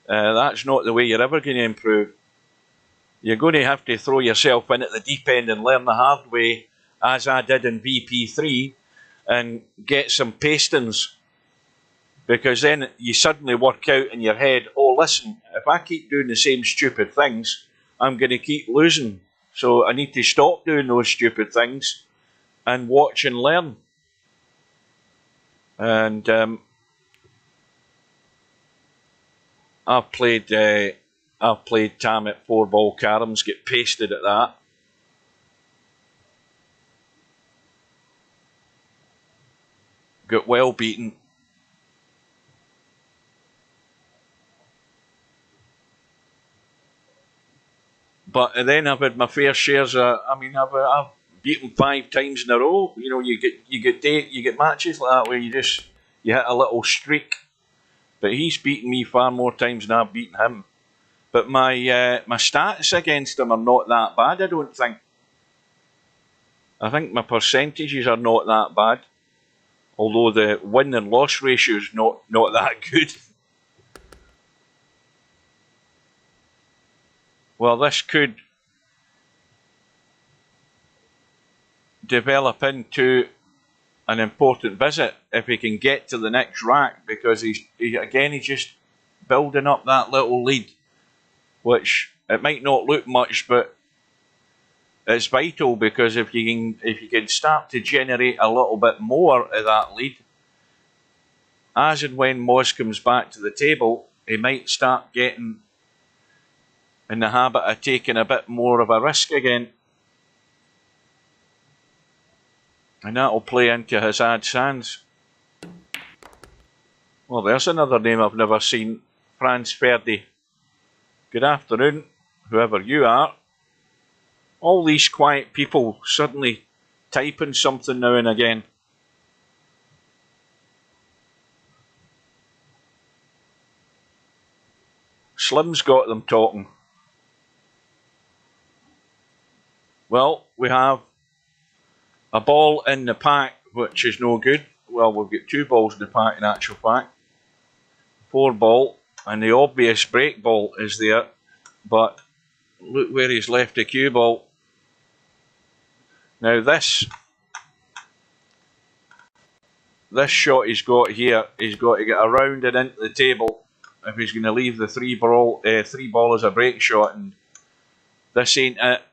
That's not the way you're ever going to improve. You're going to have to throw yourself in at the deep end and learn the hard way, as I did in VP3, and get some pastings. Because then you suddenly work out in your head, oh listen, if I keep doing the same stupid things, I'm going to keep losing. So I need to stop doing those stupid things and watch and learn. And I've played Tam at 4-ball caroms, get pasted at that. Got well beaten. But then I've had my fair shares. I've beaten 5 times in a row. You know, you get matches like that where you hit a little streak. But he's beaten me far more times than I've beaten him. But my stats against him are not that bad, I don't think. I think my percentages are not that bad. Although the win and loss ratio is not that good. Well, this could develop into an important visit if he can get to the next rack, because he's just building up that little lead, which it might not look much, but it's vital, because if you can start to generate a little bit more of that lead, as and when Moz comes back to the table, he might start getting in the habit of taking a bit more of a risk again. And that'll play into HAZAD's hands. Well, there's another name I've never seen. Franz Ferdi. Good afternoon, whoever you are. All these quiet people suddenly typing something now and again. Slim's got them talking. Well, we have a ball in the pack, which is no good. Well, we've got 2 balls in the pack in actual fact. 4-ball, and the obvious break ball is there. But look where he's left the cue ball. Now this shot he's got here, he's got to get around and into the table if he's going to leave the 3 ball as a break shot, and this ain't it.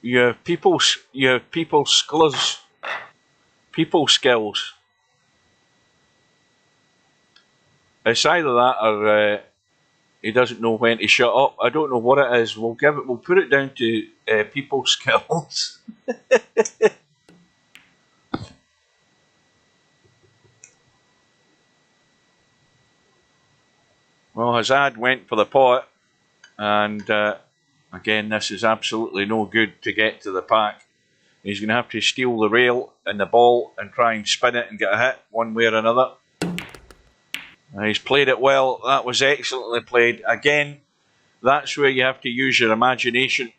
You have people skills. It's either that or he doesn't know when to shut up. I don't know what it is. We'll put it down to people skills. Well, HAZAD went for the pot, and again, this is absolutely no good to get to the pack. He's going to have to steal the rail and the ball and try and spin it and get a hit one way or another. He's played it well. That was excellently played. Again, that's where you have to use your imagination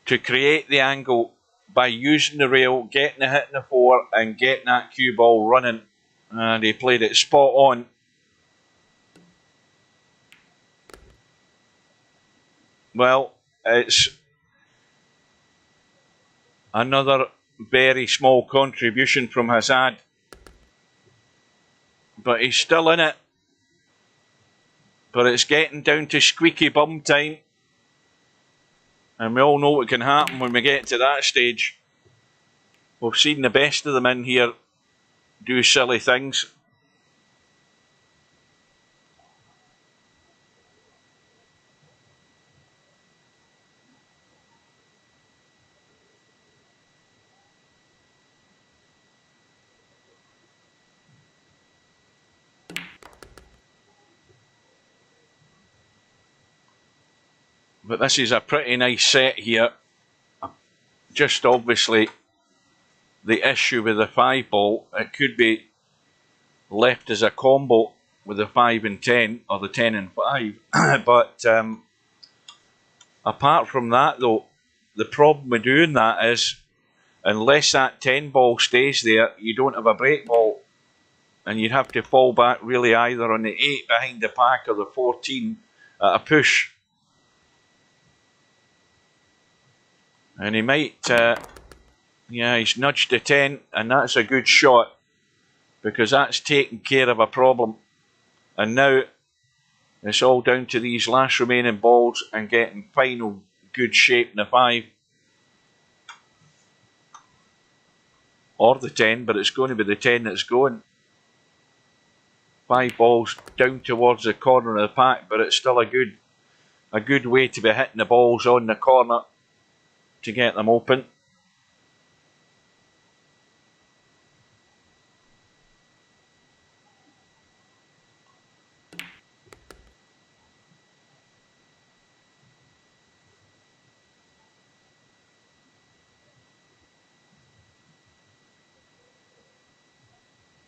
to create the angle by using the rail, getting a hit in the 4 and getting that cue ball running. And he played it spot on. Well, it's another very small contribution from HAZAD, but he's still in it. But it's getting down to squeaky bum time, and we all know what can happen when we get to that stage. We've seen the best of them in here do silly things. But this is a pretty nice set here. Just obviously the issue with the 5-ball, it could be left as a combo with the 5 and 10 or the 10 and 5. But apart from that though, the problem with doing that is unless that 10 ball stays there, you don't have a break ball, and you'd have to fall back really either on the 8 behind the pack or the 14 at a push. And he might, yeah, he's nudged the 10, and that's a good shot. because that's taking care of a problem. And now it's all down to these last remaining balls and getting final good shape in the 5. Or the 10, but it's going to be the 10 that's going. 5 balls down towards the corner of the pack, but it's still a good way to be hitting the balls on the corner to get them open.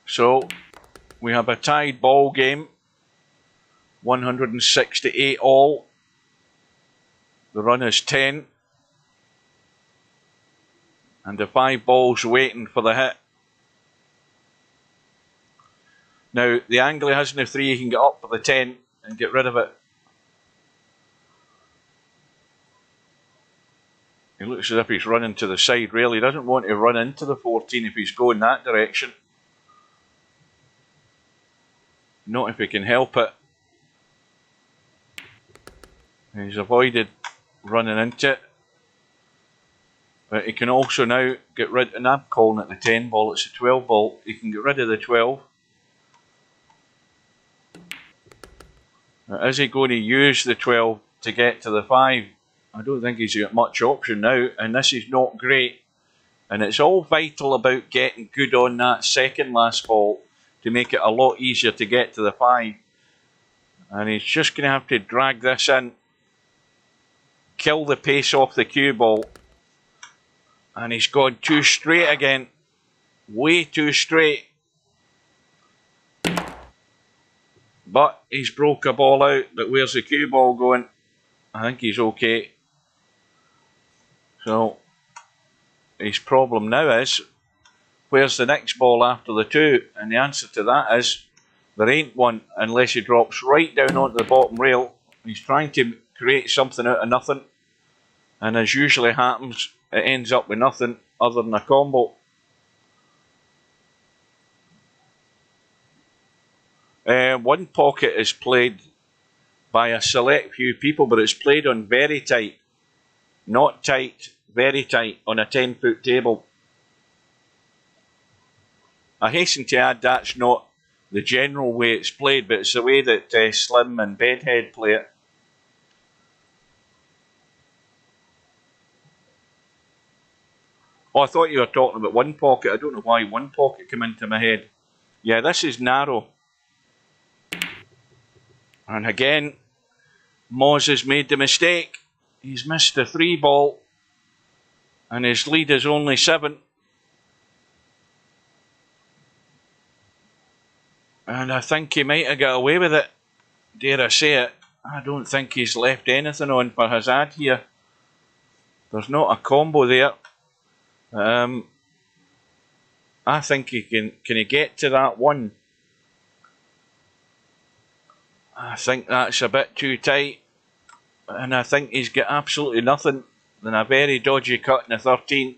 So we have a tied ball game, 168 all. The run is 10. And the 5 balls waiting for the hit. Now the angler has no 3, he can get up for the 10 and get rid of it. He looks as if he's running to the side, really. He doesn't want to run into the 14 if he's going that direction. Not if he can help it. He's avoided running into it. But he can also now get rid, and I'm calling it the 10 ball, it's a 12 ball. He can get rid of the 12. Now, is he going to use the 12 to get to the 5? I don't think he's got much option now, and this is not great. And it's all vital about getting good on that second last ball to make it a lot easier to get to the 5. And he's just going to have to drag this in, kill the pace off the cue ball. And he's gone too straight again. Way too straight. But he's broke a ball out. But where's the cue ball going? I think he's okay. So his problem now is, where's the next ball after the 2? And the answer to that is, there ain't one unless he drops right down onto the bottom rail. He's trying to create something out of nothing. And as usually happens, it ends up with nothing other than a combo. One pocket is played by a select few people, but it's played on very tight. Not tight, very tight on a 10-foot table. I hasten to add that's not the general way it's played, but it's the way that Slim and Bedhead play it. Oh, I thought you were talking about one pocket. I don't know why one pocket came into my head. Yeah, this is narrow. And again, Moz has made the mistake. He's missed the 3 ball. And his lead is only 7. And I think he might have got away with it. Dare I say it. I don't think he's left anything on for HAZAD here. There's not a combo there. I think he can he get to that 1? I think that's a bit too tight. And I think he's got absolutely nothing than a very dodgy cut in the 13.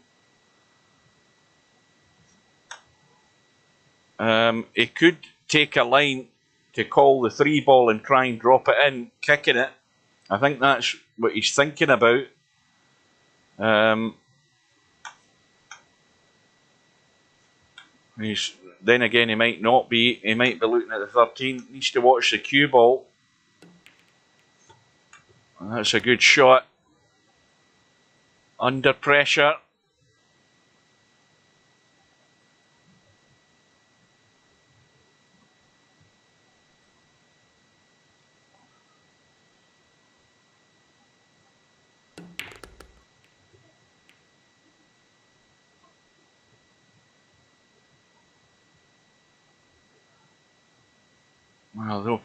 He could take a line to call the 3 ball and try and drop it in, kicking it. I think that's what he's thinking about. Then again, he might not be. He might be looking at the 13. Needs to watch the cue ball. That's a good shot. Under pressure. Well,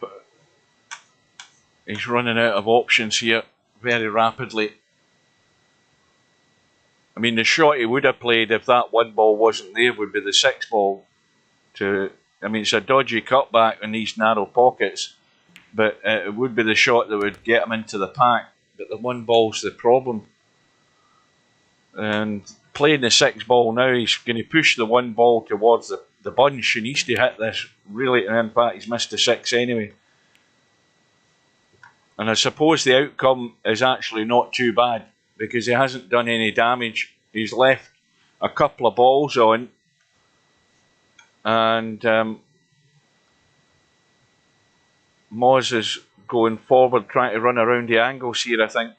he's running out of options here very rapidly. I mean, the shot he would have played if that 1 ball wasn't there would be the 6 ball. I mean, it's a dodgy cutback in these narrow pockets, but it would be the shot that would get him into the pack. But the 1 ball's the problem. And playing the 6 ball now, he's going to push the 1 ball towards the bunch, and he's to hit this really, and in fact he's missed a 6 anyway. And I suppose the outcome is actually not too bad, because he hasn't done any damage. He's left a couple of balls on, and Moz is going forward, trying to run around the angles here, I think,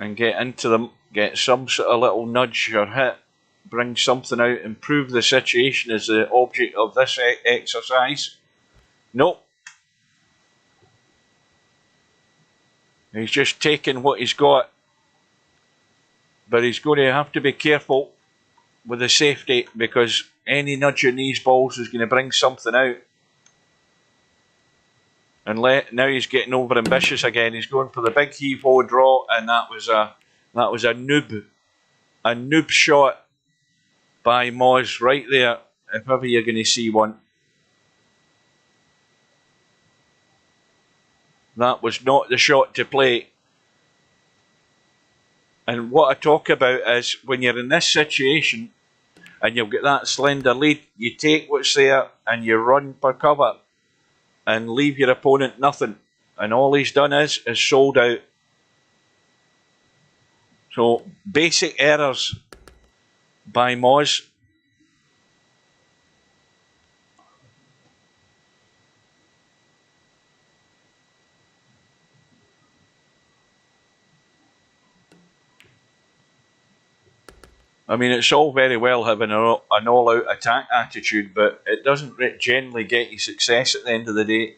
and get into them, get some sort of little nudge or hit, bring something out, improve the situation is the object of this exercise. Nope. He's just taking what he's got, but he's going to have to be careful with the safety, because any nudge in these balls is going to bring something out. And now he's getting over ambitious again. He's going for the big heave-ho draw, and that was a noob shot by Moz right there, if ever you're going to see one. That was not the shot to play. And what I talk about is, when you're in this situation and you've got that slender lead, you take what's there and you run for cover and leave your opponent nothing. And all he's done is sold out. So basic errors by Moz. I mean, it's all very well having an all-out attack attitude, but it doesn't generally get you success at the end of the day.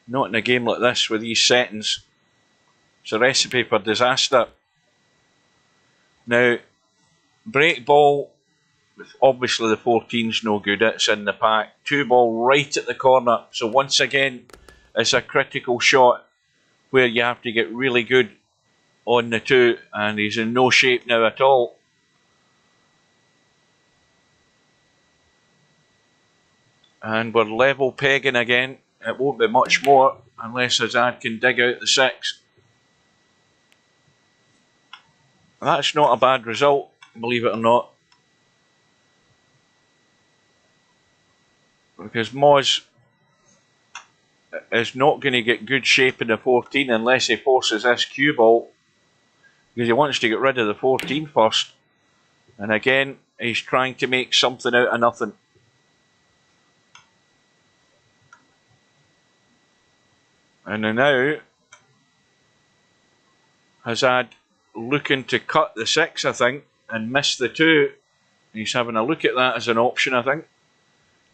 Not in a game like this with these settings. It's a recipe for disaster. Now, break ball, obviously the 14's no good, it's in the pack. 2 ball right at the corner, so once again, it's a critical shot where you have to get really good on the 2, and he's in no shape now at all. And we're level pegging again. It won't be much more unless HAZAD can dig out the 6. That's not a bad result, believe it or not. Because Moz is not going to get good shape in the 14 unless he forces this cue ball, because he wants to get rid of the 14 first. And again, he's trying to make something out of nothing. And now HAZAD looking to cut the 6, I think, and miss the 2. He's having a look at that as an option, I think.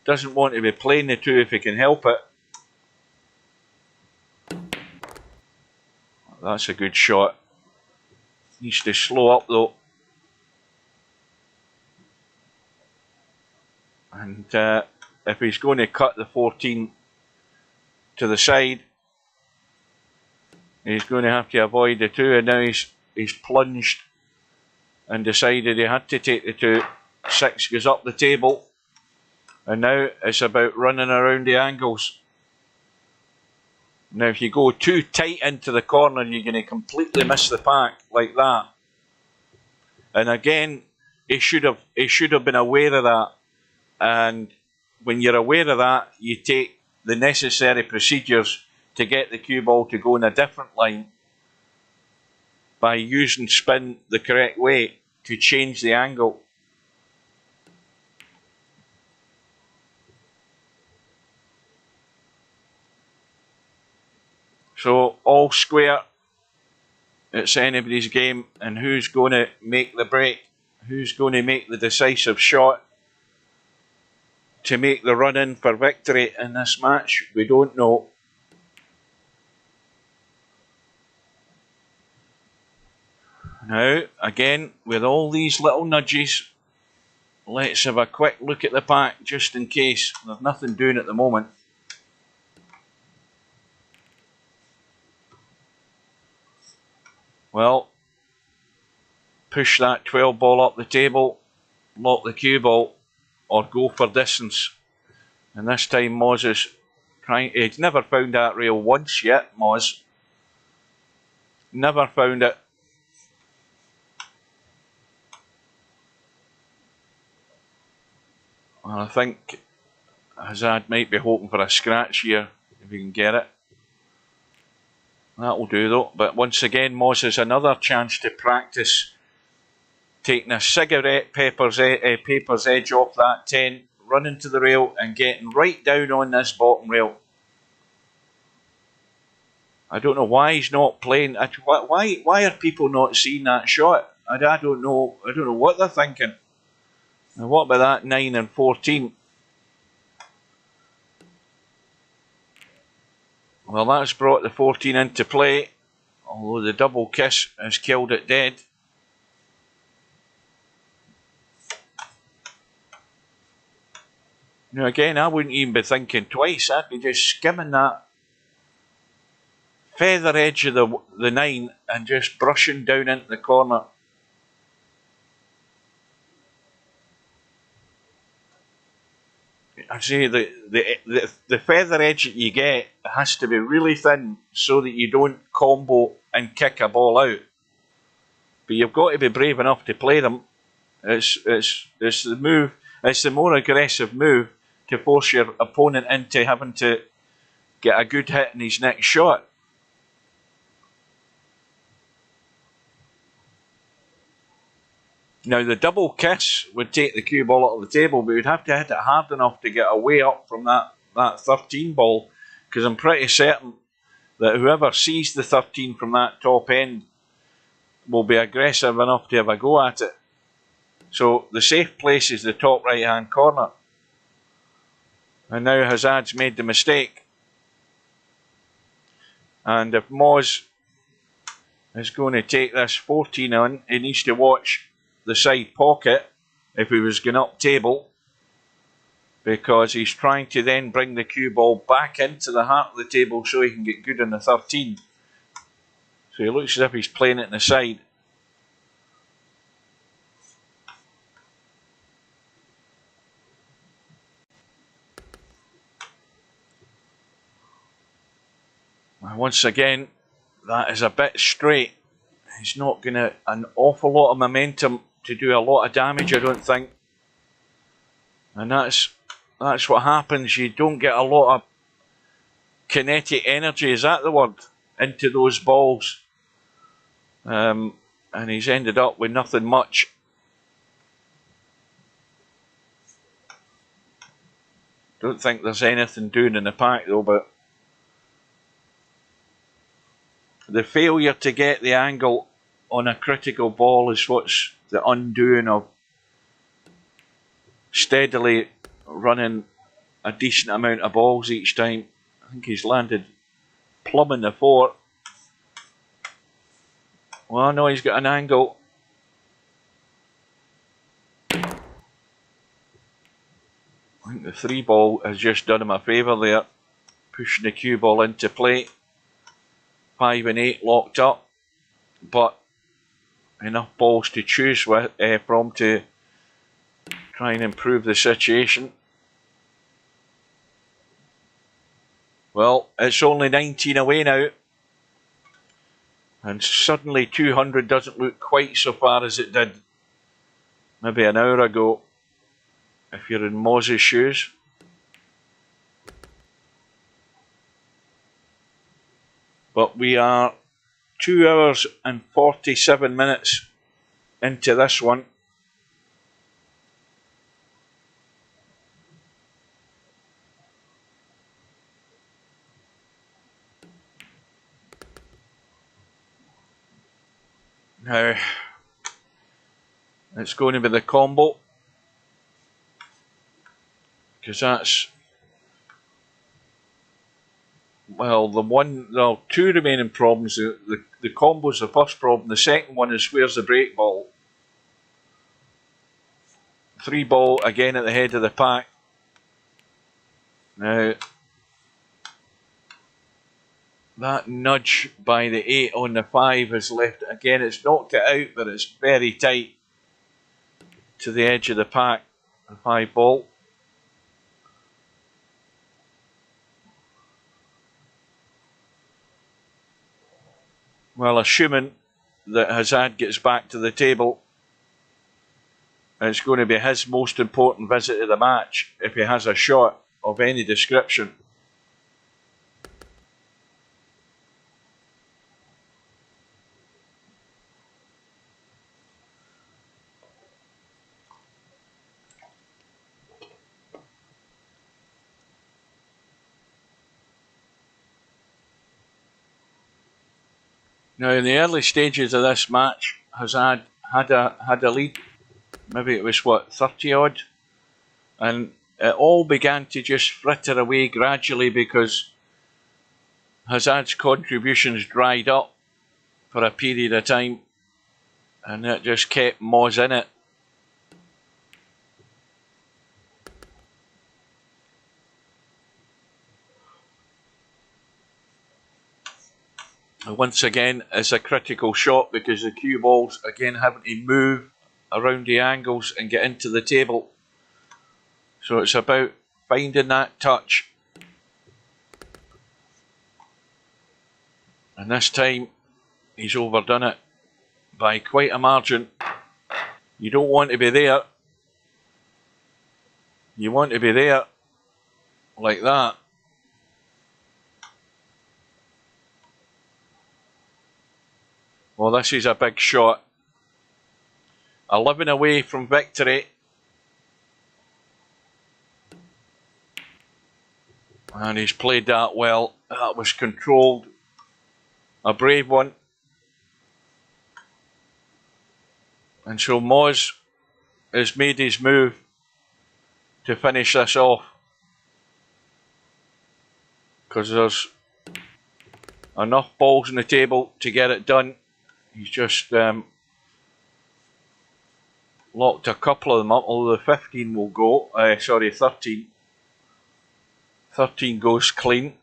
Doesn't want to be playing the 2 if he can help it. That's a good shot. Needs to slow up though. And if he's going to cut the 14 to the side, he's going to have to avoid the 2, and now he's plunged and decided he had to take the 2. 6 goes up the table, and now it's about running around the angles. Now if you go too tight into the corner, you're going to completely miss the pack like that. And again, he should have been aware of that. And when you're aware of that, you take the necessary procedures to get the cue ball to go in a different line by using spin the correct way to change the angle. So all square, it's anybody's game, and who's going to make the break? Who's going to make the decisive shot to make the run in for victory in this match? We don't know. Now, again, with all these little nudges, let's have a quick look at the pack just in case. There's nothing doing at the moment. Well, push that 12 ball up the table, lock the cue ball, or go for distance. And this time Moz is trying. He's never found that rail once yet, Moz. Never found it. Well, I think HAZAD might be hoping for a scratch here, if he can get it. That'll do though, but once again Moz has another chance to practice taking a cigarette paper's edge off that 10, running to the rail and getting right down on this bottom rail. I don't know why he's not playing. Why are people not seeing that shot? I don't know. I don't know what they're thinking. And what about that 9 and 14? Well, that's brought the 14 into play, although the double kiss has killed it dead. Now again, I wouldn't even be thinking twice. I'd be just skimming that feather edge of the 9 and just brushing down into the corner. I say the feather edge that you get has to be really thin so that you don't combo and kick a ball out. But you've got to be brave enough to play them. It's the move. It's the more aggressive move to force your opponent into having to get a good hit in his next shot. Now the double kiss would take the cue ball out of the table, but we'd have to hit it hard enough to get away up from that 13 ball, because I'm pretty certain that whoever sees the 13 from that top end will be aggressive enough to have a go at it. So the safe place is the top right hand corner. And now HAZAD's made the mistake. And if Moz is going to take this 14 on, he needs to watch the side pocket if he was going up table, because he's trying to then bring the cue ball back into the heart of the table so he can get good on the 13. So he looks as if he's playing it in the side. And once again, that is a bit straight. He's not going to an awful lot of momentum to do a lot of damage, I don't think. And that's what happens. You don't get a lot of kinetic energy, is that the word, into those balls. And he's ended up with nothing much. Don't think there's anything doing in the pack though, but the failure to get the angle on a critical ball is what's the undoing of steadily running a decent amount of balls each time. I think he's landed plumb in the 4. Well, no, he's got an angle. I think the 3 ball has just done him a favour there, pushing the cue ball into play. 5 and 8 locked up, but enough balls to choose from to try and improve the situation. Well, it's only 19 away now, and suddenly 200 doesn't look quite so far as it did maybe an hour ago, if you're in Moz's shoes. But we are 2 hours and 47 minutes into this one. Now, it's going to be the combo, because that's, well, there are 2 remaining problems. The combo's the first problem. The second one is where's the break ball? 3 ball again at the head of the pack. Now, that nudge by the 8 on the 5 has left, again, it's knocked it out, but it's very tight to the edge of the pack, the 5 ball. Well, assuming that HAZAD gets back to the table, It's going to be his most important visit of the match if he has a shot of any description. Now, in the early stages of this match, HAZAD had a lead. Maybe it was, 30 odd? And it all began to just fritter away gradually because HAZAD's contributions dried up for a period of time, and it just kept Moz in it. Once again, it's a critical shot because the cue balls again having to move around the angles and get into the table. So it's about finding that touch. And this time he's overdone it by quite a margin. You don't want to be there. You want to be there like that. Well, this is a big shot. 11 away from victory. And he's played that well. That was controlled. A brave one. And so Moz has made his move to finish this off. Because there's enough balls on the table to get it done. He's just locked a couple of them up, although the 15 will go. 13. 13 goes clean.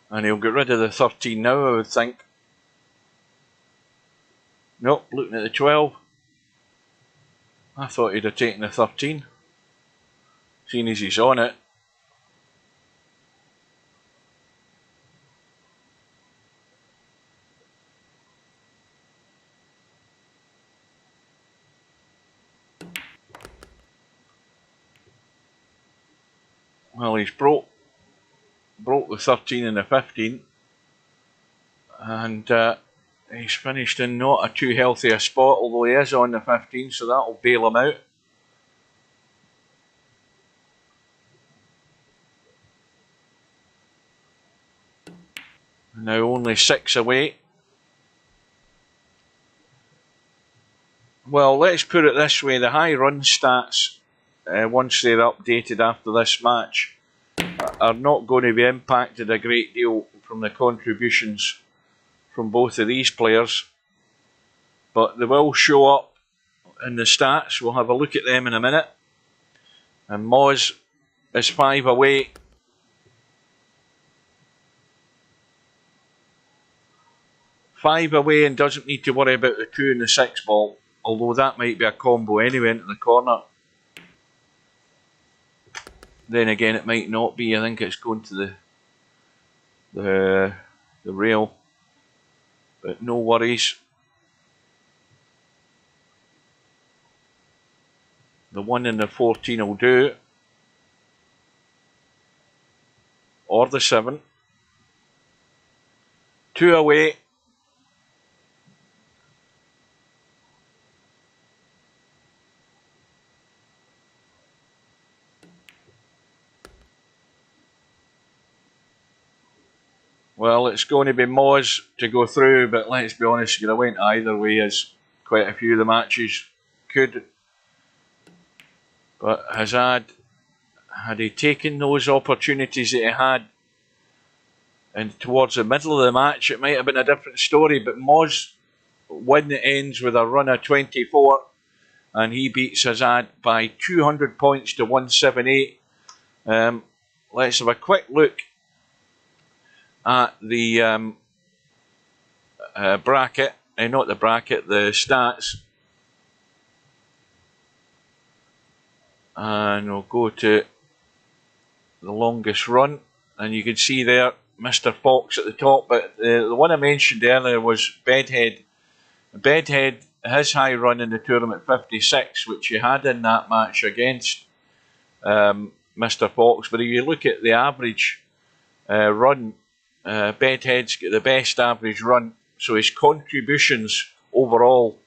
And he'll get rid of the 13 now, I would think. Nope, looking at the 12. I thought he'd have taken the 13. Seeing as he's on it. Well, he's broke the 13 and the 15. And he's finished in not a too healthy a spot, although he is on the 15, so that'll bail him out. Now only 6 away. Well, let's put it this way. The high run stats, once they're updated after this match, are not going to be impacted a great deal from the contributions from both of these players. But they will show up in the stats. We'll have a look at them in a minute. And Moz is 5 away. Five away and doesn't need to worry about the 2 and the 6 ball, although that might be a combo anyway into the corner. Then again, it might not be. I think it's going to the rail, but no worries. The 1 and the 14 will do, or the 7. 2 away. Well, it's going to be Moz to go through, but let's be honest, you could have went either way, as quite a few of the matches could. But HAZAD, had he taken those opportunities that he had, and towards the middle of the match, it might have been a different story. But Moz win ends with a run of 24, and he beats HAZAD by 200 points to 178. Let's have a quick look at the bracket, not the bracket, the stats. And we'll go to the longest run. and you can see there Mr. Fox at the top. But the one I mentioned earlier was Bedhead. Bedhead, his high run in the tournament, 56, which he had in that match against Mr. Fox. But if you look at the average run, Bedhead's got the best average run, so his contributions overall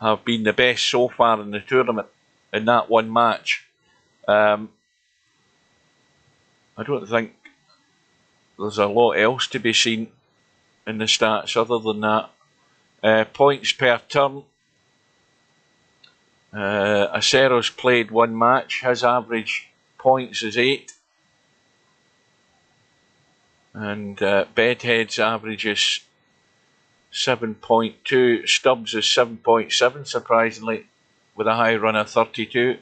have been the best so far in the tournament in that one match. I don't think there's a lot else to be seen in the stats other than that. Points per turn. Acero's played one match. His average points is 8. And Bedhead's average is 7.2. Stubbs is 7.7, surprisingly, with a high run of 32.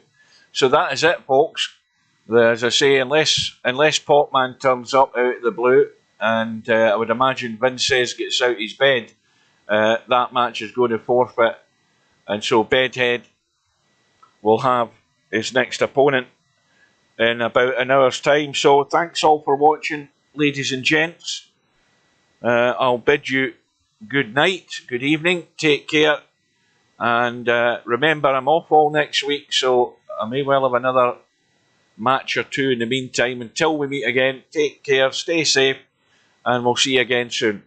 So that is it, folks. As I say, unless Popman turns up out of the blue, and I would imagine Vinces gets out his bed, that match is going to forfeit. And so Bedhead will have his next opponent in about an hour's time. So thanks all for watching, ladies and gents. I'll bid you good night, good evening, take care, and remember, I'm off all next week, so I may well have another match or two in the meantime. Until we meet again, take care, stay safe, and we'll see you again soon.